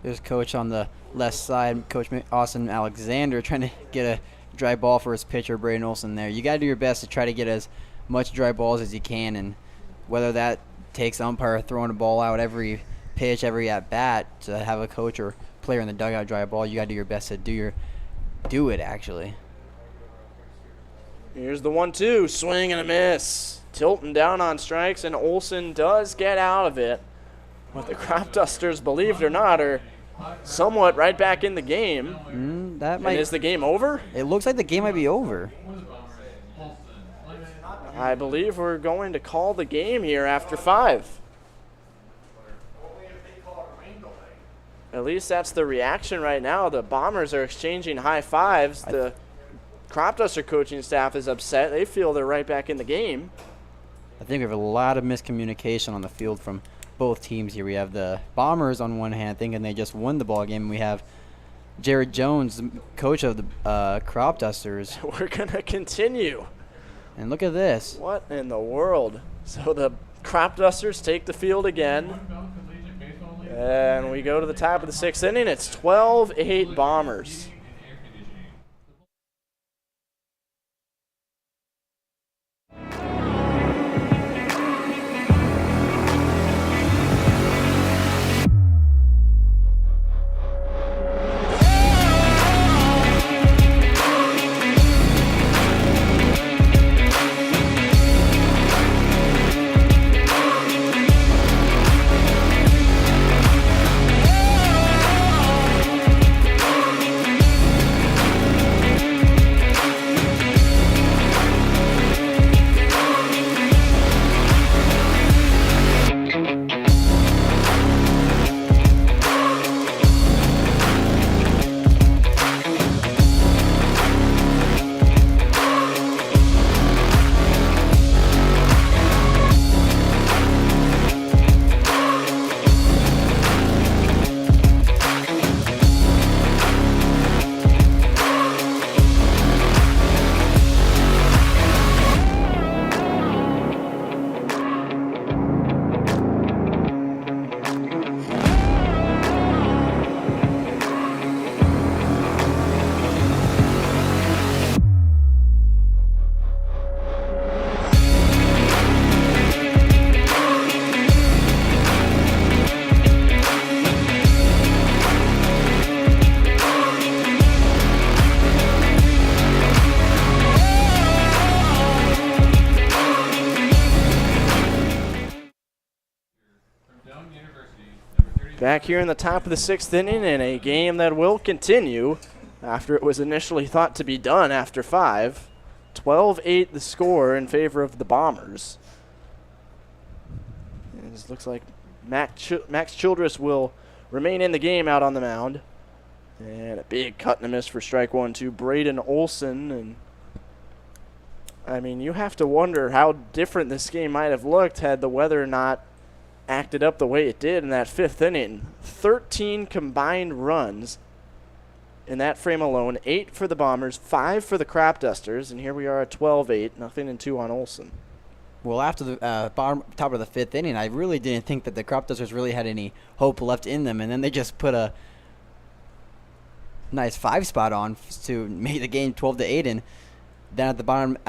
There's coach on the left side, Coach Austin Alexander, trying to get a dry ball for his pitcher, Braden Olson there. You got to do your best to try to get as much dry balls as you can, and whether that takes umpire throwing a ball out every pitch, every at-bat to have a coach or player in the dugout dry a ball, you got to do your best to do it, actually. Here's the 1-2, swing and a miss. Tilton down on strikes, and Olson does get out of it. But the Cropdusters, believe it or not, are somewhat right back in the game. That might. And is the game over? It looks like the game might be over. I believe we're going to call the game here after 5. At least that's the reaction right now. The Bombers are exchanging high fives. The Cropduster coaching staff is upset. They feel they're right back in the game. I think we have a lot of miscommunication on the field from both teams here. We have the Bombers on one hand thinking they just won the ball game. We have Jared Jones, coach of the Cropdusters. We're going to continue. And look at this. What in the world? So the Cropdusters take the field again. And we go to the top of the 6th inning. It's 12-8 Bombers. Back here in the top of the 6th inning in a game that will continue after it was initially thought to be done after 5. 12-8 the score in favor of the Bombers. And it looks like Max Childress will remain in the game out on the mound. And a big cut and a miss for strike one to Braden Olson. And I mean, you have to wonder how different this game might have looked had the weather not acted up the way it did in that 5th inning. 13 combined runs in that frame alone. 8 for the Bombers, 5 for the Cropdusters, and here we are at 12-8, nothing and 2 on Olson. Well, after the top of the 5th inning, I really didn't think that the Cropdusters really had any hope left in them, and then they just put a nice 5 spot on to make the game 12-8. And then at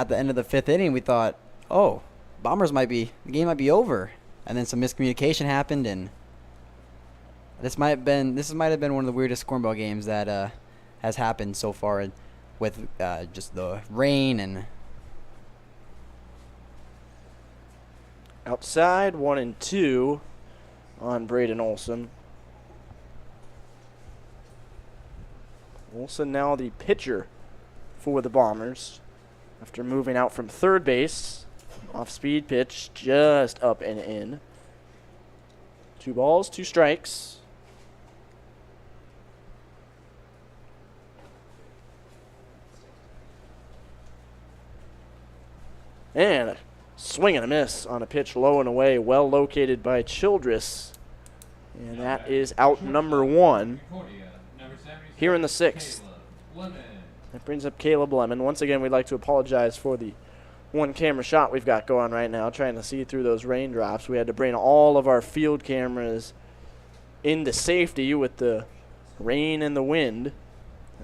the end of the 5th inning, we thought, oh, the game might be over. And then some miscommunication happened, and this might have been one of the weirdest scornball games that has happened so far, with just the rain and. Outside, 1 and 2 on Braden Olson. Olson now the pitcher for the Bombers after moving out from third base. Off-speed pitch, just up and in. 2 balls, 2 strikes. And a swing and a miss on a pitch low and away, well located by Childress. And that is out number 1 here in the 6th. That brings up Caleb Lemon. Once again, we'd like to apologize for the one camera shot we've got going right now, trying to see through those raindrops. We had to bring all of our field cameras into safety with the rain and the wind.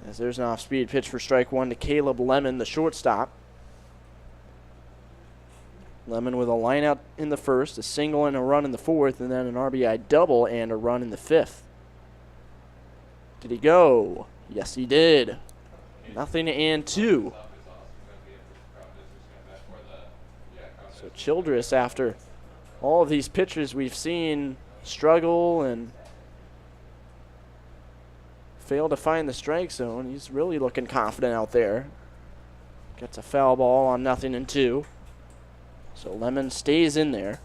As there's an off-speed pitch for strike 1 to Caleb Lemon, the shortstop. Lemon with a line out in the 1st, a single and a run in the 4th, and then an RBI double and a run in the 5th. Did he go? Yes, he did. 0-2. So Childress, after all of these pitchers we've seen struggle and fail to find the strike zone, he's really looking confident out there. Gets a foul ball on 0-2. So Lemon stays in there.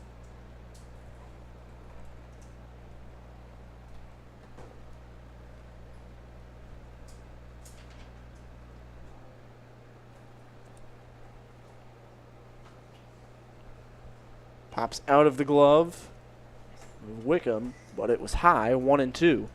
Pops out of the glove. Wickham, but it was high, 1-2.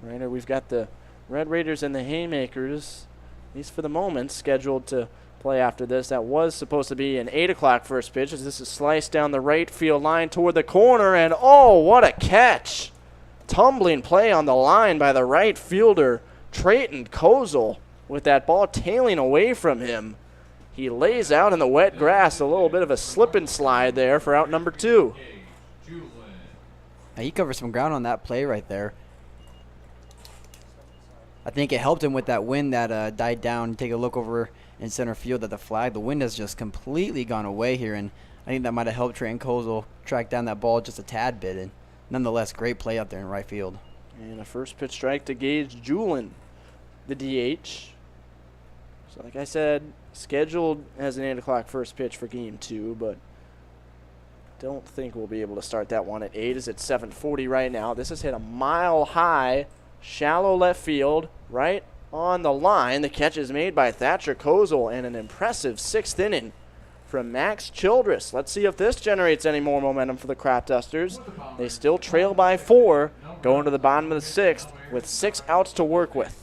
Right, we've got the Red Raiders and the Haymakers, at least for the moment, scheduled to play after this. That was supposed to be an 8 o'clock first pitch, as this is sliced down the right field line toward the corner, and oh, what a catch! Tumbling play on the line by the right fielder, Trayton Kozel, with that ball tailing away from him. He lays out in the wet grass, a little bit of a slip and slide there for out number 2. He covered some ground on that play right there. I think it helped him with that wind that died down. Take a look over in center field at the flag. The wind has just completely gone away here, and I think that might have helped Trayton Kozel track down that ball just a tad bit. And nonetheless, great play out there in right field. And a first pitch strike to Gage Julin, the DH. So like I said, scheduled as an 8 o'clock first pitch for game 2, but don't think we'll be able to start that one at 8 as it's 7:40 right now. This has hit a mile high, shallow left field, right on the line. The catch is made by Thatcher Kozel, and an impressive 6th inning from Max Childress. Let's see if this generates any more momentum for the Cropdusters. They still trail by 4, going to the bottom of the 6th with 6 outs to work with.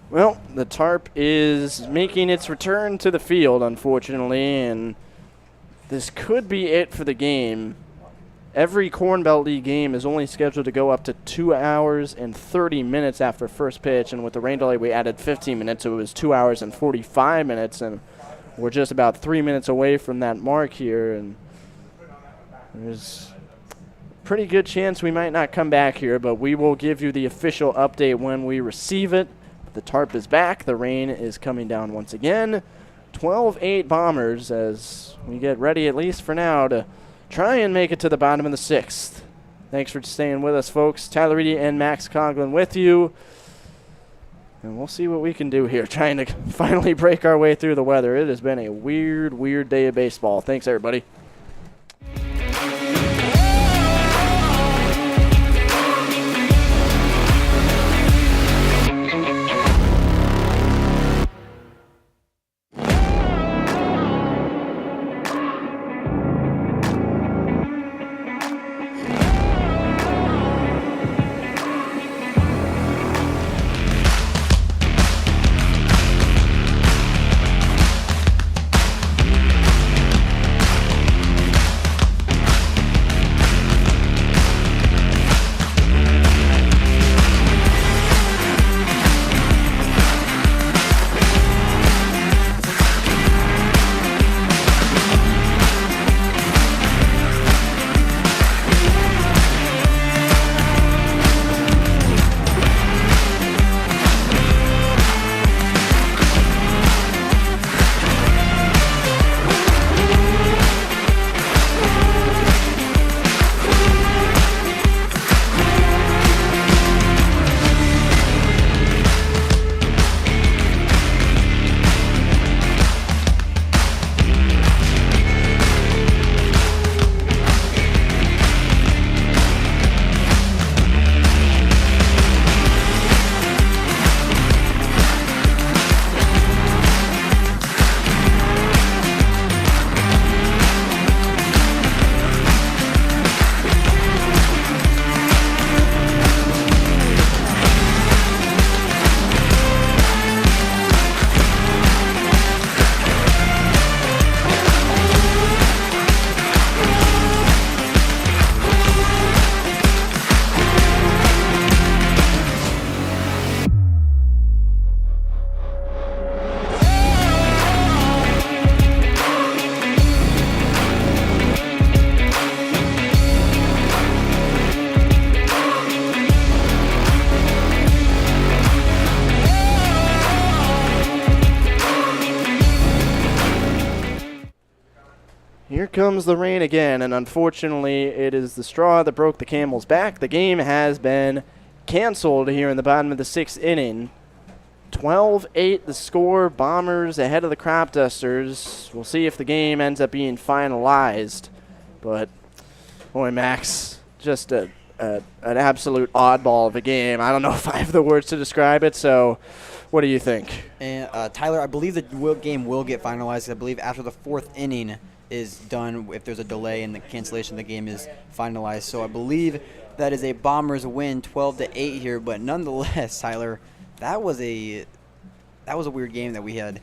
Well, the tarp is making its return to the field, unfortunately, and this could be it for the game. Every Corn Belt League game is only scheduled to go up to 2 hours and 30 minutes after first pitch, and with the rain delay, we added 15 minutes, so it was 2 hours and 45 minutes, and we're just about 3 minutes away from that mark here, and there's a pretty good chance we might not come back here, but we will give you the official update when we receive it. The tarp is back. The rain is coming down once again. 12-8 Bombers as we get ready, at least for now, to try and make it to the bottom of the 6th. Thanks for staying with us, folks. Tyler Reidy and Max Coughlin with you. And we'll see what we can do here, trying to finally break our way through the weather. It has been a weird, weird day of baseball. Thanks, everybody. Here comes the rain again, and unfortunately it is the straw that broke the camel's back. The game has been canceled here in the bottom of the 6th inning. 12-8 the score. Bombers ahead of the Cropdusters. We'll see if the game ends up being finalized. But, boy, Max, just an absolute oddball of a game. I don't know if I have the words to describe it, so what do you think? And Tyler, I believe the game will get finalized. I believe after the 4th inning is done, if there's a delay in the cancellation, the game is finalized. So I believe that is a Bombers win, 12-8 here. But nonetheless, Tyler, that was a weird game that we had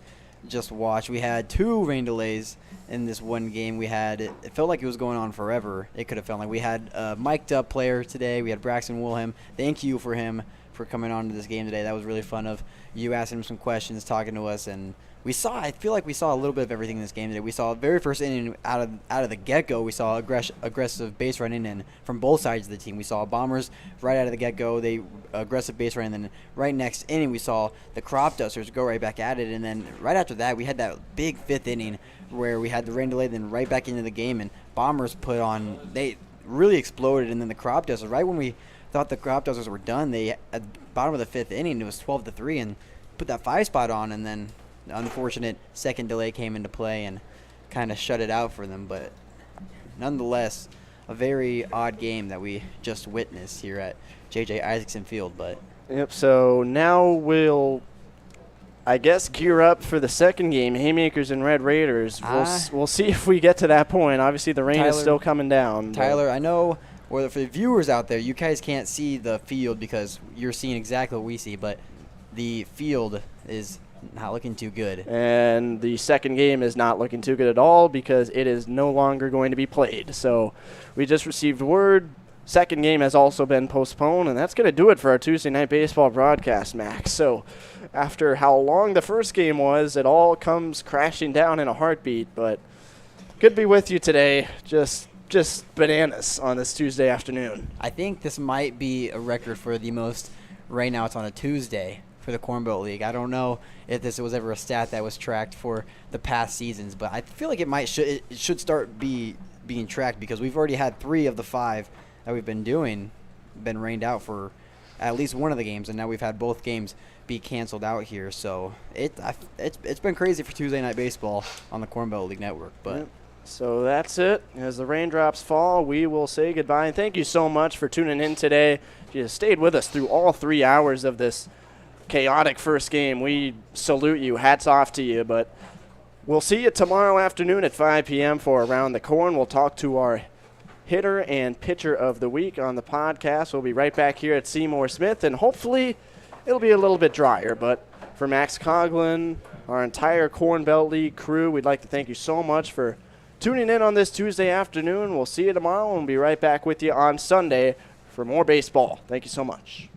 just watched. We had 2 rain delays in this one game. It felt like it was going on forever. It could have felt like we had a mic'd up player today. We had Braxton Wilhelm. Thank you for him for coming on to this game today. That was really fun of you asking him some questions, talking to us, and I feel like we saw a little bit of everything in this game today. We saw very first inning out of the get-go, we saw aggressive base running and from both sides of the team. We saw Bombers right out of the get-go, they aggressive base running, and then right next inning we saw the Cropdusters go right back at it, and then right after that we had that big 5th inning where we had the rain delay, then right back into the game, and Bombers they really exploded, and then the Cropdusters, right when we thought the Cropdusters were done, they at the bottom of the 5th inning, it was 12-3, and put that 5 spot on, and then the unfortunate second delay came into play and kind of shut it out for them. But nonetheless, a very odd game that we just witnessed here at J.J. Isaacson Field. But Yep, so now we'll, I guess, gear up for the second game, Haymakers and Red Raiders. We'll see if we get to that point. Obviously, the rain is still coming down. Tyler, I know, or for the viewers out there, you guys can't see the field because you're seeing exactly what we see, but the field is not looking too good. And the second game is not looking too good at all because it is no longer going to be played. So we just received word. Second game has also been postponed, and that's going to do it for our Tuesday Night Baseball broadcast, Max. So after how long the first game was, it all comes crashing down in a heartbeat. But good to be with you today. Just bananas on this Tuesday afternoon. I think this might be a record for the most. Right now it's on a Tuesday for the Corn Belt League. I don't know if this was ever a stat that was tracked for the past seasons, but I feel like it should start being tracked because we've already had 3 of the 5 that we've been rained out for at least one of the games, and now we've had both games be canceled out here. So it's been crazy for Tuesday Night Baseball on the Corn Belt League Network. But yep. So that's it. As the raindrops fall, we will say goodbye. And thank you so much for tuning in today. You stayed with us through all 3 hours of this chaotic first game. We salute you. Hats off to you. But we'll see you tomorrow afternoon at 5 p.m. for Around the Corn. We'll talk to our hitter and pitcher of the week on the podcast. We'll be right back here at Seymour Smith, and hopefully it'll be a little bit drier. But for Max Coughlin, our entire Corn Belt League crew, we'd like to thank you so much for tuning in on this Tuesday afternoon. We'll see you tomorrow, and we'll be right back with you on Sunday for more baseball. Thank you so much.